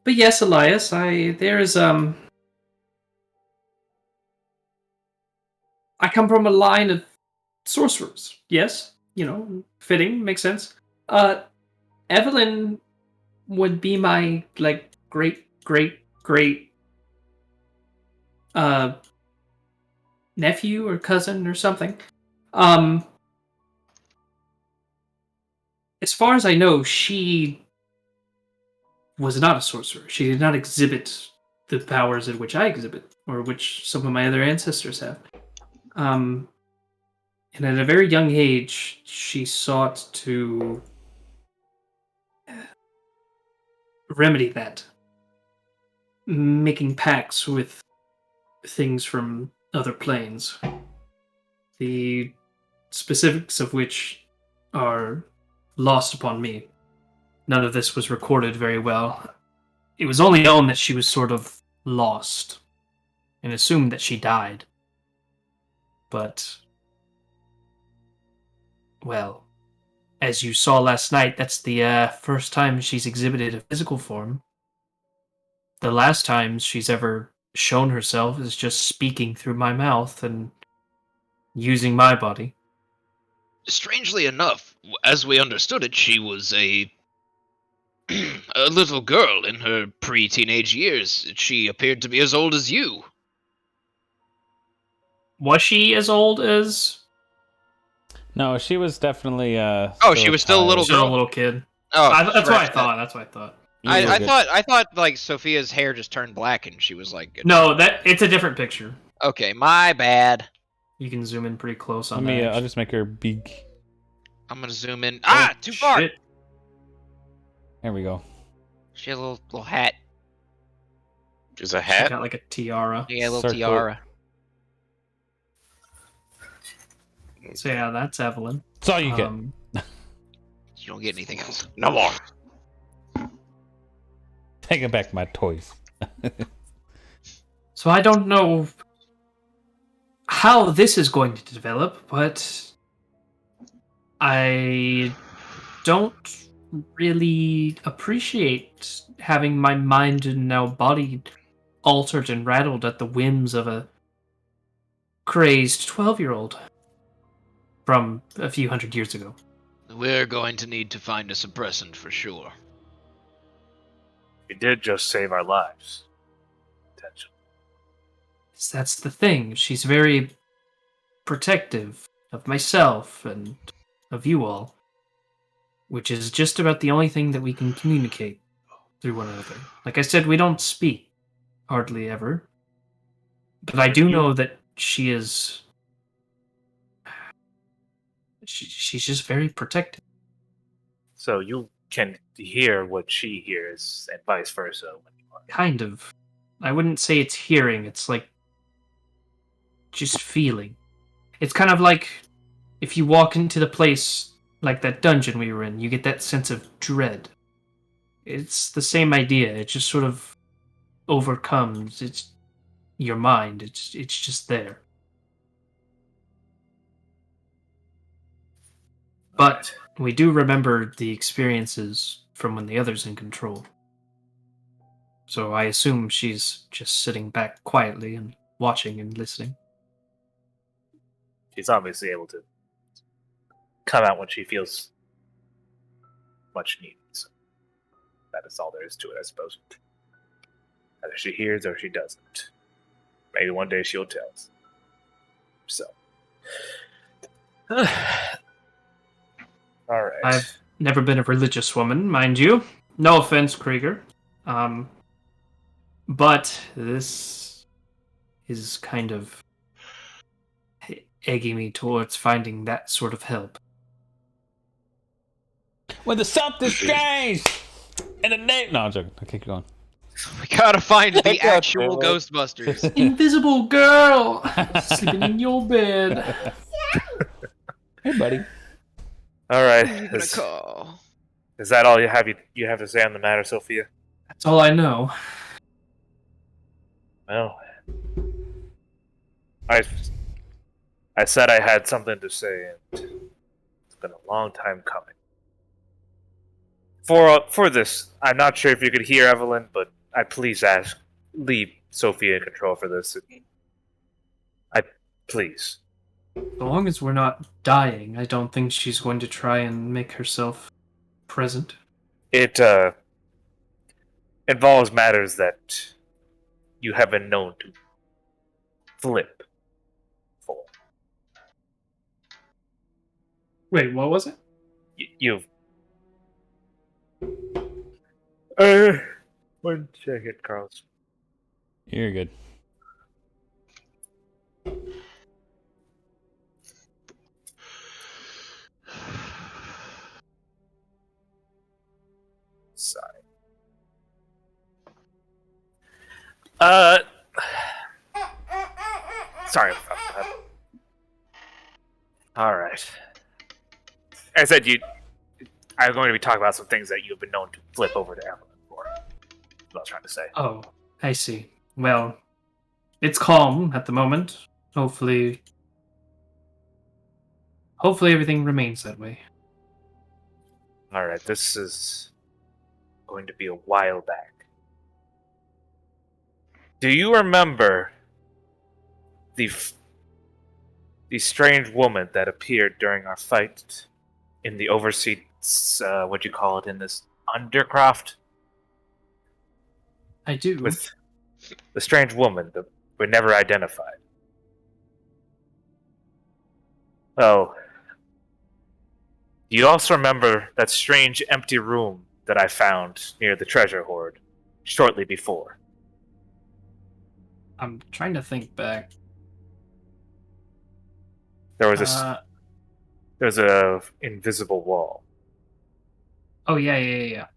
But yes, Elias, I come from a line of sorcerers. Yes, fitting, makes sense. Evelyn would be my great nephew or cousin or something. As far as I know, she was not a sorcerer. She did not exhibit the powers at which I exhibit, or which some of my other ancestors have. And at a very young age, she sought to remedy that, making pacts with things from other planes, the specifics of which are lost upon me. None of this was recorded very well. It was only known that she was sort of lost, and assumed that she died. But, well, as you saw last night, that's the first time she's exhibited a physical form. The last times she's ever shown herself is just speaking through my mouth and using my body. Strangely enough, as we understood it, she was a a little girl in her pre-teenage years. She appeared to be as old as you. Was she as old as... No, she was definitely. Oh, she was still a little Still a girl? little kid? Oh, That's what I scratch that. thought. That's what I thought. I thought like Sophia's hair just turned black and she was like. No, it's a different picture. Okay, my bad. You can zoom in pretty close on Let me. that. I'll just make her big. I'm gonna zoom in. Oh, Too far. shit. There we go. She had a little hat. Is a She hat? got like a tiara. Yeah, a little Circle. tiara. So yeah, that's Evelyn. That's all you get. You don't get anything else. No more. Taking back my toys. So I don't know how this is going to develop, but I don't really appreciate having my mind and now body altered and rattled at the whims of a crazed 12-year-old from a few hundred years ago. We're going to need to find a suppressant for sure. We did just save our lives. Potentially. That's the thing. She's very protective of myself and of you all, which is just about the only thing that we can communicate through one another. Like I said, we don't speak hardly ever, but I do know that she is. She's just very protective. So you can hear what she hears, and vice versa. Kind of. I wouldn't say it's hearing. It's like just feeling. It's kind of like if you walk into the place like that dungeon we were in, you get that sense of dread. It's the same idea. It just sort of overcomes your mind. It's just there. But we do remember the experiences from when the other's in control. So I assume she's just sitting back quietly and watching and listening. She's obviously able to come out when she feels much needed. So that is all there is to it, I suppose. Either she hears or she doesn't. Maybe one day she'll tell us. So. Alright. I've never been a religious woman, mind you. No offense, Krieger. But this is kind of egging me towards finding that sort of help. When there's something strange in the name. No, I'm joking. Okay, keep going. We gotta find the God actual damn it. Ghostbusters. Invisible girl sleeping in your bed. Hey, buddy. Alright. Who are you gonna call? Is that all you have to say on the matter, Sophia? That's all I know. Well, I said I had something to say, and it's been a long time coming. For this, I'm not sure if you could hear Evelyn, but I please leave Sophia in control for this. Please. As long as we're not dying, I don't think she's going to try and make herself present. It involves matters that you have been known to flip for. Wait, what was it? You've. One second, Carlos. You're good. Sorry. Sorry about that. Alright. I said I'm going to be talking about some things that you've been known to flip over to Evelyn for. That's what I was trying to say. Oh, I see. Well, it's calm at the moment. Hopefully everything remains that way. Alright, this is going to be a while back. Do you remember the strange woman that appeared during our fight in the overseas, what'd you call it, in this undercroft? I do. With the strange woman that were never identified. Well, do you also remember that strange empty room that I found near the treasure hoard shortly before? I'm trying to think back. There was a invisible wall. Oh yeah.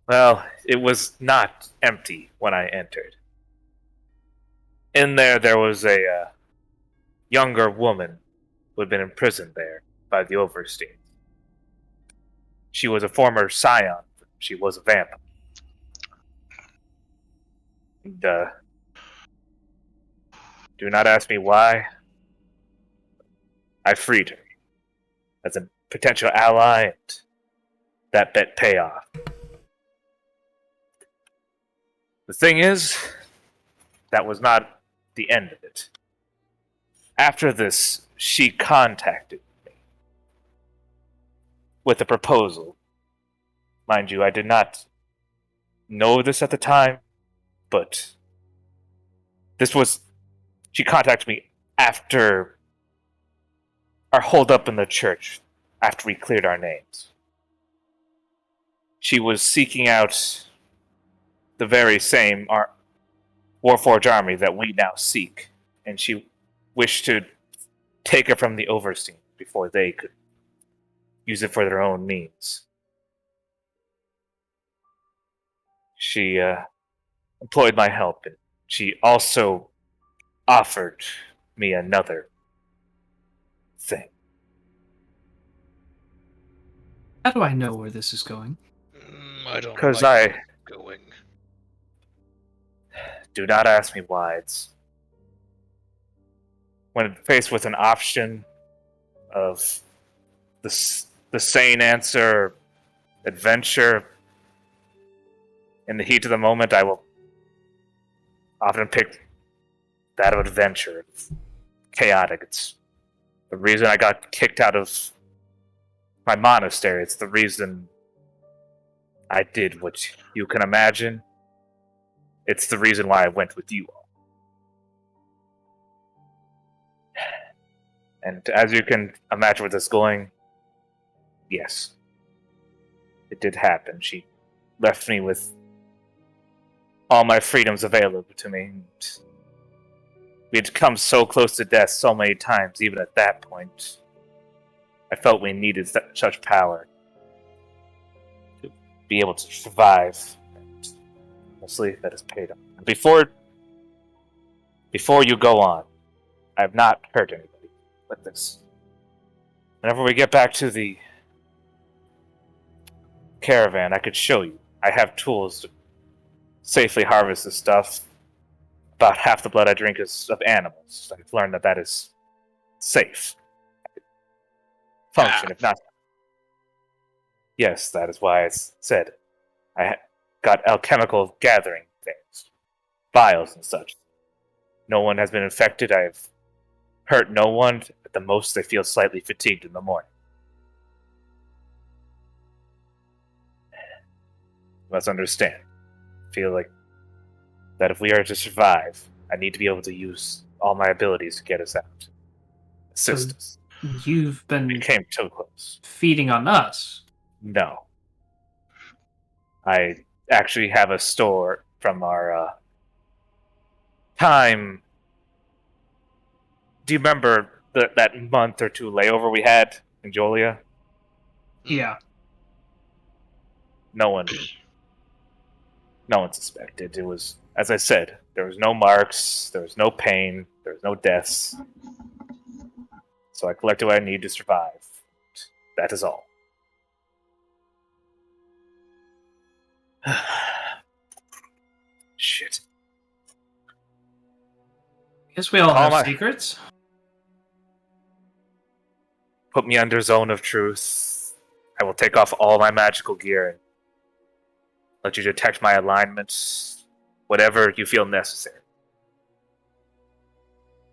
Well, it was not empty when I entered. In there was a younger woman who had been imprisoned there by the Oversteins. She was a former scion. She was a vampire. And, do not ask me why. I freed her as a potential ally, and that bet pay off. The thing is, that was not the end of it. After this, she contacted me with a proposal. Mind you, I did not know this at the time, but she contacted me after our holdup in the church, after we cleared our names. She was seeking out the very same Warforged army that we now seek, and she wished to take it from the Overseen before they could use it for their own means. She employed my help, and she also offered me another thing. How do I know where this is going? I don't know. Because Going. Do not ask me why. It's when faced with an option of the sane answer, adventure, in the heat of the moment, I will often pick that of adventure. It's chaotic. It's the reason I got kicked out of my monastery. It's the reason I did what you can imagine. It's the reason why I went with you all. And as you can imagine where this is going, yes, it did happen. She left me with all my freedoms available to me. We had come so close to death so many times, even at that point. I felt we needed such power to be able to survive. And mostly that has paid off. Before you go on, I have not hurt anybody with this. Whenever we get back to the caravan, I could show you. I have tools to safely harvest this stuff. About half the blood I drink is of animals. I've learned that is safe. Function, if not. Yes, that is why I said I got alchemical gathering things, vials and such. No one has been infected. I've hurt no one. At the most, they feel slightly fatigued in the morning. You must understand. I feel like that if we are to survive, I need to be able to use all my abilities to get us out. Assist us. You've been We came too close. feeding on us. No. I actually have a store from our time. Do you remember that month or two layover we had in Jolia? Yeah. No one suspected. It was, as I said, there was no marks, there was no pain, there was no deaths. So I collected what I need to survive. That is all. Shit. Guess we all Call have my- secrets. Put me under zone of truth. I will take off all my magical gear and let you detect my alignments, whatever you feel necessary.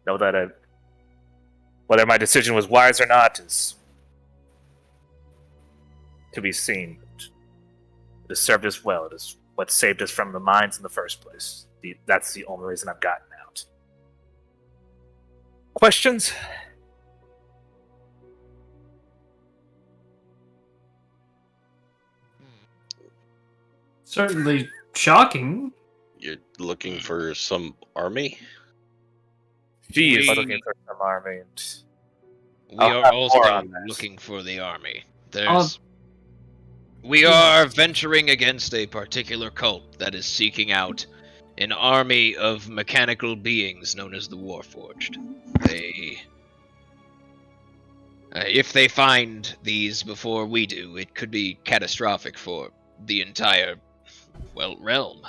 Know that whether my decision was wise or not is to be seen. It has served us well. It is what saved us from the mines in the first place. That's the only reason I've gotten out. Questions? Certainly shocking. You're looking for some army? She is We- looking for some army. We I'll are have more also on this. looking for the army. I'll- We are venturing against a particular cult that is seeking out an army of mechanical beings known as the Warforged. If they find these before we do, it could be catastrophic for the entire, realm.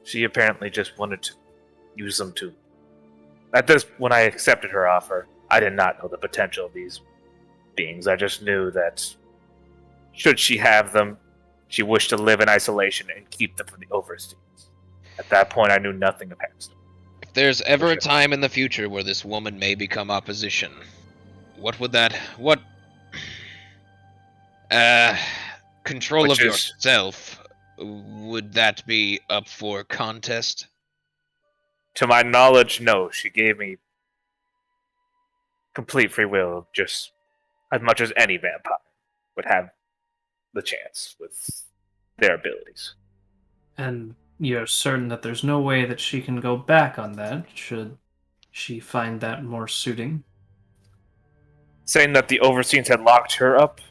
She apparently just wanted to use them to. When I accepted her offer, I did not know the potential of these beings. I just knew that should she have them, she wished to live in isolation and keep them from the overseers. At that point, I knew nothing of Hexton. If there's ever a time in the future where this woman may become opposition, control of yourself, would that be up for contest? To my knowledge, no. She gave me complete free will, just as much as any vampire would have the chance with their abilities. And you're certain that there's no way that she can go back on that, should she find that more suiting? Saying that the Overseers had locked her up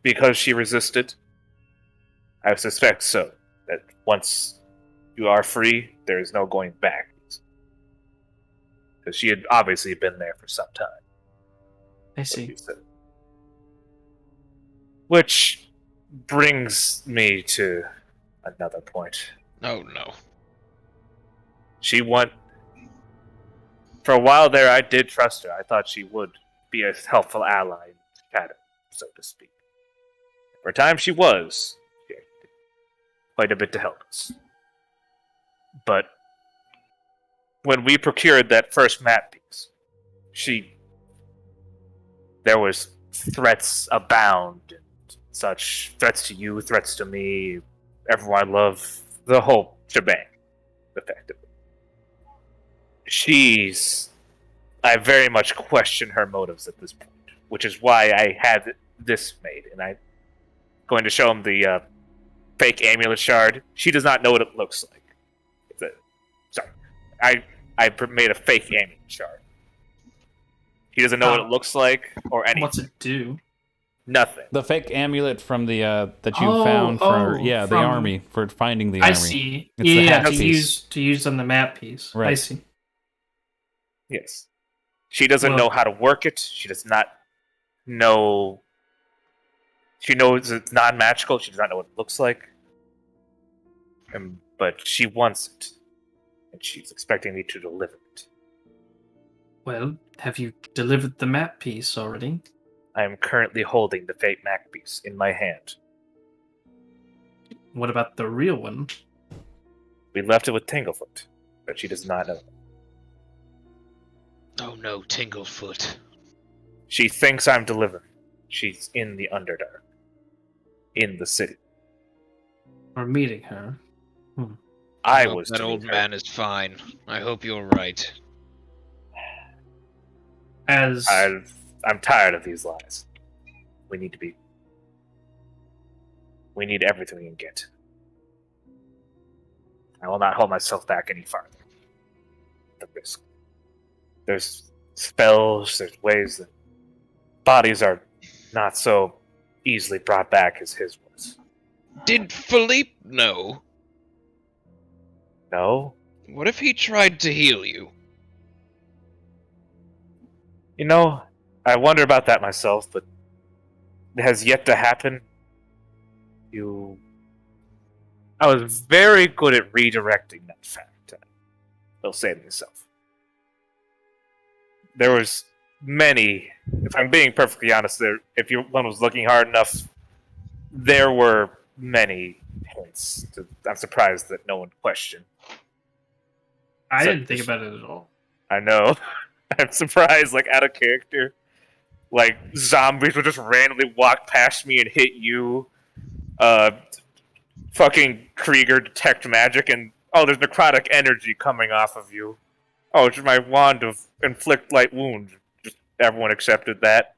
because she resisted? I suspect so. That once you are free, there is no going back. Because she had obviously been there for some time. I see. Which brings me to another point. Oh no. For a while there, I did trust her. I thought she would be a helpful ally in Shadow, so to speak. For a time, she was. She did quite a bit to help us. But when we procured that first map piece, there was threats abound and such. Threats to you, threats to me, everyone I love, the whole shebang, effectively. I very much question her motives at this point, which is why I had this made, and I'm going to show him the fake amulet shard. She does not know what it looks like. I made a fake amulet shard. He doesn't know what it looks like or anything. What's it do? Nothing. The fake amulet from the that you found for the army, for finding the army. I see. It's the hat to piece. use on the map piece. Right. I see. Yes. She doesn't know how to work it. She does not know. She knows it's non-magical. She does not know what it looks like. But she wants it. And she's expecting me to deliver it. Well, have you delivered the map piece already? I am currently holding the fake map piece in my hand. What about the real one? We left it with Tinglefoot, but she does not know. Oh no, Tinglefoot. She thinks I'm delivering. She's in the Underdark. In the city. Or meeting her? I hope was that to old meet her. man is fine. I hope you're right. I'm tired of these lies. We need everything we can get. I will not hold myself back any farther. The risk. There's spells, there's ways that bodies are not so easily brought back as his was. Did Philhipe know? No? What if he tried to heal you? You know, I wonder about that myself, but it has yet to happen. I was very good at redirecting that fact. I'll say to myself. There was many. If I'm being perfectly honest, if one was looking hard enough, there were many hints. I'm surprised that no one questioned. I didn't think about it at all. I know. I'm surprised, like, out of character. Like, zombies would just randomly walk past me and hit you. Fucking Krieger detect magic, and there's necrotic energy coming off of you. Oh, it's my wand of inflict light wounds. Just everyone accepted that.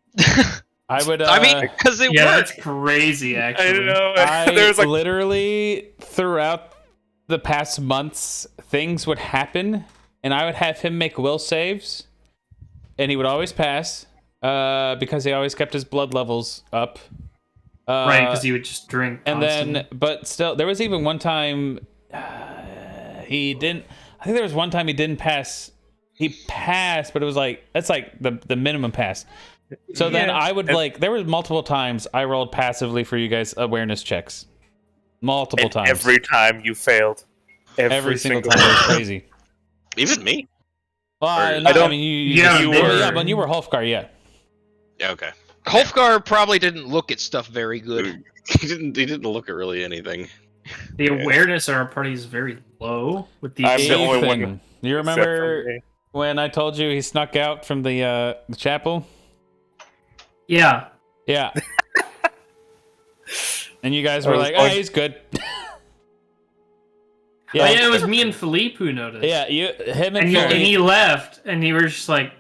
I would. I mean, because it Yeah, worked. that's crazy. Actually, I don't know. I There's like literally throughout the past months, things would happen, and I would have him make will saves, and he would always pass because he always kept his blood levels up. right, because he would just drink. And constantly. then, but still, there was even one time he didn't. I think there was one time he didn't pass. He passed, but it was like that's like the minimum pass. So then I would there was multiple times I rolled passively for you guys awareness checks. Multiple times. every time you failed. Every single time. It was crazy. Even me? Well, Or- no, I don't- mean, you were. were. Yeah, when you were Hofgar, yeah. Yeah, okay. Holfgar probably didn't look at stuff very good. He didn't look at really anything. the awareness of our party is very low. With the I'm the only Ethan, one you except for remember me. when I told you he snuck out from the chapel? yeah. Yeah. And you guys were I was like, going- he's good. Yeah. It was me and Philippe who noticed. Yeah, him and and Philly. he left, and he was just like,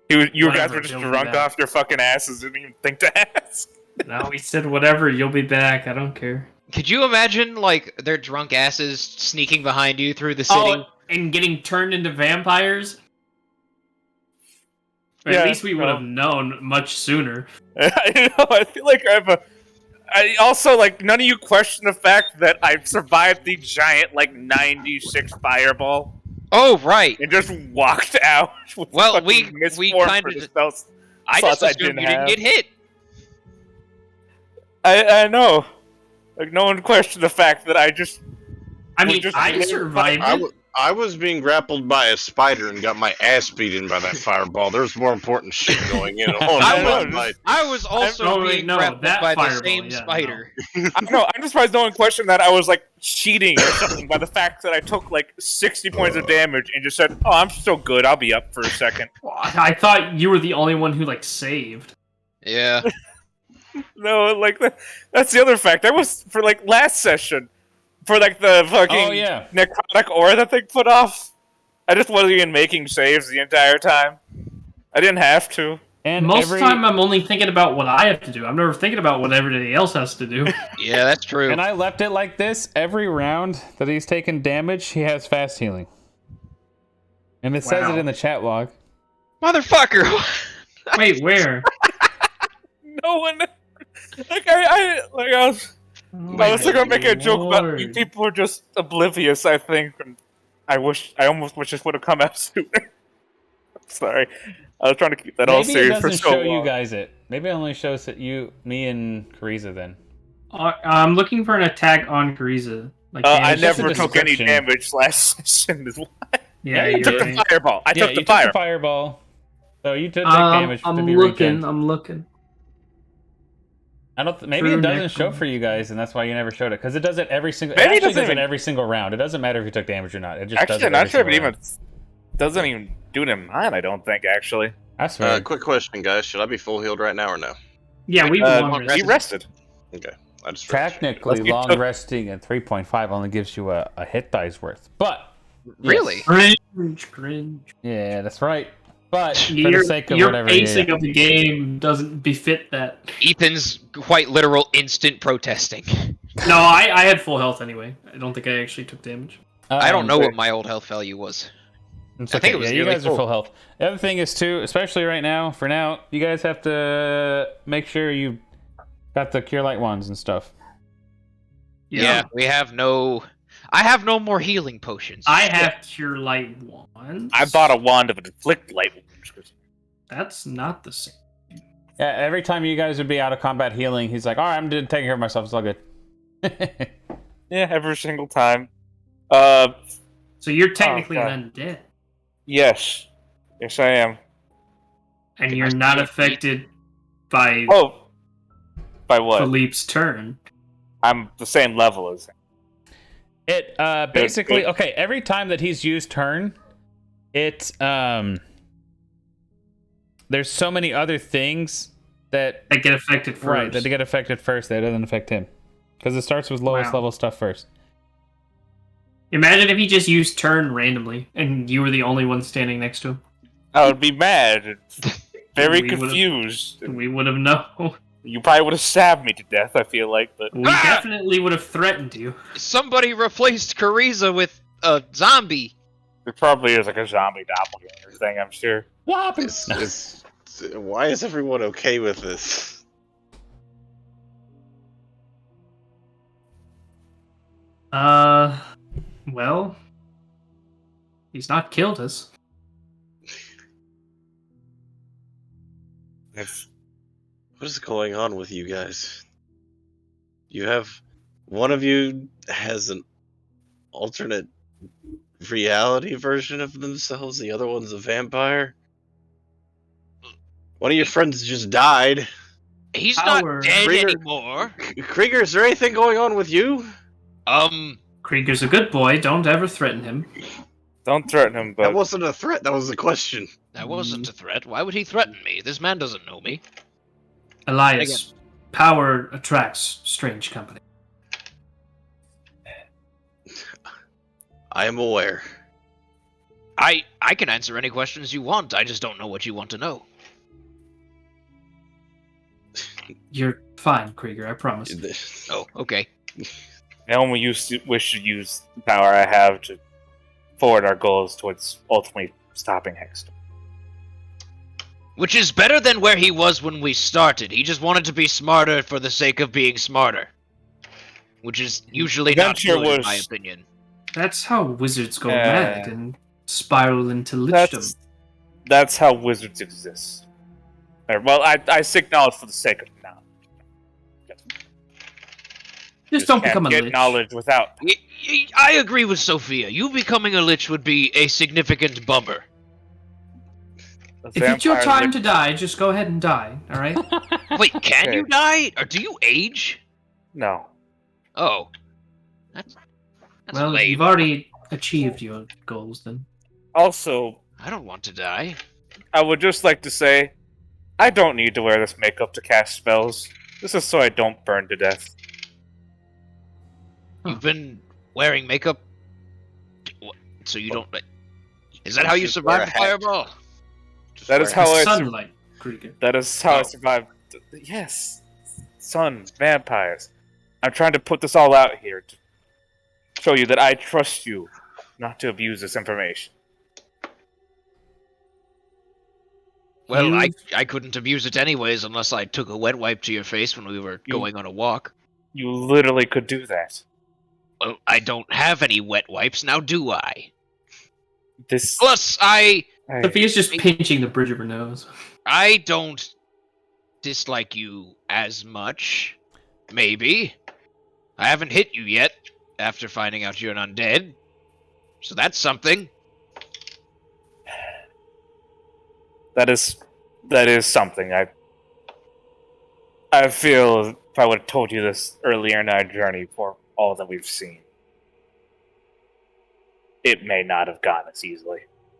You guys Whatever, were just he'll be drunk back. off your fucking asses, didn't even think to ask. "No," he said, "Whatever, you'll be back. I don't care." Could you imagine, like, their drunk asses sneaking behind you through the city? Oh, and getting turned into vampires. Or Yeah, at least we would well. have known much sooner. I know. I feel like I also, like, none of you question the fact that I survived the giant, like, 96 fireball Oh, right. and just walked out. With Well, fucking we misform kind for of the just- spells I slots just assumed you didn't have. get hit. I know. Like, no one questioned the fact that I just. I We mean, just- I survived it. I was being grappled by a spider and got my ass beaten by that fireball. There's more important shit going in. I was also Oh, wait, being no, grappled that by the fireball, same yeah, spider. I don't know. I'm just surprised no one questioned that I was, like, cheating or something by the fact that I took, like, 60 points of damage and just said, "Oh, I'm still good. I'll be up for a second." I thought you were the only one who like saved. Yeah. No, like, that's the other fact. I was, for, like, last session, for, like, the fucking Oh, yeah. necrotic aura that they put off, I just wasn't even making saves the entire time. I didn't have to. And Most every, of the time, I'm only thinking about what I have to do. I'm never thinking about what everybody else has to do. Yeah, that's true. and I left it like this. Every round that he's taken damage, he has fast healing. And it says Wow. it in the chat log. Motherfucker! Wait, where? No one. Like, I was still gonna make a joke about you people are just oblivious, I think. And I almost wish this would have come out sooner. Sorry. I was trying to keep that all Maybe it serious for doesn't so show long. you guys it. Maybe it only shows it me and Kariza then. I'm looking for an attack on Kariza. Like, I it's just a never took any description. damage last session. yeah, you you're took did. the right. fireball. I yeah, took the you fire. took the fireball. So you took damage I'm to be looking. regen. I'm looking. I don't. Maybe True it doesn't neck. show for you guys, and that's why you never showed it. Because it does it every single. Maybe it It actually doesn't does it even- every single round. It doesn't matter if you took damage or not. It just does Actually, it I'm not every sure if it single even round. doesn't even do it in mine. I don't think actually. I swear. Quick question, guys. Should I be full healed right now or no? Yeah, we've Uh, long he rested. rested. I just Technically, Unless you long took- resting at 3.5 only gives you a hit dice worth. But Really? Cringe. yeah, that's right. But for Your, the sake of your whatever, pacing yeah. of the game doesn't befit that. Ethan's quite literal instant protesting. No, I had full health anyway. I don't think I actually took damage. I don't know what my old health value was. It's I think okay. it was yeah, you nearly guys are full. full health. The other thing is too, especially right now, for now, you guys have to make sure you got the cure light wands and stuff. Yeah, we have no. I have no more healing potions. I have cure light wands. I bought a wand of inflict light wounds. That's not the same. Yeah, every time you guys would be out of combat healing, he's like, "All right, I'm taking care of myself. It's all good." Yeah, every single time. So you're technically God. then dead. Yes, I am. And Can you're I not see it, affected by Oh, by what? Philippe's turn. I'm the same level as him. It basically okay. Every time that he's used turn, it there's so many other things that That get affected first. right that get affected first. That doesn't affect him because it starts with lowest Wow. level stuff first. Imagine if he just used turn randomly and you were the only one standing next to him. I would be mad, and very We would've- confused. We would have known. You probably would have stabbed me to death. I feel like, but We Ah! definitely would have threatened you. Somebody replaced Kariza with a zombie. there probably is like a zombie doppelganger thing. I'm sure. What happened? Why is everyone okay with this? Well, he's not killed us. What is going on with you guys? You have one of you has an alternate reality version of themselves, the other one's a vampire. One of your friends just died. He's Our- not dead Krieger- anymore. Krieger, is there anything going on with you? Krieger's a good boy. Don't ever threaten him. Don't threaten him, That but wasn't a threat, that was a question. That wasn't a threat. Why would he threaten me? This man doesn't know me. Elias, power attracts strange company. I am aware. I can answer any questions you want. I just don't know what you want to know. You're fine, Krieger, I promise. Oh, okay. I only wish to use the power I have to forward our goals towards ultimately stopping Hexter. Which is better than where he was when we started. He just wanted to be smarter for the sake of being smarter. Which is usually not Adventure good, in was- my opinion. That's how wizards go mad and spiral into lichdom. That's how wizards exist. Well, I seek knowledge for the sake of knowledge. Just don't can't become a get lich. knowledge without. I agree with Sophia. You becoming a lich would be a significant bummer. If it's your time to die, just go ahead and die, alright? Wait, can Okay. you die? Or do you age? No. Oh. That's Well, lame. you've already achieved your goals then. Also, I don't want to die. I would just like to say, I don't need to wear this makeup to cast spells. This is so I don't burn to death. You've been wearing makeup, so you don't. Is that how you Just wear survived a the hat. fireball? That is Wear- how I. Sunlight, Krieger. That is how I Oh. survived. Yes, sun, vampires. I'm trying to put this all out here to show you that I trust you, not to abuse this information. Well, You- I couldn't abuse it anyways unless I took a wet wipe to your face when we were going on a walk. You literally could do that. Well, I don't have any wet wipes now, do I? This. Plus, I Sophia's just pinching the bridge of her nose. don't dislike you as much. Maybe. I haven't hit you yet after finding out you're an undead. So that's something. That is something. I feel if I would have told you this earlier in our journey for all that we've seen, it may not have gone as easily.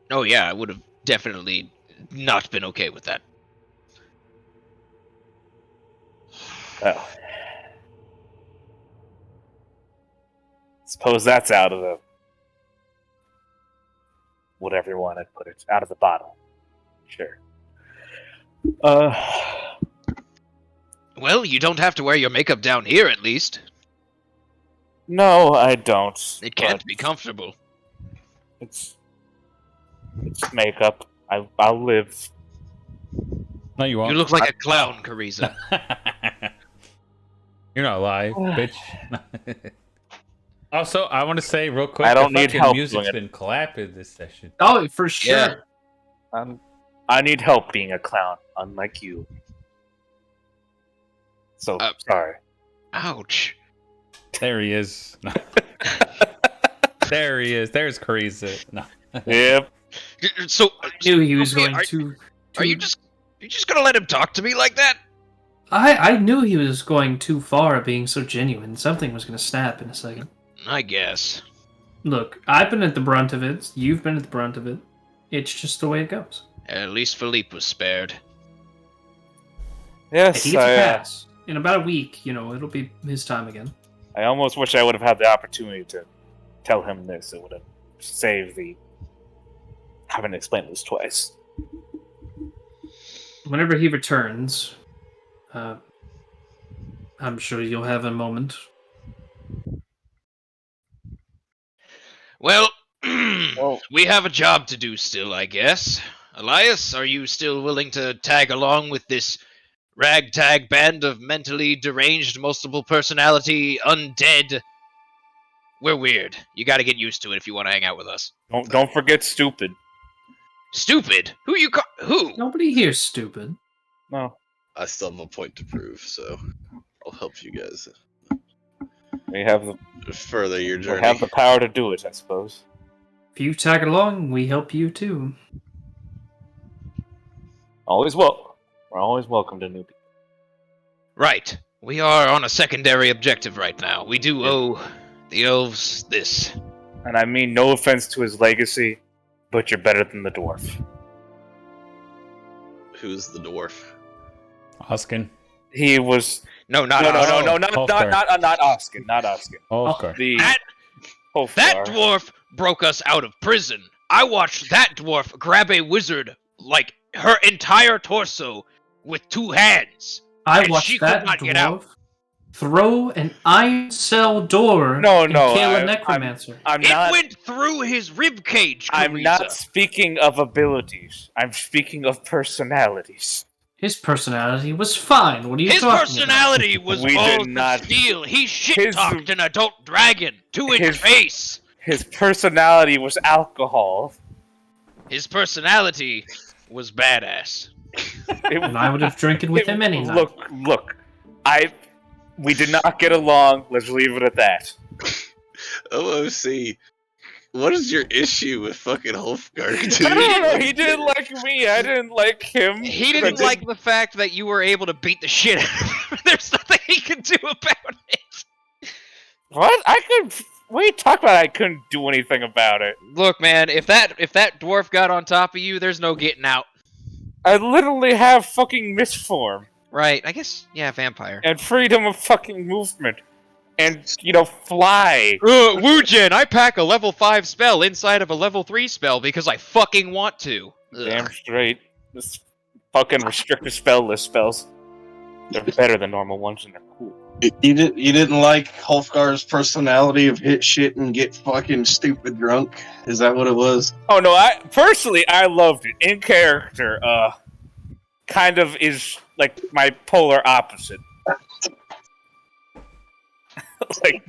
Oh yeah, I would have definitely not been okay with that. Well, suppose that's out of the whatever you want to put it, out of the bottle. Sure. Well, you don't have to wear your makeup down here, at least. No, I don't. It can't but be comfortable. It's makeup. I'll live. No, you won't. You look like a clown, Kariza. You're not alive, bitch. Also, I want to say real quick, I don't the need fucking help music's doing it. been clapping this session. Oh, for sure. Yeah. I need help being a clown, unlike you. So sorry. Ouch. There he is. No. There he is. There's Carissa. No. Yep. So, I knew he was Sophia, going to. are you just You just gonna let him talk to me like that? I knew he was going too far being so genuine. Something was going to snap in a second. I guess. Look, I've been at the brunt of it. You've been at the brunt of it. It's just the way it goes. At least Philhipe was spared. Yes, He gets a pass. In about a week, it'll be his time again. I almost wish I would have had the opportunity to tell him this. It would have saved the having to explain this twice. Whenever he returns, I'm sure you'll have a moment. Well, we have a job to do still, I guess. Elias, are you still willing to tag along with this ragtag band of mentally deranged, multiple personality, undead? We're weird. You gotta get used to it if you want to hang out with us. Don't forget stupid. Stupid? Who? Nobody here's stupid. No. I still have a point to prove, so I'll help you guys We have further your journey. the power to do it, I suppose. If you tag along, we help you too. Always welcome. We're always welcome to new people. Right. We are on a secondary objective right now. We do owe the elves this. And I mean no offense to his legacy, but you're better than the dwarf. Who's the dwarf? Oskin. He was No, not no, us. not Oskin, not Oskin. Hofgar. That Hofgar. dwarf broke us out of prison. I watched that dwarf grab a wizard, like, her entire torso with 2 hands. I And watched she could that not get out. dwarf throw an iron cell door and kill a necromancer. I'm It not. went through his ribcage, I'm Carissa. not speaking of abilities. I'm speaking of personalities. His personality was fine. What are you His talking personality was We balls did not- of steel. He His- shit-talked an adult dragon to its His- face. His personality was alcohol. His personality was badass. It- about? And I would have drinking with him any night. Look. We did not get along. Let's leave it at that. OOC, what is your issue with fucking Hofgar, dude? I don't know. He didn't like me. I didn't like him. He didn't like the fact that you were able to beat the shit out of him. There's nothing he could do about it. What? What are you talking about? I couldn't do anything about it. Look, man, if that dwarf got on top of you, there's no getting out. I literally have fucking misform Right, I guess, yeah, vampire. and freedom of fucking movement, and fly. Wujin, I pack a level 5 spell inside of a level 3 spell because I fucking want to. Damn straight. This fucking restricted spell list spells. They're better than normal ones, and they're cool. You didn't like Hofgar's personality of hit shit and get fucking stupid drunk? Is that what it was? Oh no, I loved it. In character, kind of is like my polar opposite. Like,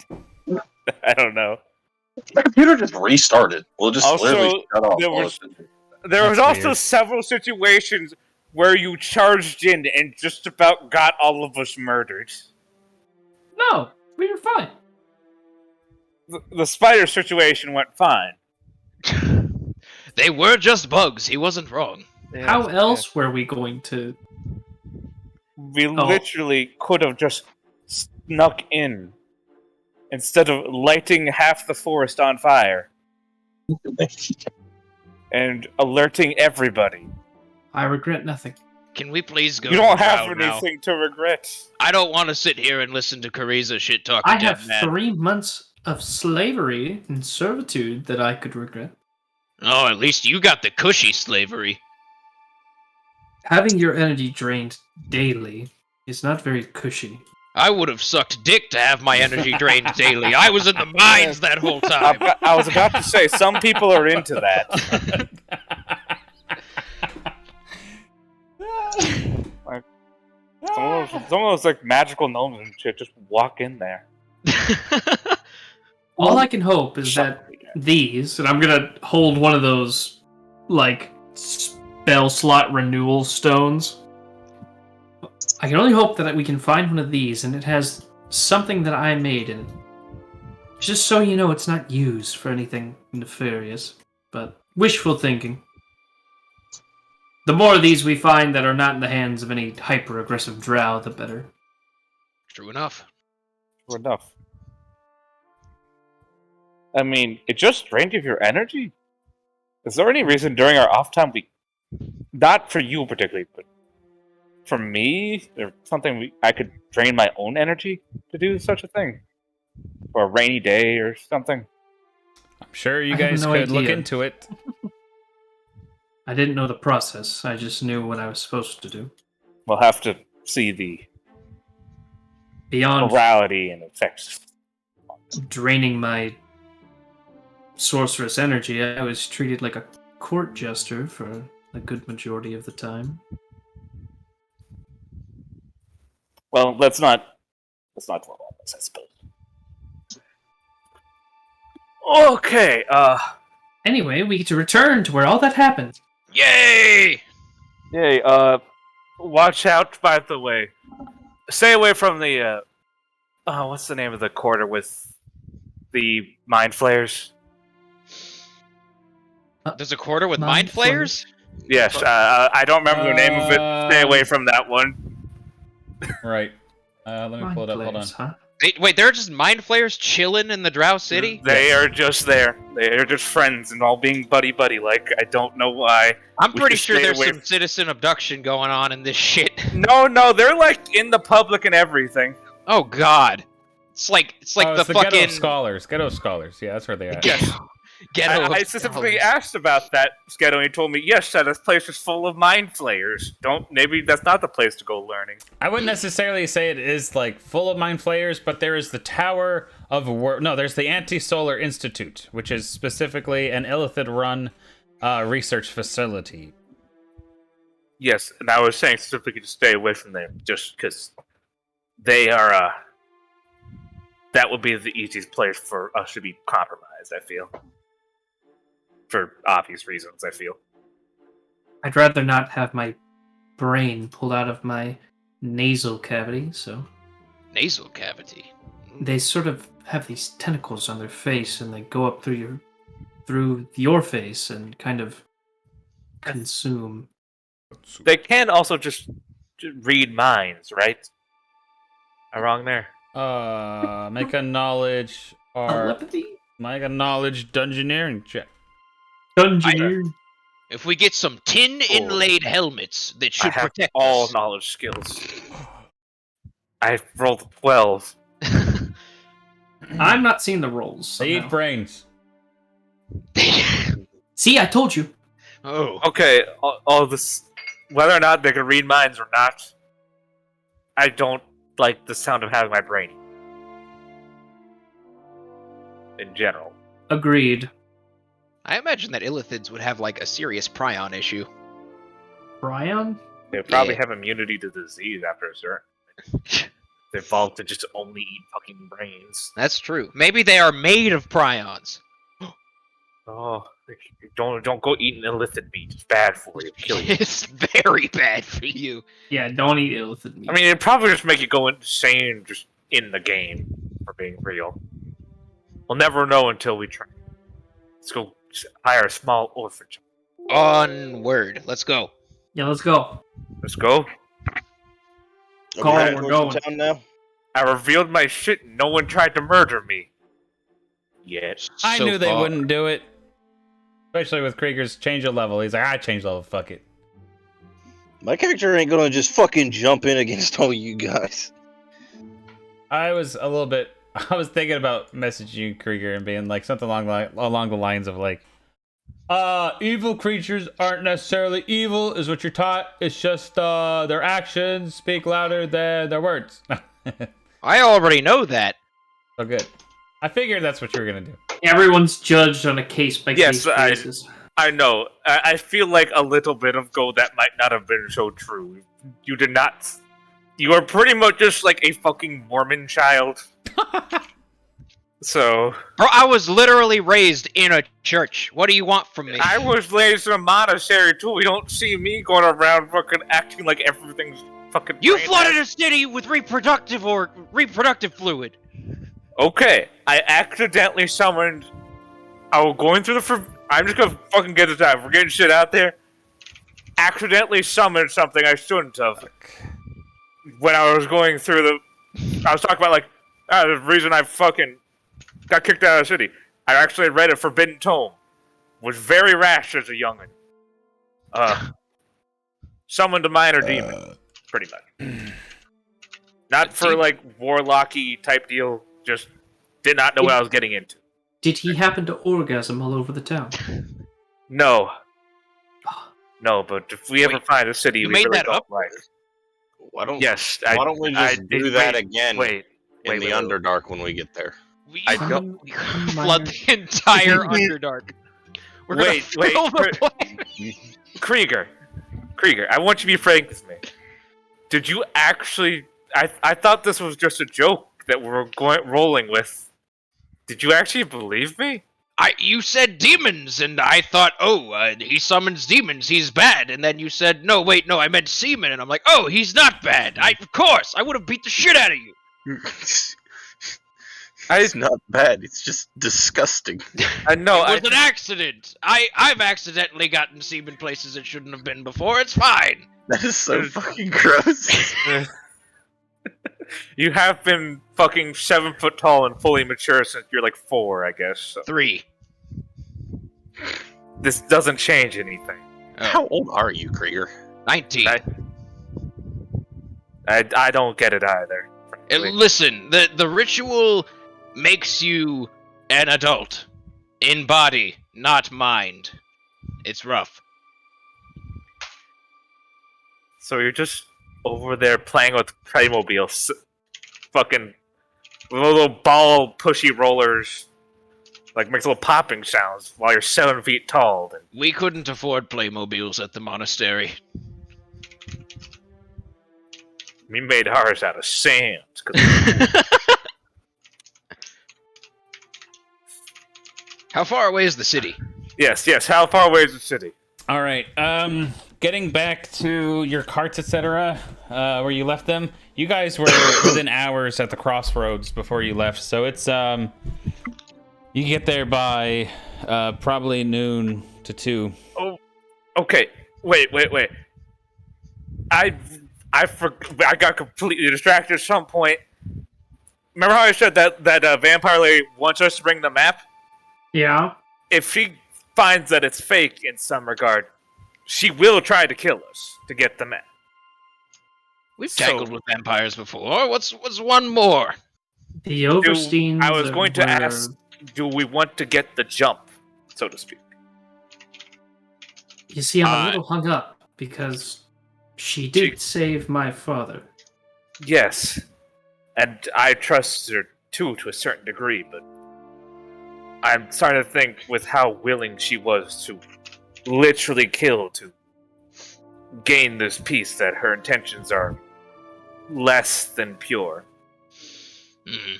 I don't know. The computer just restarted. Well, just Also, literally shut off. There was That's also weird. several situations where you charged in and just about got all of us murdered. No, we were fine. The spider situation went fine. They were just bugs, he wasn't wrong. How else were we going to... We literally could have just snuck in instead of lighting half the forest on fire and alerting everybody. I regret nothing. Can we please go You to don't the have crowd now? anything to regret. I don't want to sit here and listen to Carissa shit talk I to have dead man. 3 months of slavery and servitude that I could regret. Oh, at least you got the cushy slavery. Having your energy drained daily is not very cushy. I would have sucked dick to have my energy drained daily. I was in the mines that whole time. I was about to say, some people are into that. Like, some of those like magical gnomes and shit just walk in there. All I can hope is that these, and I'm gonna hold one of those, like, spell slot renewal stones. I can only hope that we can find one of these, and it has something that I made in it. Just so you know, it's not used for anything nefarious, but wishful thinking. The more of these we find that are not in the hands of any hyper-aggressive drow, the better. True enough. True enough. I mean, it just drained you of your energy? Is there any reason during our off time we... Not for you particularly, but for me, or something I could drain my own energy to do such a thing? For a rainy day or something? I'm sure you I have guys no could look idea. into it. I didn't know the process. I just knew what I was supposed to do. We'll have to see the Beyond morality and effects. draining my sorceress energy, I was treated like a court jester for a good majority of the time. Well, let's not dwell on this, I suppose. Okay, Anyway, we get to return to where all that happened. Yay! yay, watch out, by the way. Stay away from the, what's the name of the quarter with the mind flayers? There's a quarter with Mind mind flayers? Yes, I don't remember the name of it. Stay away from that one. Right. Let me pull it up. Hold on. Huh? Wait, there are just mind flayers chilling in the Drow City? They are just there. They are just friends and all being buddy-buddy. Like, I don't know why. I'm We pretty should sure stay there's away some citizen abduction going on in this shit. No, they're like in the public and everything. Oh god. It's like Oh, the it's the Ghetto fucking of Scholars. Ghetto of Scholars. Yeah, that's where they are. Yes. ghetto. I of specifically scholars. asked about that, Sketo, and he told me, yes, that this place is full of mind flayers. Maybe that's not the place to go learning. I wouldn't necessarily say it is like full of mind flayers, but there is the Tower of No, there's the Anti-Solar Institute, which is specifically an Illithid-run research facility. Yes, and I was saying specifically to stay away from them, just because they are, that would be the easiest place for us to be compromised, I feel. For obvious reasons, I feel. I'd rather not have my brain pulled out of my nasal cavity, so Nasal cavity. they sort of have these tentacles on their face and they go up through your face and kind of consume. They can also just read minds, right? Am I wrong there? Make a knowledge Telepathy? make a knowledge dungeoneering check. Dungeoneer. If we get some tin inlaid helmets that I should have protect all us. knowledge skills. I rolled 12. I'm not seeing the rolls. They eat somehow. brains. See, I told you. Oh. Okay, all this, whether or not they can read minds or not, I don't like the sound of having my brain. In general. Agreed. I imagine that Illithids would have like a serious prion issue. Brian? They probably Yeah. have immunity to disease after a certain point. They evolved to just only eat fucking brains. That's true. Maybe they are made of prions. Oh, don't go eating illicit meat. It's bad for you. It'll kill you. It's very bad for you. Yeah, don't eat illithid meat. I mean, it'd probably just make you go insane just in the game, for being real. We'll never know until we try. Let's go hire a small orphanage. Onward. Let's go. Yeah, let's go. Let's go. Call, heading we're towards the going. town now. I revealed my shit and no one tried to murder me. Yet. I So knew they far. wouldn't do it. Especially with Krieger's change of level. He's like, I change level, fuck it. My character ain't gonna just fucking jump in against all you guys. I was thinking about messaging Krieger and being like something along the lines of like, evil creatures aren't necessarily evil, is what you're taught. It's just their actions speak louder than their words. I already know that. So good. I figured that's what you were gonna do. Everyone's judged on a case-by-case Yes, basis. I know. I feel like a little bit ago that might not have been so true. You did not. You are pretty much just like a fucking Mormon child. So. Bro, I was literally raised in a church. What do you want from me? I was raised in a monastery too. You don't see me going around fucking acting like everything's fucking. You brain flooded dead. a city with reproductive fluid. Okay, I accidentally summoned. I was going through the. I'm just gonna fucking get this out. We're getting shit out there. accidentally summoned something I shouldn't have. When I was going through I was talking about, like, the reason I fucking got kicked out of the city. I actually read a forbidden tome. Was very rash as a youngin'. Summoned a minor demon, pretty much. Not for, like, warlocky type deal, just did not know what I was getting into. Did he happen to orgasm all over the town? No. No, but if we ever find a city you we made really that don't up? like... Why don't Why don't we just do that again in the Underdark when we get there? We Summon a flood minor- the entire Underdark. We're gonna fill the place. Krieger, I want you to be frank with me. Did you actually... I thought this was just a joke that we were rolling with. Did you actually believe me? You said demons, and I thought, he summons demons, he's bad. And then you said, no, I meant semen. And I'm like, oh, he's not bad. Of course, I would have beat the shit out of you. It's not bad. It's just disgusting. I know. It was an accident. I've accidentally gotten semen places it shouldn't have been before. It's fine. That is so fucking gross. You have been fucking 7 foot tall and fully mature since you're like 4, I guess. So. 3. This doesn't change anything. Oh. How old are you, Krieger? 19. I don't get it either. Listen, the ritual makes you an adult. In body, not mind. It's rough. So you're just over there playing with Playmobil, fucking little ball pushy rollers, like makes little popping sounds while you're 7 feet tall. We couldn't afford Playmobiles at the monastery. We made ours out of sand. How far away is the city? Yes. How far away is the city? All right. Getting back to your carts, etc., where you left them. You guys were within hours at the crossroads before you left, so it's you get there by probably noon to 2. Oh, okay. Wait. I got completely distracted at some point. Remember how I said that vampire lady wants us to bring the map? Yeah. If she finds that it's fake in some regard, she will try to kill us to get the map. We've tangled with vampires before. What's one more? The Oversteins. I was going to ask, do we want to get the jump, so to speak? You see, I'm a little hung up because she did save my father. Yes, and I trust her too to a certain degree, but I'm starting to think with how willing she was to literally kill to gain this peace that her intentions are less than pure. Mm.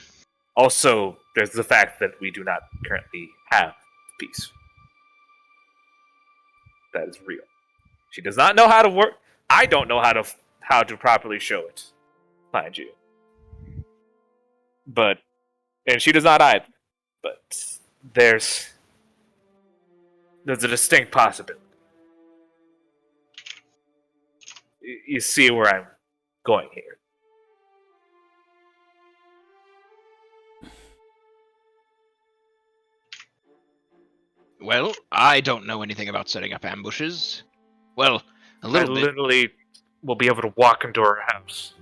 Also, there's the fact that we do not currently have peace. That is real. She does not know how to work. I don't know how to properly show it, mind you. And she does not either. But there's a distinct possibility. You see where I'm going here. Well, I don't know anything about setting up ambushes. Well, a little bit. Literally will be able to walk into her house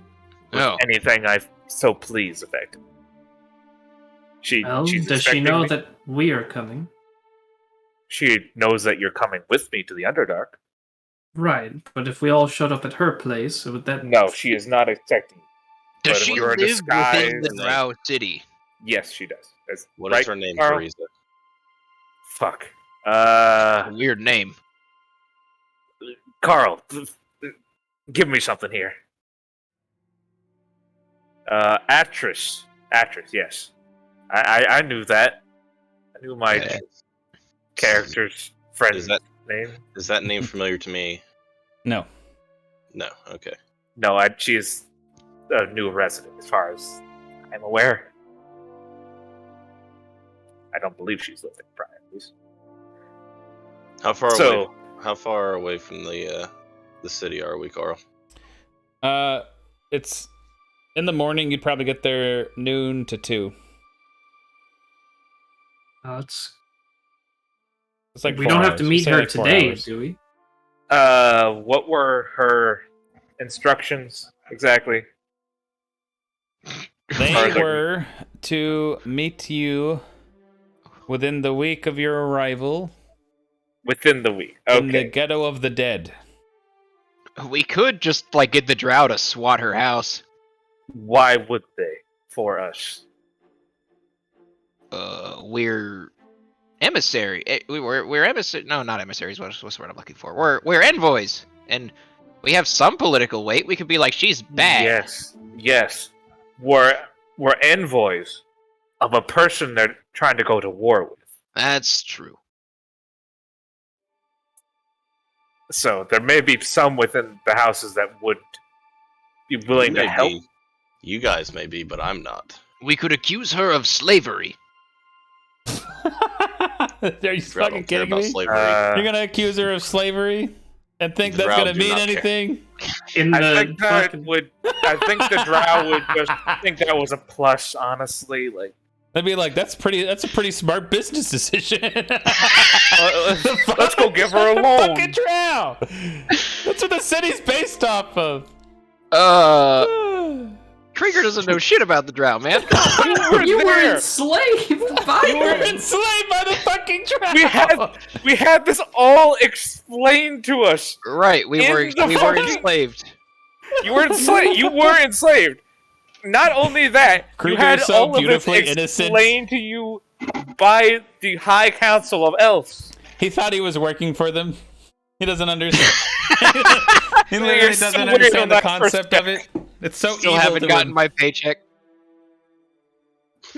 with anything I so please, effectively. Does she know that we are coming? She knows that you're coming with me to the Underdark. Right, but if we all showed up at her place, would that... No, she is not expecting. Does she live within the Drow city? Yes, she does. What is her name, Carl? Teresa? Fuck. A weird name. Carl, give me something here. Actress, yes. I knew that. I knew my character's friend's name. Is that name familiar to me? No. No, okay. No, she is a new resident, as far as I'm aware. I don't believe she's lived in prior, at least. How far away from the the city are we, Carl? It's in the morning. You'd probably get there noon to 2. It's like we 4 don't have hours. to We meet say her like 4 today, hours. do we? What were her instructions exactly? They Are they- were to meet you within the week of your arrival Within the week. in the Okay. ghetto of the dead. We could just like get the drow to swat her house. Why would they for us? We're emissary. We're emissary. No, not emissaries. What's the word I'm looking for? We're envoys, and we have some political weight. We could be like, she's bad. Yes. We're envoys of a person they're trying to go to war with. That's true. So there may be some within the houses that would be willing to help. You guys may be, but I'm not. We could accuse her of slavery. Are you Drow fucking don't care kidding about me? slavery. You're gonna accuse her of slavery and think The that's drow gonna do mean not care. anything? I think the drow would just think that was a plus, honestly. Like, They'd be like, that's a pretty smart business decision. let's go give her a loan. Fucking drow. That's what the city's based off of. Krieger doesn't know shit about the drow, man. You were there. enslaved by You were them. enslaved by the fucking drow. We had this all explained to us. Right, we In were the fucking- enslaved. You were enslaved. You were enslaved. Not only that, Krieger you had is so all of this beautifully innocent. explained to you by the High Council of Elves. He thought he was working for them. He doesn't understand. He You're literally so doesn't weird understand on the that concept of it. It's so Still evil haven't to gotten him. my paycheck.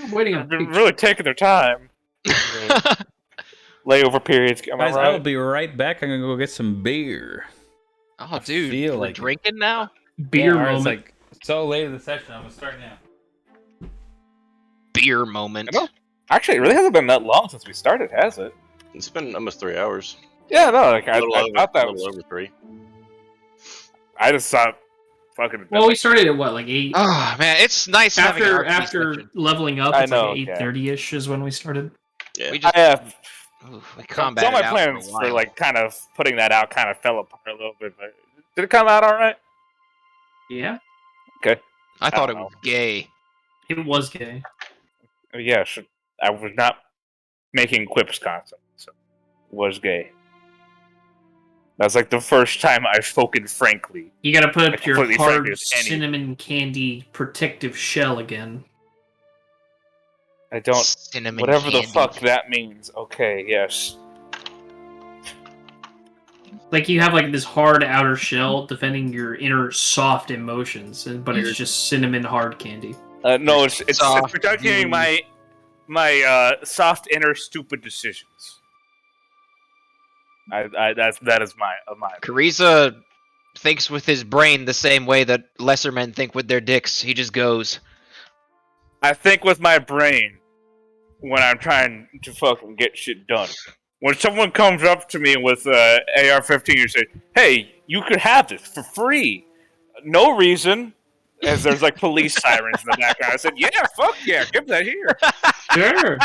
I'm waiting on They're really taking their time. Layover periods. Am I Guys, I right? will be right back. I'm gonna go get some beer. Oh, dude, feel we're like it. drinking now? beer Yeah, moment. It's like so late in the session. I'm gonna start now. Beer moment. I know. Actually, it really hasn't been that long since we started, has it? It's been almost 3 hours. Yeah, no. Like A little I over, thought that a was. little over 3. I just thought, fucking. Well, we started at what, like 8? Oh man, it's nice having an After RPG session. leveling up, I it's know, like 8:30ish is when we started. Yeah. We just I have. we Some combated of my out plans for a while. like kind of putting that out kind of fell apart a little bit, but did it come out all right? Yeah, I thought don't it was gay. it was gay. Yeah, sure. I was not making quips constantly, so it was gay. That's like the first time I've spoken frankly. You gotta put I up your completely hard frankly as any. cinnamon candy protective shell again. I don't. Cinnamon Whatever the candy. fuck that means. Okay, yes. Like you have like this hard outer shell defending your inner soft emotions, but it's just cinnamon hard candy. No, it's Soft, protecting you- my soft inner stupid decisions. That is my Carissa thinks with his brain the same way that lesser men think with their dicks. He just goes. I think with my brain when I'm trying to fucking get shit done. When someone comes up to me with AR-15 and says, "Hey, you could have this for free," no reason, as there's like police sirens in the background. I said, "Yeah, fuck yeah, give that here." Sure.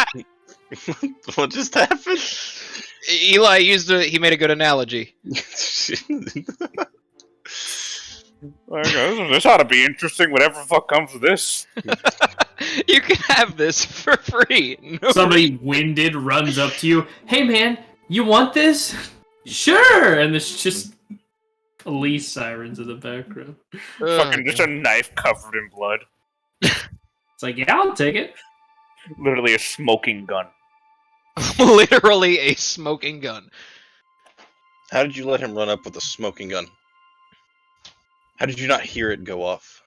What just happened? Eli he made a good analogy. Like, this ought to be interesting. Whatever the fuck comes with this. You can have this for free. No Somebody winded runs up to you. Hey man, you want this? Sure. And there's just police sirens in the background. Fucking just a knife covered in blood. It's like, yeah, I'll take it. Literally a smoking gun. Literally a smoking gun. How did you let him run up with a smoking gun? How did you not hear it go off?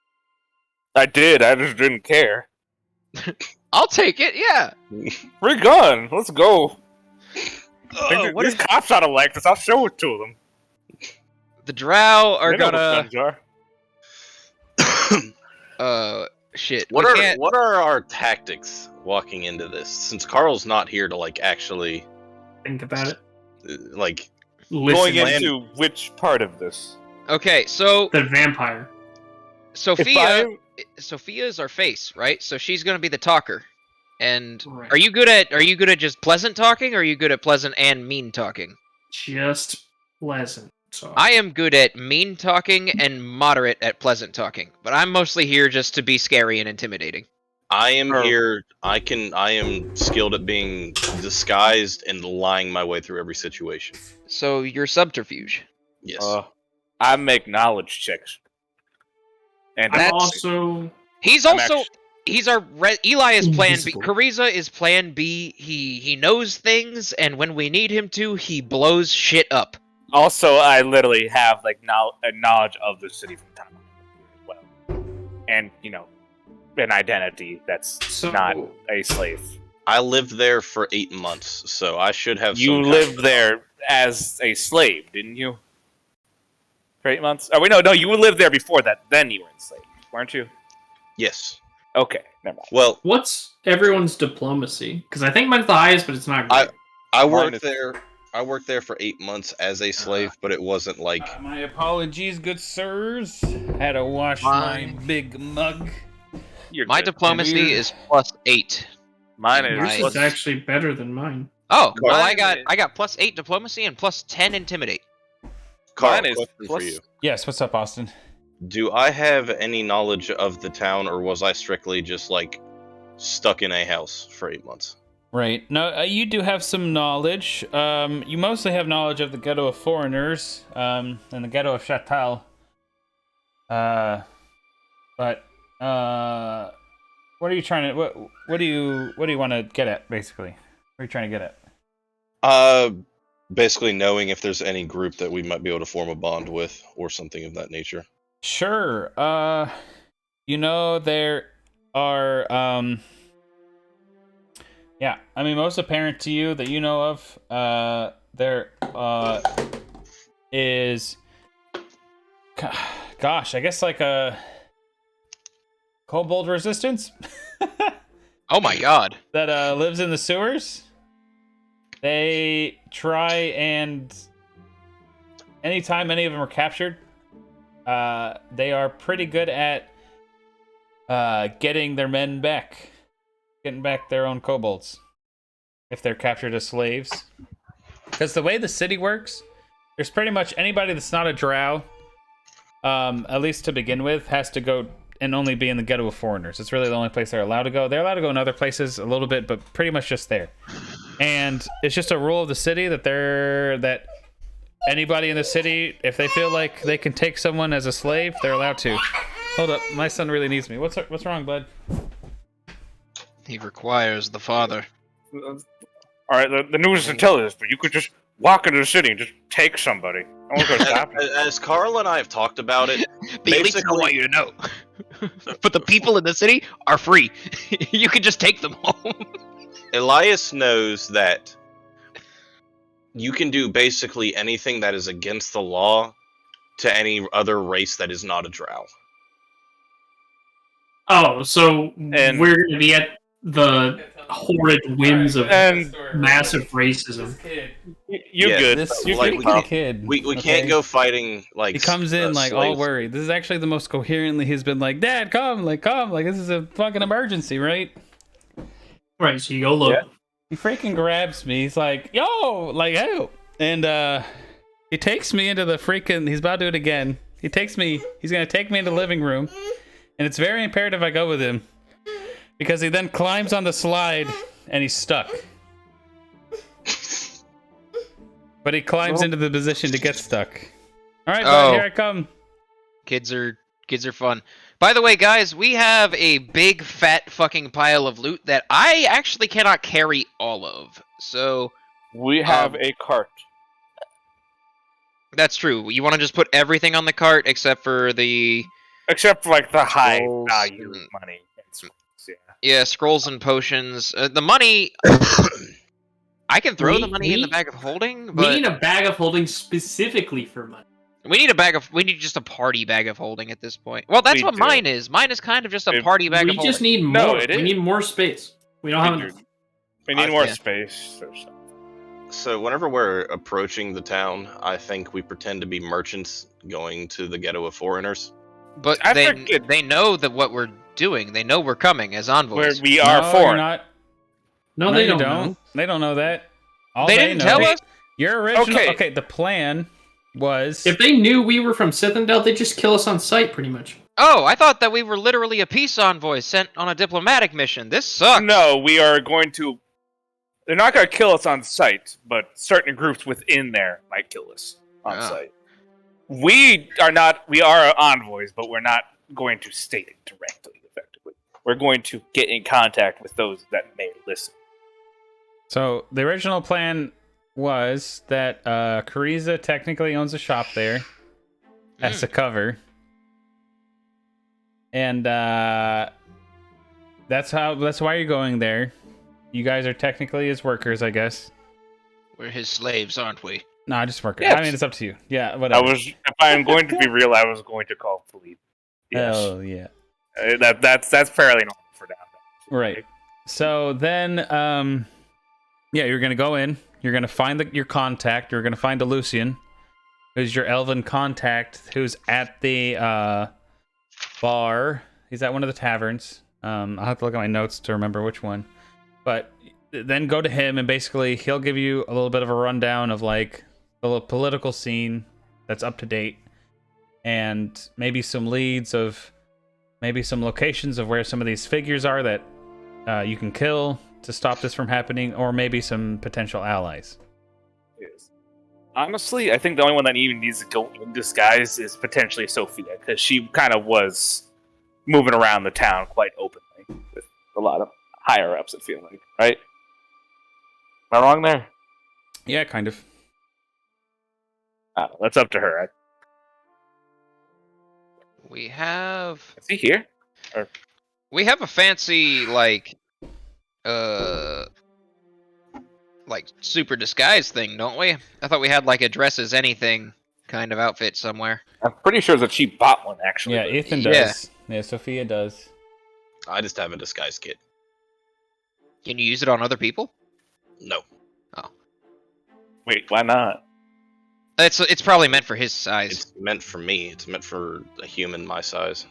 I did. I just didn't care. I'll take it. Yeah. Free gun. Let's go. What These if cops ought to like this. I'll show it to them. the drow are They know what gonna? guns are. Shit. What we are can't. what are our tactics walking into this? Since Carl's not here to like actually Think about it. like Listen, Going land- into which part of this? Okay, so The vampire. Sophia is our face, right? So she's gonna be the talker. And Right. are you good at just pleasant talking, or are you good at pleasant and mean talking? Just pleasant. So I am good at mean talking and moderate at pleasant talking, but I'm mostly here just to be scary and intimidating. I am here. I am skilled at being disguised and lying my way through every situation. So you're subterfuge. Yes. I make knowledge checks. And I'm That's- also He's I'm also Eli is plan B. Invisible. Kariza is plan B. He knows things, and when we need him to, he blows shit up. also, I literally have like a knowledge of the city from time to time as well, and an identity that's So- not a slave. I lived there for 8 months, so I should have. You some kind lived of- there as a slave, didn't you? For 8 months? Oh wait, no, you lived there before that. Then you were enslaved, weren't you? Yes. Okay, never mind. Well, what's everyone's diplomacy? Because I think mine's the highest, but it's not great. I Mine worked is- there. I worked there for 8 months as a slave, but it wasn't like. My apologies, good sirs. Had to wash my big mug. You're My good. diplomacy Weird. is +8. Mine Yours is is actually better than mine. Oh, well, Mine I got +8 diplomacy and +10 intimidate. Carl, Mine is question for plus- you. Yes, what's up, Austin? Do I have any knowledge of the town, or was I strictly just like stuck in a house for 8 months? Right. No, you do have some knowledge. You mostly have knowledge of the ghetto of foreigners, and the ghetto of Chatal. But what are you trying to what do you want to get at basically? What are you trying to get at? Basically knowing if there's any group that we might be able to form a bond with, or something of that nature. Sure. There are yeah, I mean, most apparent to you that you know of, there is, gosh, I guess like a kobold resistance Oh my god. that lives in the sewers. They try and anytime any of them are captured, they are pretty good at getting their men back. Getting back their own kobolds if they're captured as slaves. Because the way the city works, there's pretty much anybody that's not a drow, at least to begin with, has to go and only be in the ghetto of foreigners. It's really the only place they're allowed to go. They're allowed to go in other places a little bit, but pretty much just there. And it's just a rule of the city that anybody in the city, if they feel like they can take someone as a slave, they're allowed to. Hold up, my son really needs me. What's wrong, bud? He requires the father. All right, the news doesn't tell us, but you could just walk into the city and just take somebody. No one's gonna stop you. As Carl and I have talked about it, The elites don't want you to know. But the people in the city are free. You can just take them home. Elias knows that you can do basically anything that is against the law to any other race that is not a drow. Oh, so And- we're gonna be at the horrid whims of And massive racism. you Yeah, good? This You like, good, we Carl. kid. We okay? can't go fighting like. He comes in like all slaves. worried. This is actually the most coherently he's been like, Dad, come, like this is a fucking emergency, right? Right, so you go look. Yeah. He freaking grabs me. He's like, yo, like help. And he takes me into the freaking he's about to do it again. He's gonna take me into the living room. And it's very imperative I go with him. Because he then climbs on the slide and he's stuck. But he climbs into the position to get stuck. Alright, bud, Oh. here I come. Kids are fun. By the way, guys, we have a big fat fucking pile of loot that I actually cannot carry all of. So We have a cart. that's true. You want to just put everything on the cart except for the Except for like the high Scrolls value and- money and scrolls, yeah. scrolls and potions. The money I can throw the money in the bag of holding, We but need a bag of holding specifically for money. we need just a party bag of holding at this point. Well, that's We what do. mine is. Mine is kind of just a It- party bag We of holding. just need more. No, it we is. need more space. We don't have enough. We need more Yeah. space or something. So whenever we're approaching the town, I think we pretend to be merchants going to the ghetto of foreigners. But I they forget- they know that what we're doing. They know we're coming as Where envoys. we are no, you're foreign. not. No, No, they you don't don't. know. They don't know that. All They didn't know. tell us? Your original. Okay. Okay, the plan was. If they knew we were from Sithindel, they'd just kill us on sight, pretty much. Oh, I thought that we were literally a peace envoy sent on a diplomatic mission. This sucks. No, we are going to. They're not going to kill us on sight, but certain groups within there might kill us on Ah. sight. We are not. We are envoys, but we're not going to state it directly. Effectively, we're going to get in contact with those that may listen. So the original plan was that Kariza technically owns a shop there as a cover, and that's why you're going there. You guys are technically his workers, I guess. We're his slaves, aren't we? No, just workers. Yes. I mean, it's up to you. Yeah, whatever. If I'm going to be real, I was going to call Philhipe. Yes. Oh yeah. That's fairly normal for down there. Right. So then, yeah, you're gonna go in. You're gonna find your contact. You're gonna find a Lucian, who's your elven contact, who's at the bar. He's at one of the taverns. I'll have to look at my notes to remember which one. But then go to him, and basically he'll give you a little bit of a rundown of like the little political scene that's up to date, and maybe some leads of maybe some locations of where some of these figures are that you can kill to stop this from happening, or maybe some potential allies. Yes. Honestly, I think the only one that even needs to go in disguise is potentially Sophia, because she kind of was moving around the town quite openly with a lot of higher ups. It feels like, right? Am I wrong there? Yeah, kind of. That's up to her. We have Is he here? a fancy like super disguise thing, don't we? I thought we had like a dress as anything kind of outfit somewhere. I'm pretty sure that she bought one actually. Yeah, but- Ethan Yeah. does. Yeah, Sophia does. I just have a disguise kit. Can you use it on other people? No. Wait, why not? It's probably meant for his size. It's meant for me. It's meant for a human my size.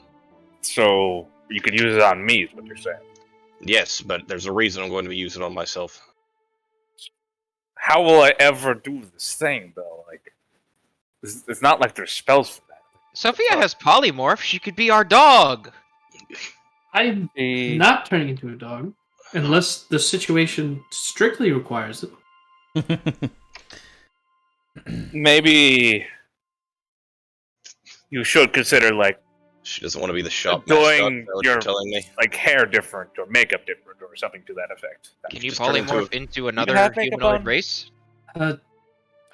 So you could use it on me, is what you're saying. Yes, but there's a reason I'm going to be using it on myself. How will I ever do this thing, though? Like, it's not like there's spells for that. Sophia has polymorph. She could be our dog. I'm not turning into a dog unless the situation strictly requires it. Maybe you should consider like She doesn't want to be the shop Doing mascot. Is that what your- you're telling me? hair different or makeup different or something to that effect. Can you Just turn into polymorph into another have makeup humanoid on? race?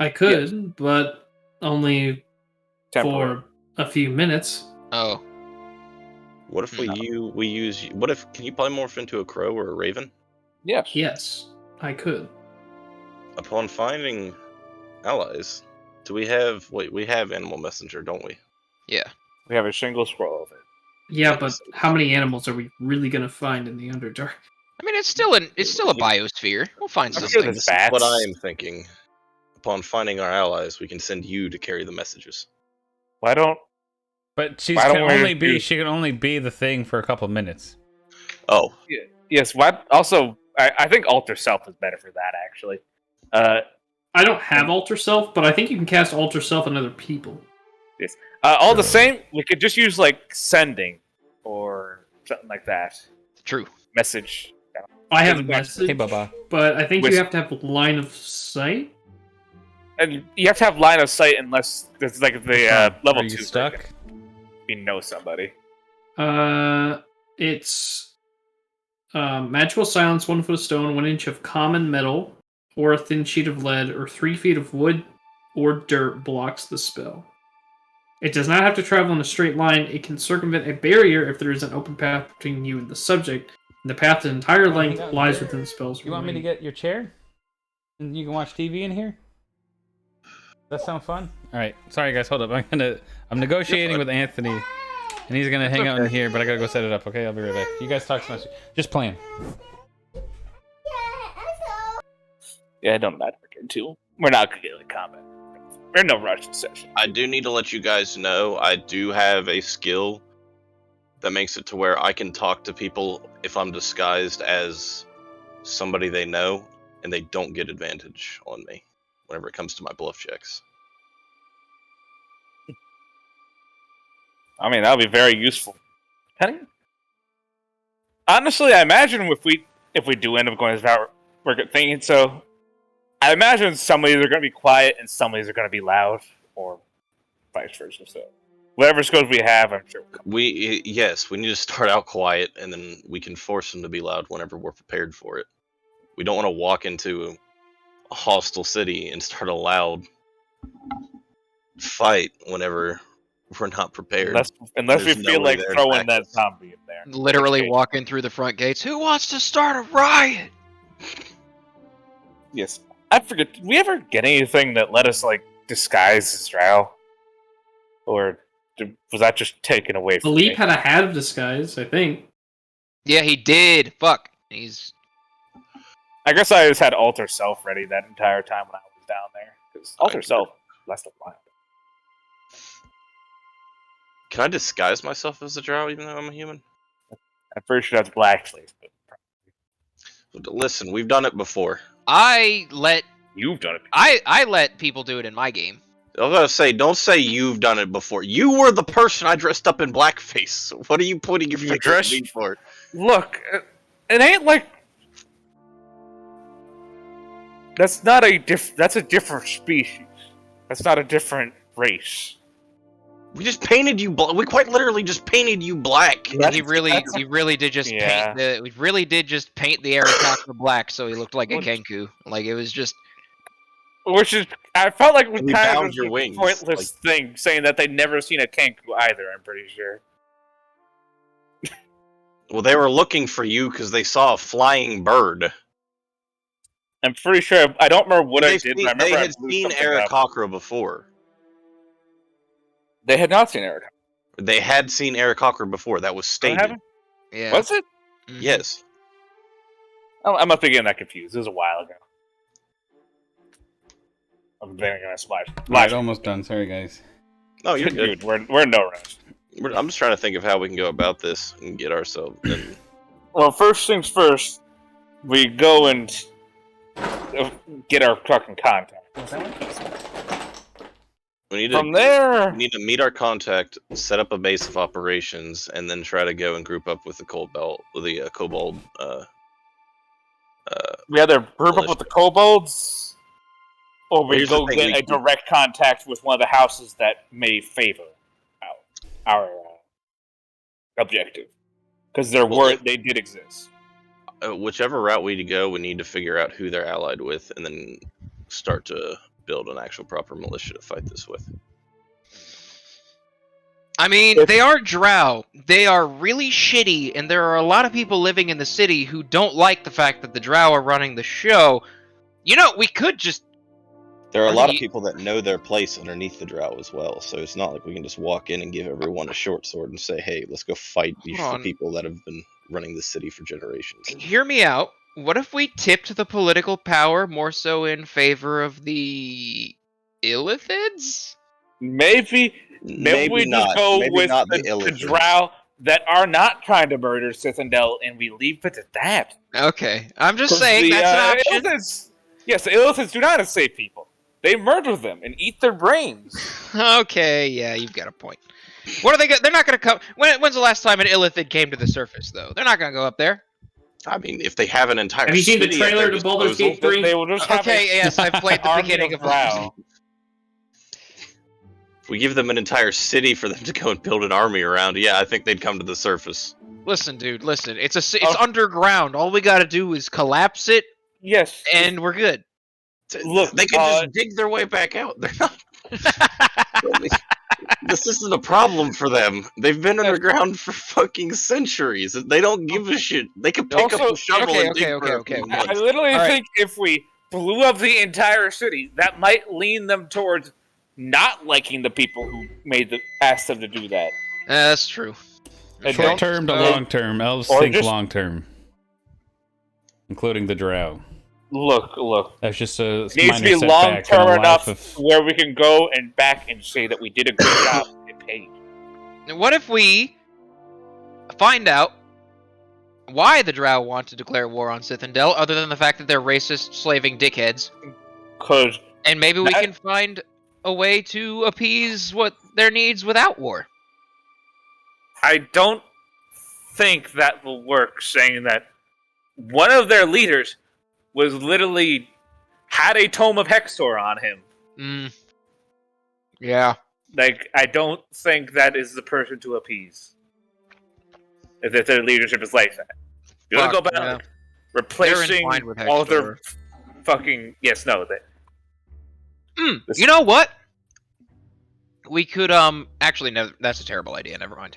I could, but only Temporary. for a few minutes. Oh, What if we use? What if? Can you polymorph into a crow or a raven? Yes. Yes, I could. Upon finding allies, do we have? Wait, we have animal messenger, don't we? yeah. We have a single scroll of it. Yeah, but how many animals are we really gonna find in the Underdark? I mean, it's still a biosphere. We'll find I'm something. sure there's This bats. is what I am thinking. Upon finding our allies, we can send you to carry the messages. Why don't? But she Why can don't we only be do- she can only be the thing for a couple minutes. Oh, Yes. Why? Also, I think alter self is better for that. Actually. I don't have Alter Self, but I think you can cast Alter Self on other people. All the same, we could just use like sending or something like that. True. Message. I have a Hey, message, Hey, Baba. but I think Which- you have to have line of sight. And you have to have line of sight unless there's like the level Are you 2 stuck? version. You know somebody. It's magical silence, 1 foot of stone, 1 inch of common metal, or a thin sheet of lead, or 3 feet of wood or dirt blocks the spell. It does not have to travel in a straight line. It can circumvent a barrier if there is an open path between you and the subject. And the path's entire length Hang on, lies there. within the spell's You want me to range. get your chair? And you can watch TV in here? That sound fun? Alright, sorry guys, hold up. I'm negotiating with Anthony. And he's gonna hang out in here, but I gotta go set it up, okay? I'll be right back. You guys talk so much. Just playing. Yeah, I don't imagine we're getting to. We're not going to get combat. We're in no rush session. I do need to let you guys know I do have a skill that makes it to where I can talk to people if I'm disguised as somebody they know, and they don't get advantage on me whenever it comes to my bluff checks. I mean, that'll be very useful. Honestly, I imagine if we do end up going this route, we're thinking so. I imagine some of these are going to be quiet and some of these are going to be loud, or vice versa. So, whatever skills we have, I'm sure. We need to start out quiet, and then we can force them to be loud whenever we're prepared for it. We don't want to walk into a hostile city and start a loud fight whenever we're not prepared. Unless we There's feel nobody like there to throwing back that us. zombie in there. Literally walking through the front gates. Who wants to start a riot? Yes. I forget, did we ever get anything that let us, like, disguise as Drow? Or was that just taken away from Philhipe me? had a hat of disguise, I think. Yeah, he did. Fuck. I guess I just had Alter Self ready that entire time when I was down there. Because Alter Self lasted a while. Can I disguise myself as a drow even though I'm a human? I'm pretty sure that's blackface, but Listen, we've done it before. you've done it. I let people do it in my game. I was gonna say, don't say you've done it before. You were the person I dressed up in blackface. What are you putting your finger at me for? Look, it ain't like that's a different species. That's not a different race. We just painted you black. We quite literally just painted you black. We really did just paint the Arakocra black so he looked like a Kenku. Like it was just. Which is, I felt like we We kind bound of your just wings, a pointless thing, saying that they'd never seen a Kenku either. I'm pretty sure. Well, they were looking for you because they saw a flying bird. I'm pretty sure. I don't remember what I did, but I remember they I had blew seen something up. Arakocra before. They had not seen Arakocra. They had seen Arakocra before. That was stated. Yeah. Was it? Mhm. Yes. I must be getting that confused. It was a while ago. I'm very gonna splash. Alright, almost done. Sorry, guys. No, you're good. Dude, we're in no rush. I'm just trying to think of how we can go about this and get ourselves. Well, first things first, we go and get our fucking contact. We need From there, we need to meet our contact, set up a base of operations, and then try to go and group up with the Kobold. we either group up with the kobolds, or we Here's the go thing, get a direct contact with one of the houses that may favor our objective, because they did exist. Whichever route we go, we need to figure out who they're allied with, and then start to build an actual proper militia to fight this with. I mean, they are drow. They are really shitty, and there are a lot of people living in the city who don't like the fact that the drow are running the show. You know, we could just... There are a lot of people that know their place underneath the drow as well, so it's not like we can just walk in and give everyone a short sword and say, hey, let's go fight these people that have been running the city for generations. Hear me out. What if we tipped the political power more so in favor of the Illithids? Maybe we not. just go Maybe with not the Illithids. drow that are not trying to murder Cithandel, and we leave it at that. Okay, I'm just saying that's an option. Illithids, yes, the Illithids do not save people. They murder them and eat their brains. Okay, yeah, you've got a point. What are they? They're not going to come. When's the last time an Illithid came to the surface, though? They're not going to go up there. I mean, if they have an entire Have you seen the city at trailer their to Baldur's disposal, Gate 3? They will just have Okay, yes, I played the army beginning of drow. if we give them an entire city for them to go and build an army around, yeah, I think they'd come to the surface. Listen, dude, listen. It's underground. All we got to do is collapse it, Yes, and we're good. Look, they can just dig their way back out. They're not. This isn't a problem for them. They've been underground for fucking centuries. They don't give a shit. They can pick up a shovel and dig for a few months. I literally think if we blew up the entire city, that might lean them towards not liking the people who asked them to do that. That's true. Short term to long term. Elves think just- long term. Including the drow. Look. That's just a It needs minor to be long setback in a term life enough of... where we can go and back and say that we did a good job and get paid. And what if we find out why the Drow want to declare war on Sithindel, other than the fact that they're racist, slaving dickheads? Because And maybe we can find a way to appease what their needs without war. I don't think that will work, saying that one of their leaders was literally had a tome of Hexor on him. Yeah. Like, I don't think that is the person to appease. If their leadership is like that. You want to go back replacing all their fucking... Yes, no. You know what? We could, actually, no, that's a terrible idea. Never mind.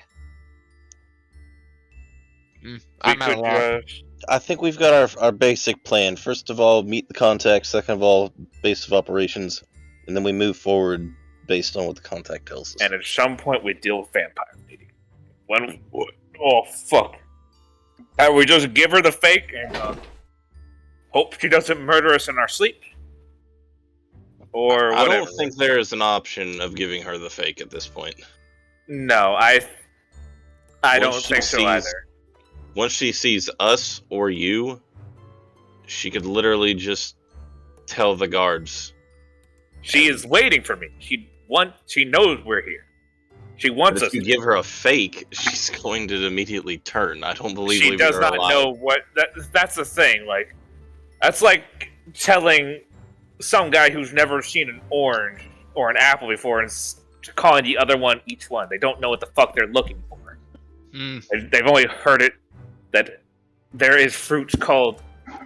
I'm at a loss. I think we've got our basic plan. First of all, meet the contact. Second of all, base of operations. And then we move forward based on what the contact tells us. And at some point, we deal with vampire lady. Oh, fuck. And we just give her the fake and hope she doesn't murder us in our sleep? Or whatever. I don't think there is an option of giving her the fake at this point. No, I don't think so either. Once she sees us or you, she could literally just tell the guards. She is waiting for me. She knows we're here. She wants us. If you give her a fake, she's going to immediately turn. I don't believe she does not know what. That's the thing. Like, that's like telling some guy who's never seen an orange or an apple before and calling the other one each one. They don't know what the fuck they're looking for. They've only heard it that there is fruits called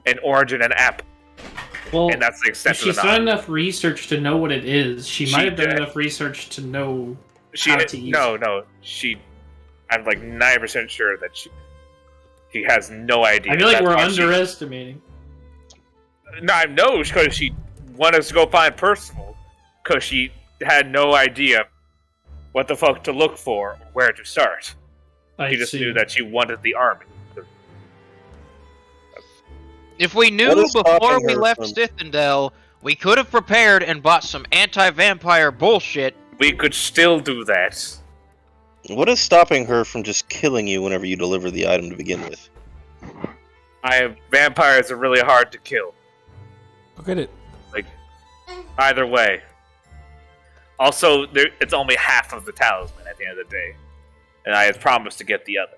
an orange and an apple. Well, and that's the extent if she's done enough research to know what it is, she might have done enough research to know how to use it. No. I'm like 9% sure that she has no idea. I feel like we're underestimating. No, I know, because she wanted us to go find Percival, because she had no idea what the fuck to look for or where to start. She just knew that she wanted the army. If we knew before we left Sithindel, we could have prepared and bought some anti-vampire bullshit. We could still do that. What is stopping her from just killing you whenever you deliver the item to begin with? Vampires are really hard to kill. Look at it. Like, either way. Also, it's only half of the talisman at the end of the day. And I had promised to get the other,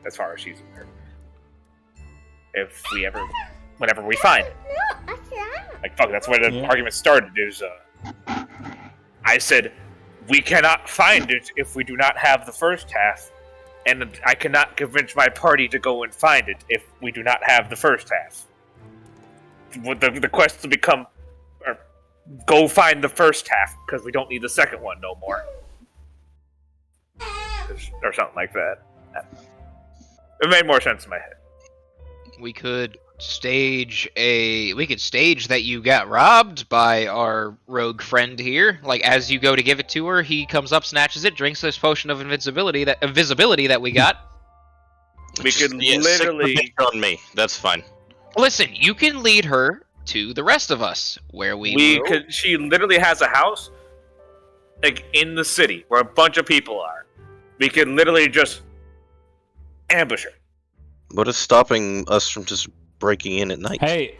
as far as she's aware. Whenever we find it. Like, fuck, that's where the argument started, is, I said, we cannot find it if we do not have the first half, and I cannot convince my party to go and find it if we do not have the first half. The quest will become, go find the first half, because we don't need the second one no more. Or something like that. It made more sense in my head. We could stage that you got robbed by our rogue friend here. Like, as you go to give it to her, he comes up, snatches it, drinks this potion of invisibility that we got. We could literally on me. That's fine. Listen, you can lead her to the rest of us, where She literally has a house, like, in the city, where a bunch of people are. We could literally just ambush her. What is stopping us from just breaking in at night? Hey.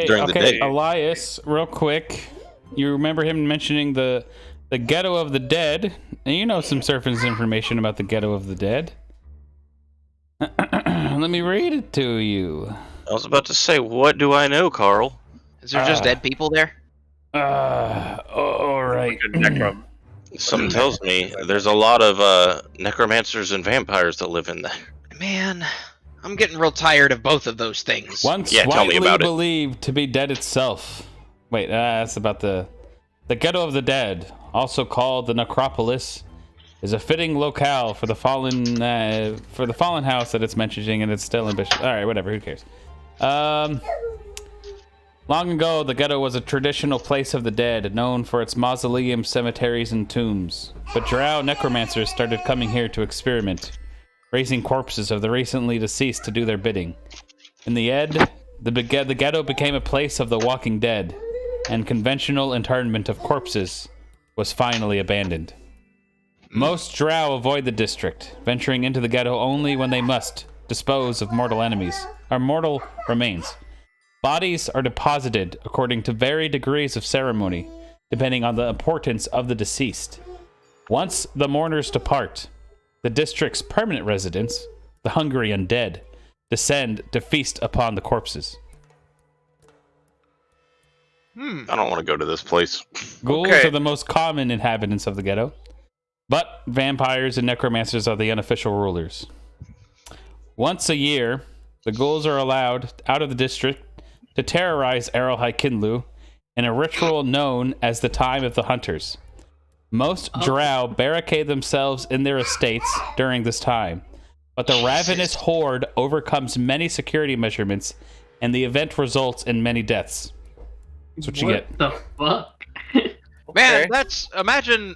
During the day. Elias, real quick. You remember him mentioning the Ghetto of the Dead? And you know some surface information about the Ghetto of the Dead. Let me read it to you. I was about to say, what do I know, Carl? Is there just dead people there? All right. Something tells me there's a lot of necromancers and vampires that live in there. Man, I'm getting real tired of both of those things. Once tell me about believed to be dead itself. Wait, that's about the Ghetto of the Dead, also called the Necropolis, is a fitting locale for the fallen house that it's mentioning, and it's still ambitious. All right, whatever. Who cares? Long ago, the ghetto was a traditional place of the dead, known for its mausoleums, cemeteries, and tombs. But Drow necromancers started coming here to experiment, raising corpses of the recently deceased to do their bidding. In the end, the ghetto became a place of the walking dead, and conventional internment of corpses was finally abandoned. Most drow avoid the district, venturing into the ghetto only when they must dispose of mortal remains. Bodies are deposited according to varied degrees of ceremony, depending on the importance of the deceased. Once the mourners depart, the district's permanent residents, the hungry undead, descend to feast upon the corpses. I don't want to go to this place. Ghouls Okay. are the most common inhabitants of the ghetto, but vampires and necromancers are the unofficial rulers. Once a year, the ghouls are allowed out of the district to terrorize Errolhai Kinlu in a ritual known as the Time of the Hunters. Most drow barricade themselves in their estates during this time, but the ravenous horde overcomes many security measurements, and the event results in many deaths. That's what you get. The fuck? Man, Okay. that's imagine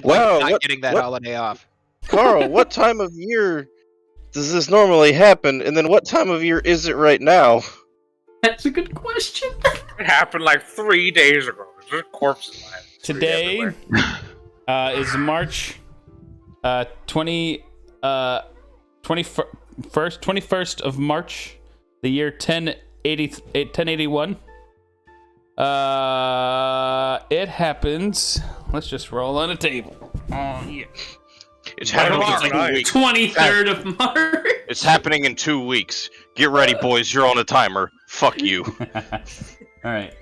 Wow, not what- getting that what- holiday off. Carl, what time of year does this normally happen? And then what time of year is it right now? That's a good question. It happened like 3 days ago. There's corpses lying in the street Today everywhere. is March 21st of March, the year 1081. It happens. Let's just roll on a table. Oh, yeah. It's happening in tomorrow. 2 weeks. 23rd of March. It's happening in 2 weeks. Get ready, boys. You're on a timer. Fuck you. All right.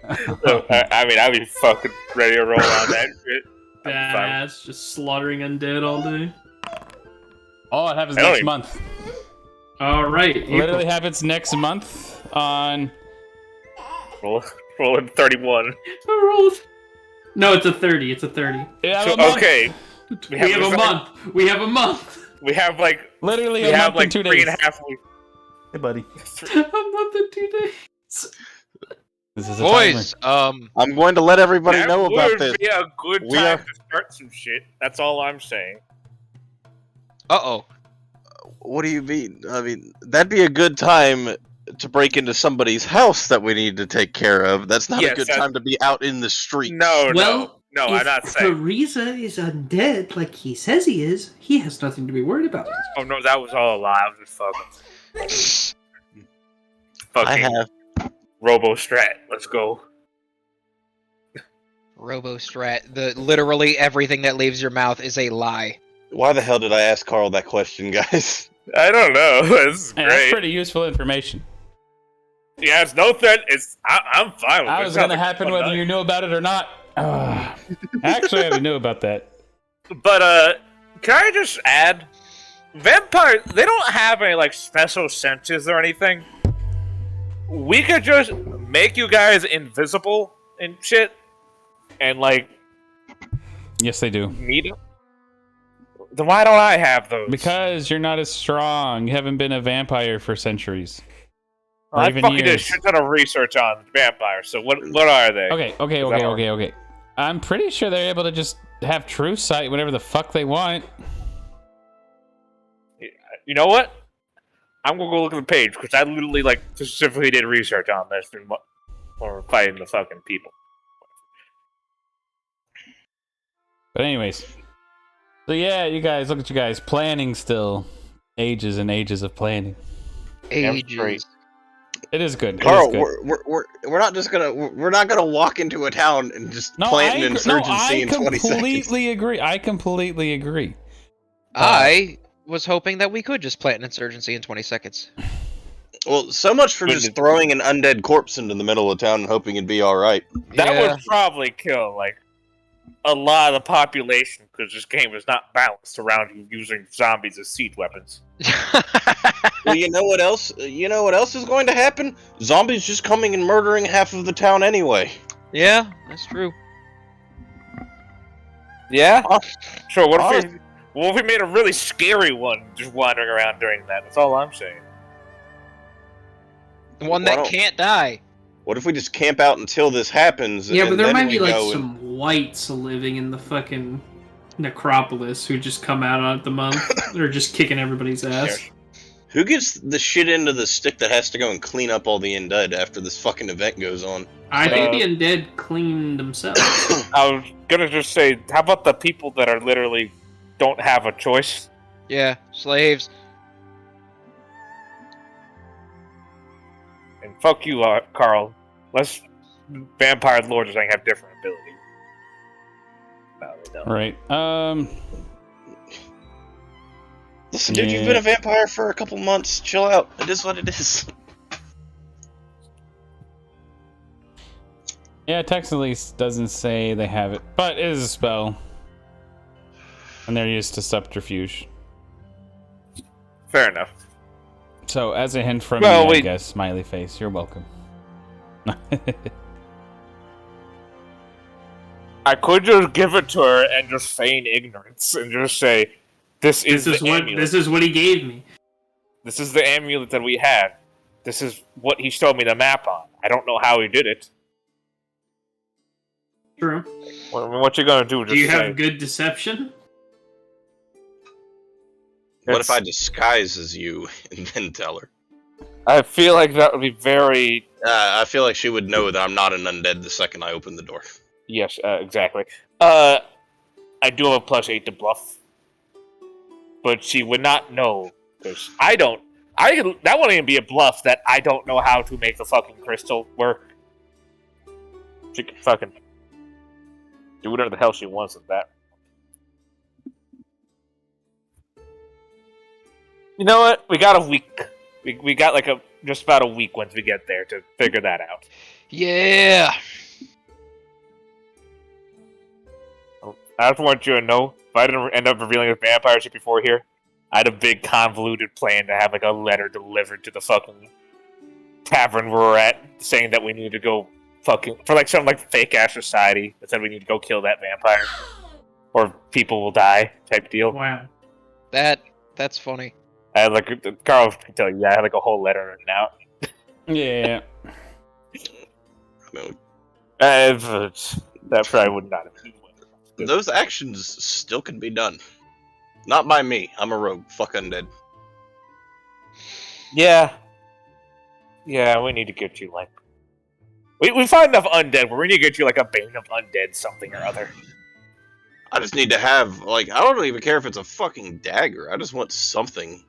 So, I mean, I'd be fucking ready to roll on that shit. I'm fine. Badass, just slaughtering undead all day. Oh, it happens I don't next even- month. All right, Literally happens next month on. Rolling 31. No, it's a 30. It's a 30. Yeah, So, a month. okay. We have a month. We have a month. We have like Literally we a have month like and 2 three days. and a half weeks. Hey, buddy. A month and 2 days. This is a Boys, I'm going to let everybody That know about would this. be a good We time are- to start some shit. That's all I'm saying. uh-oh. What do you mean? I mean, that'd be a good time to break into somebody's house that we need to take care of. That's not a Yes, good that- time to be out in the street. No, Well, no, I'm not saying. Teresa is undead like he says he is, he has nothing to be worried about. Oh no, that was all a lie. I was just fucking. I have. Robo Strat. Let's go. Robo-strat. Literally everything that leaves your mouth is a lie. Why the hell did I ask Carl that question, guys? I don't know. This is Hey, that's great. pretty useful information. Yeah, it's no threat. I'm fine with it. That was going to happen whether you knew about it or not. Actually, I knew about that. But can I just add, vampires? They don't have any like special senses or anything. We could just make you guys invisible and shit, and like Yes, they do. meet them. Then why don't I have those? Because you're not as strong. You haven't been a vampire for centuries. I even fucking did a years. shit ton of research on vampires. So what are they? Okay. I'm pretty sure they're able to just have true sight whenever the fuck they want. You know what? I'm gonna go look at the page because I literally like specifically did research on this when we're fighting the fucking people. But anyways. So yeah, you guys, look at you guys. Planning still. Ages and ages of planning. Ages. It is good. Carl, it is good. we're not just gonna we're not gonna walk into a town and just plant an insurgency in 20 seconds. I completely agree. I was hoping that we could just plant an insurgency in 20 seconds. Well, so much for just throwing an undead corpse into the middle of town and hoping it'd be all right. That Yeah. would probably kill like a lot of the population because this game is not balanced around you using zombies as siege weapons. Well, you know what else? You know what else is going to happen? Zombies just coming and murdering half of the town anyway. Yeah, that's true. Yeah. Oh. Sure. What if we made a really scary one just wandering around during that? That's all I'm saying. The one Why that don't- can't die. What if we just camp out until this happens? Yeah, but and there then might we be like go some whites living in the fucking necropolis who just come out on the month. They're just kicking everybody's ass. Who gets the shit into the stick that has to go and clean up all the undead after this fucking event goes on? I think the undead clean themselves. I was gonna just say, how about the people that are literally don't have a choice? Yeah, slaves. And fuck you, Carl. Unless vampire lords or something have different abilities. No, they don't. Right. Listen, dude, you've been a vampire for a couple months. Chill out. It is what it is. Yeah, technically doesn't say they have it, but it is a spell. And they're used to subterfuge. Fair enough. So, as a hint from Well, me, I guess, smiley face, you're welcome. I could just give it to her and just feign ignorance and just say, This is the amulet. What he gave me. This is the amulet that we had. This is what he showed me the map on. I don't know how he did it. True. What you gonna do? Do you have good deception? What if I disguise as you and then tell her? I feel like that would be very... I feel like she would know that I'm not an undead the second I open the door. Yes, exactly. I do have a +8 to bluff. But she would not know. Because that wouldn't even be a bluff that I don't know how to make the fucking crystal work. She can fucking do whatever the hell she wants with that. You know what? We got a week. We got like just about a week once we get there to figure that out. Yeah. I just want you to know, if I didn't end up revealing a vampire shit before here, I had a big convoluted plan to have like a letter delivered to the fucking tavern where we're at, saying that we need to go fucking for like some like fake ass society that said we need to go kill that vampire or people will die type deal. Wow. That's funny. I had like Carl can tell you, I had like a whole letter written out. Yeah. That probably would not have been. Those actions still can be done. Not by me. I'm a rogue. Fuck undead. Yeah. Yeah, we need to get you like... We find enough undead, but we need to get you like a Bane of Undead something or other. I just need to have, like, I don't even care if it's a fucking dagger. I just want something.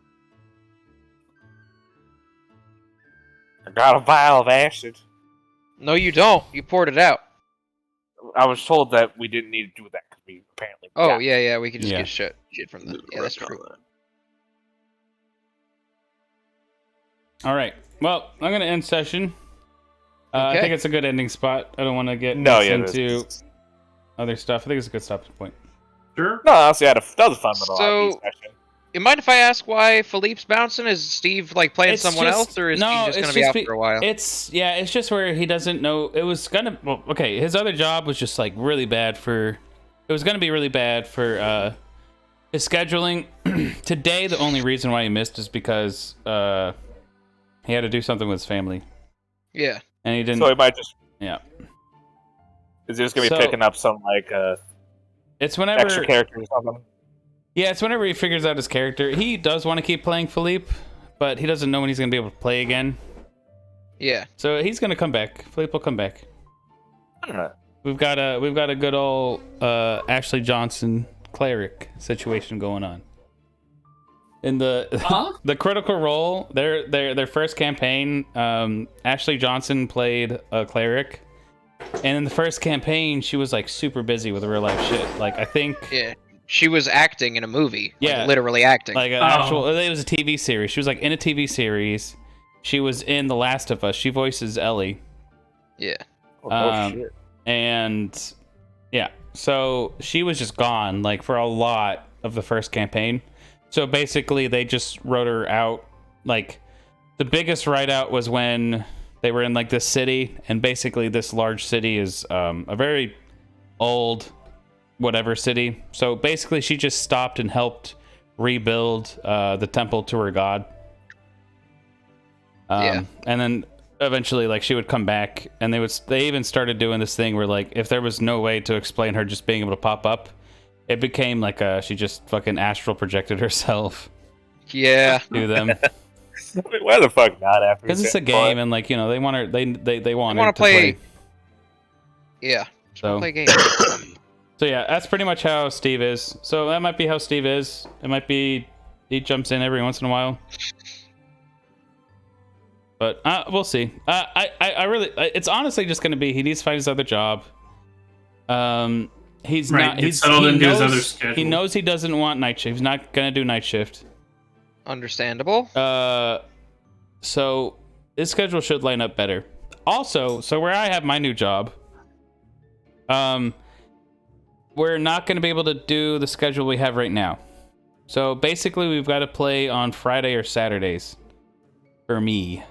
I got a vial of acid. No, you don't. You poured it out. I was told that we didn't need to do that because we apparently... Oh, yeah, we can just Yeah. get shit from the... Yeah, that's true. All right. Well, I'm going to end session. I Okay. think it's a good ending spot. I don't want to get into other stuff. I think it's a good stopping point. Sure. No, honestly, that was a fun little So- RP session. You mind if I ask why Philippe's bouncing? Is Steve like playing It's someone just- else, or is no, he just it's going to be just out for a while? It's just where he doesn't know. It was gonna. Well, okay, his other job was just like really bad for. It was gonna be really bad for his scheduling. Today, the only reason why he missed is because he had to do something with his family, Yeah. and he didn't. So he might just... Yeah. Is he just going to be So- picking up some, like, It's whenever. extra characters or something? Yeah, it's whenever he figures out his character. He does want to keep playing Philippe, but he doesn't know when he's gonna be able to play again. Yeah. So he's gonna come back. Philippe will come back. I don't know. We've got a good old Ashley Johnson cleric situation going on. In the the critical role, their first campaign, Ashley Johnson played a cleric, and in the first campaign, she was like super busy with real life shit. Like I think, Yeah. She was acting in a movie. Yeah. Like, literally acting. like an actual. It was a TV series. She was like in a TV series. She was in The Last of Us. She voices Ellie. Yeah. Shit. And yeah, so she was just gone like for a lot of the first campaign. So basically they just wrote her out. Like the biggest write out was when they were in like this city, and basically this large city is a very old whatever city. So basically she just stopped and helped rebuild the temple to her god. Yeah. And then eventually like she would come back, and they even started doing this thing where like if there was no way to explain her just being able to pop up, it became like she just fucking astral projected herself Yeah. to them. I mean, why the fuck not after? Because it's a game, and like they want her, they want her wanna to play. Yeah. Just wanna So play games. so yeah, that's pretty much how Steve is. So that might be how Steve is. It might be he jumps in every once in a while. But we'll see. I really, it's honestly just going to be he needs to find his other job. He's Right, not. get He's settled he into his knows, other schedule. he knows he doesn't want night shift. He's not going to do night shift. Understandable. So his schedule should line up better. Also, so where I have my new job, we're not going to be able to do the schedule we have right now. So basically, we've got to play on Friday or Saturdays for me.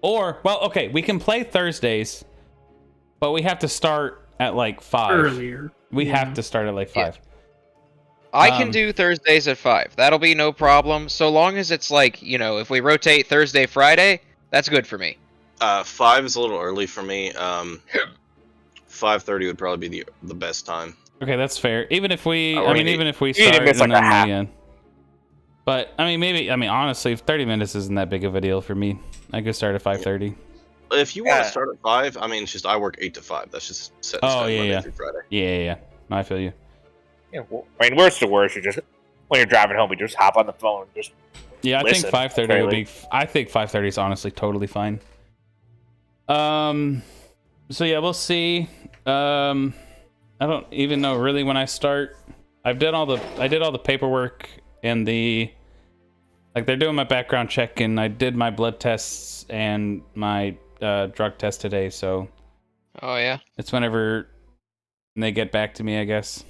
Or, well, okay, we can play Thursdays, but we have to start at like 5. Earlier. We have to start at like 5. I can do Thursdays at 5. That'll be no problem. So long as it's like, if we rotate Thursday, Friday, that's good for me. 5 is a little early for me. 5:30 would probably be the best time. Okay, that's fair. Even if we, even if we you need to start miss and like a then half. we end. But honestly, 30 minutes isn't that big of a deal for me. I could start at 5:30. If you want Yeah. to start at 5, it's just I work 8 to 5. That's just set in Oh, stone yeah, Monday yeah. through Friday. Yeah. No, I feel you. Yeah, well, worst to worst, you just when you're driving home, you just hop on the phone, and just Yeah, I Listen, think 5:30 would fairly. be. I think 5:30 is honestly totally fine. So yeah, we'll see. I don't even know really when I start. I did all the paperwork and they're doing my background check, and I did my blood tests and my drug test today. So Oh, yeah. it's whenever they get back to me, I guess.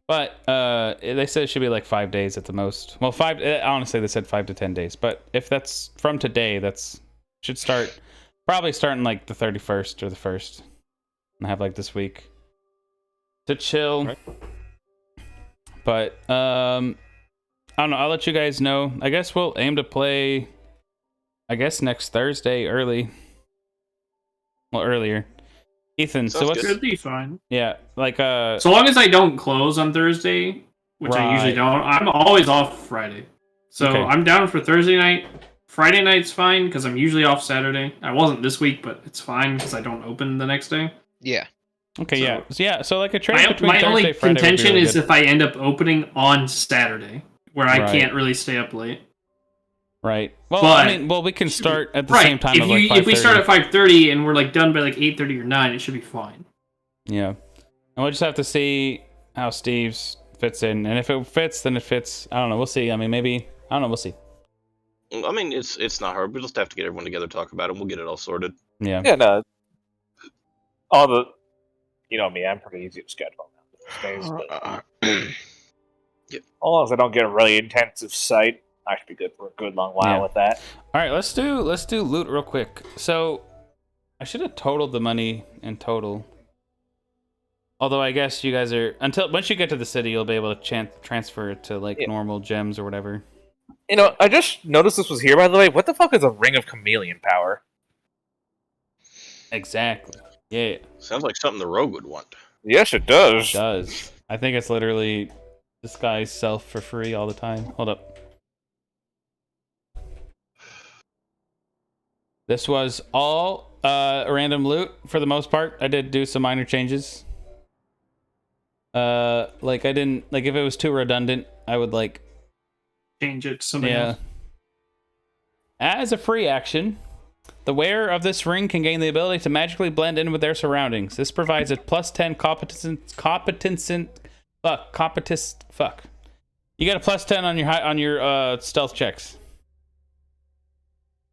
But they said it should be like 5 days at the most. Well, honestly, they said 5 to 10 days. But if that's from today, should probably start in like the 31st or the 1st, and have like this week to chill. Right. But I don't know. I'll let you guys know. I guess we'll aim to play. I guess next Thursday early. Well, earlier. Ethan, so Sounds what's good. Should be fine. yeah, like So long as I don't close on Thursday, which I usually Right. don't, I'm always off Friday. So Okay. I'm down for Thursday night. Friday night's fine because I'm usually off Saturday. I wasn't this week, but it's fine because I don't open the next day. Yeah. okay, so- yeah. So, yeah, so like a trade between My Thursday only Friday would be contention really is good. if I end up opening on Saturday, where I Right. can't really stay up late. Right. Well, But- we can start at the right. same time If as like 5:30. if we start at 5:30 and we're like done by like 8:30 or 9, it should be fine. Yeah. And we'll just have to see how Steve's fits in. And if it fits, then it fits. I don't know. We'll see. Maybe. I don't know. We'll see. It's not hard. We'll just have to get everyone together, talk about it, and we'll get it all sorted. Yeah. yeah, no. All the, you know me, I'm pretty easy to schedule now. These days, but as long as I don't get a really intensive site, I should be good for a good long while Yeah. with that. All right. Let's do loot real quick. So I should have totaled the money in total. Although I guess you guys are once you get to the city, you'll be able to transfer it to like normal gems or whatever. You know, I just noticed this was here, by the way. What the fuck is a ring of chameleon power? Exactly. Yeah. Sounds like something the rogue would want. Yes, it does. It does. I think it's literally disguise self for free all the time. Hold up. This was all random loot for the most part. I did do some minor changes. Like I didn't like if it was too redundant, I would like Change it to something else. As a free action, the wearer of this ring can gain the ability to magically blend in with their surroundings. This provides a plus 10 competence. You got a plus 10 on your stealth checks.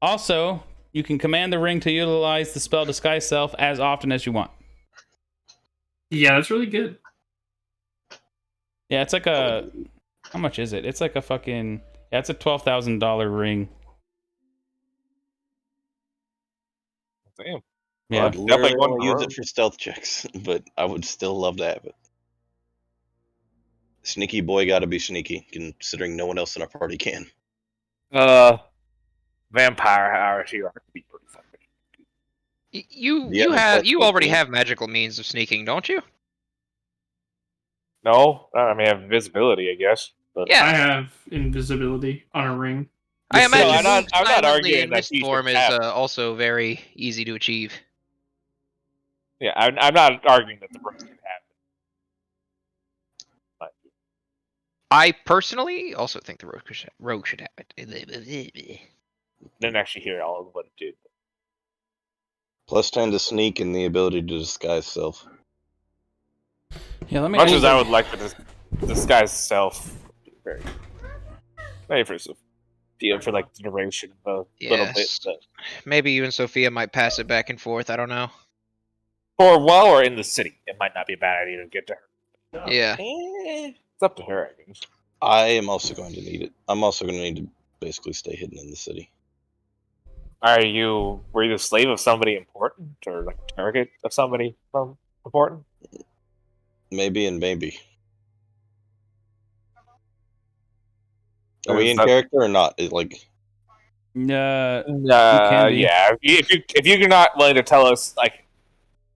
Also, you can command the ring to utilize the spell Disguise Self as often as you want. Yeah, that's really good. Yeah, it's like a... How much is it? It's like a fucking... Yeah, it's a $12,000 ring. Damn. Yeah. I'd Definitely literally one only use rogue. it for stealth checks, but I would still love to have it. Sneaky boy gotta be sneaky, considering no one else in our party can. Vampire hours here are to be pretty fucking. You already have magical means of sneaking, don't you? No, I mean, I have invisibility, I guess. But Yeah. I have invisibility on a ring. I So imagine I'm not silently arguing in that mist he should form is have it. also very easy to achieve. Yeah, I'm not arguing that the rogue should have it. I personally also think the rogue should have it. Didn't actually hear all of what it did. +10 to sneak and the ability to disguise self. Yeah, let me. Much as I actually- would like to disguise self, very maybe for like the duration of a little bit, Yes. but Maybe you and Sophia might pass it back and forth. I don't know. for while we're in the city, it might not be a bad idea to get to her. Yeah. It's up to her, I guess. I am also going to need it. I'm also going to need to basically stay hidden in the city. Were you the slave of somebody important, or like a target of somebody important? Maybe and maybe. Are Or we is in that- character or not? Like, can be. Yeah. If you're not willing to tell us like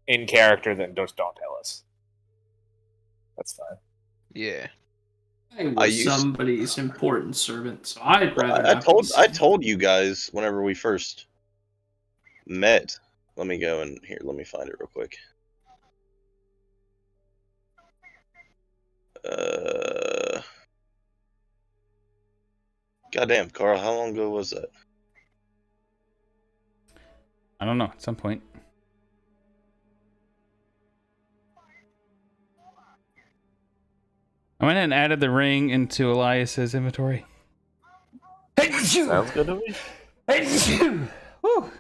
in character, then just don't tell us. That's fine. Yeah. I was used- somebody's important servant, so I'd rather. I not be told seen. you guys whenever we first met. Let me go in here. Let me find it real quick. Goddamn, Carl, how long ago was that? I don't know. At some point. I went and added the ring into Elias's inventory. Sounds good to me. Woo.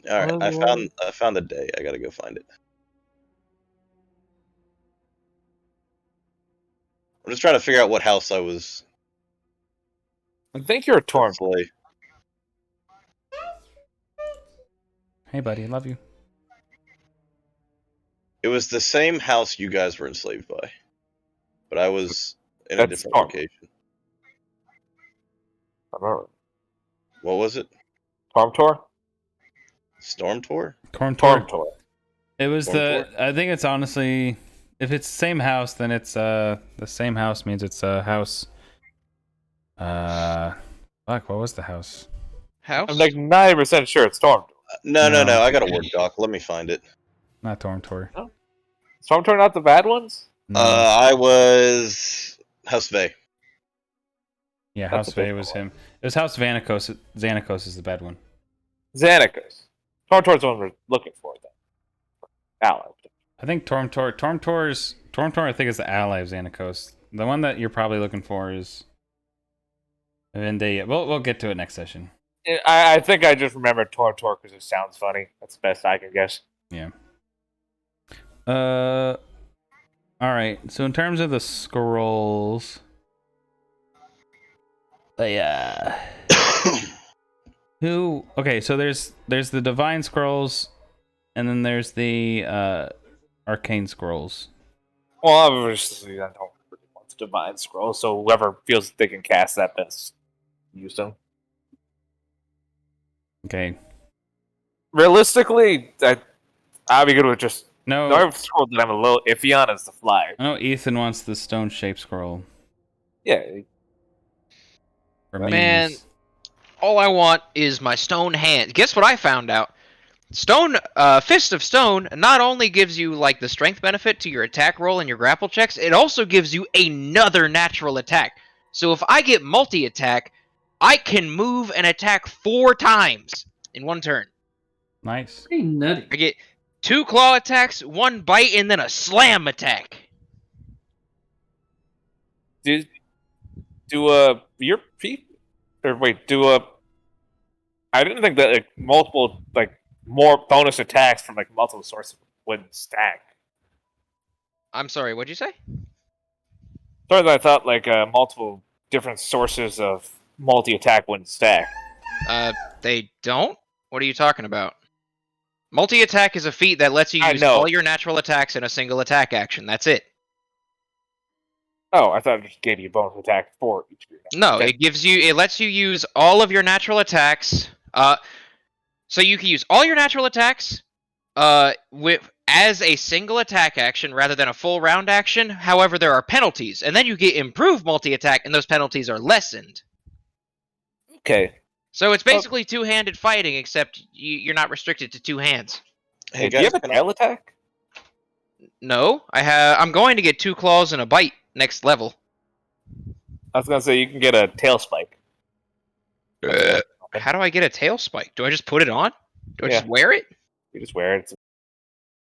All right, I found the day. I gotta go find it. I'm just trying to figure out what house I was. I think you're a torn. Slave. Hey, buddy, I love you. It was the same house you guys were enslaved by, but I was in a That's different Torm. location. I don't know. What was it? Tormtor? Storm Tour? Tormtor. It was Storm I think it's honestly, if it's the same house, then it's the same house means it's a house. Fuck, what was the house? House? I'm like 90% sure it's Tormtor. No. No. I got a word doc. Let me find it. Not Tormtor. Is Tormtor not the bad ones? No. I was House Vey. Yeah, That's House a big Vey was one. him. It was House Vanikos. Xanakos is the bad one. Xanakos. Tormtor's the one we're looking for, then. Ally. I think Tormtor I think is the ally of Xanakos. The one that you're probably looking for is Vinde. We'll get to it next session. I think I just remember Tormtor because it sounds funny. That's the best I can guess. Yeah. All right. So in terms of the scrolls, Okay, so there's the divine scrolls, and then there's the arcane scrolls. Well, obviously, I don't really want the Divine Scroll, so whoever feels they can cast that best, use them. Okay. Realistically, I'd be good with just No. the only scroll that I'm a little iffy on is the Flyer. I know Ethan wants the stone shaped scroll. Yeah, For Man. memes. All I want is my stone hand. Guess what I found out? Fist of Stone not only gives you like the strength benefit to your attack roll and your grapple checks, it also gives you another natural attack. So if I get multi-attack, I can move and attack 4 times in one turn. Nice. Pretty nutty. I get 2 claw attacks, 1 bite, and then a slam attack. do your people, or wait, I didn't think that like multiple more bonus attacks from like multiple sources would stack. I'm sorry, what'd you say? Sorry, I thought like multiple different sources of multi-attack wouldn't stack. They don't? What are you talking about? Multi-attack is a feat that lets you I use know. all your natural attacks in a single attack action. That's it. Oh, I thought it just gave you a bonus attack for each of your. No, it lets you use all of your natural attacks. So you can use all your natural attacks, with as a single attack action rather than a full round action. However, there are penalties, and then you get improved multi-attack, and those penalties are lessened. Okay. So it's basically two-handed fighting, except you're not restricted to two hands. Hey do you guys, have a tail attack? No, I'm going to get 2 claws and a bite next level. I was gonna say you can get a tail spike. How do I get a tail spike? Do I just put it on? Do I just wear it? You just wear it. It's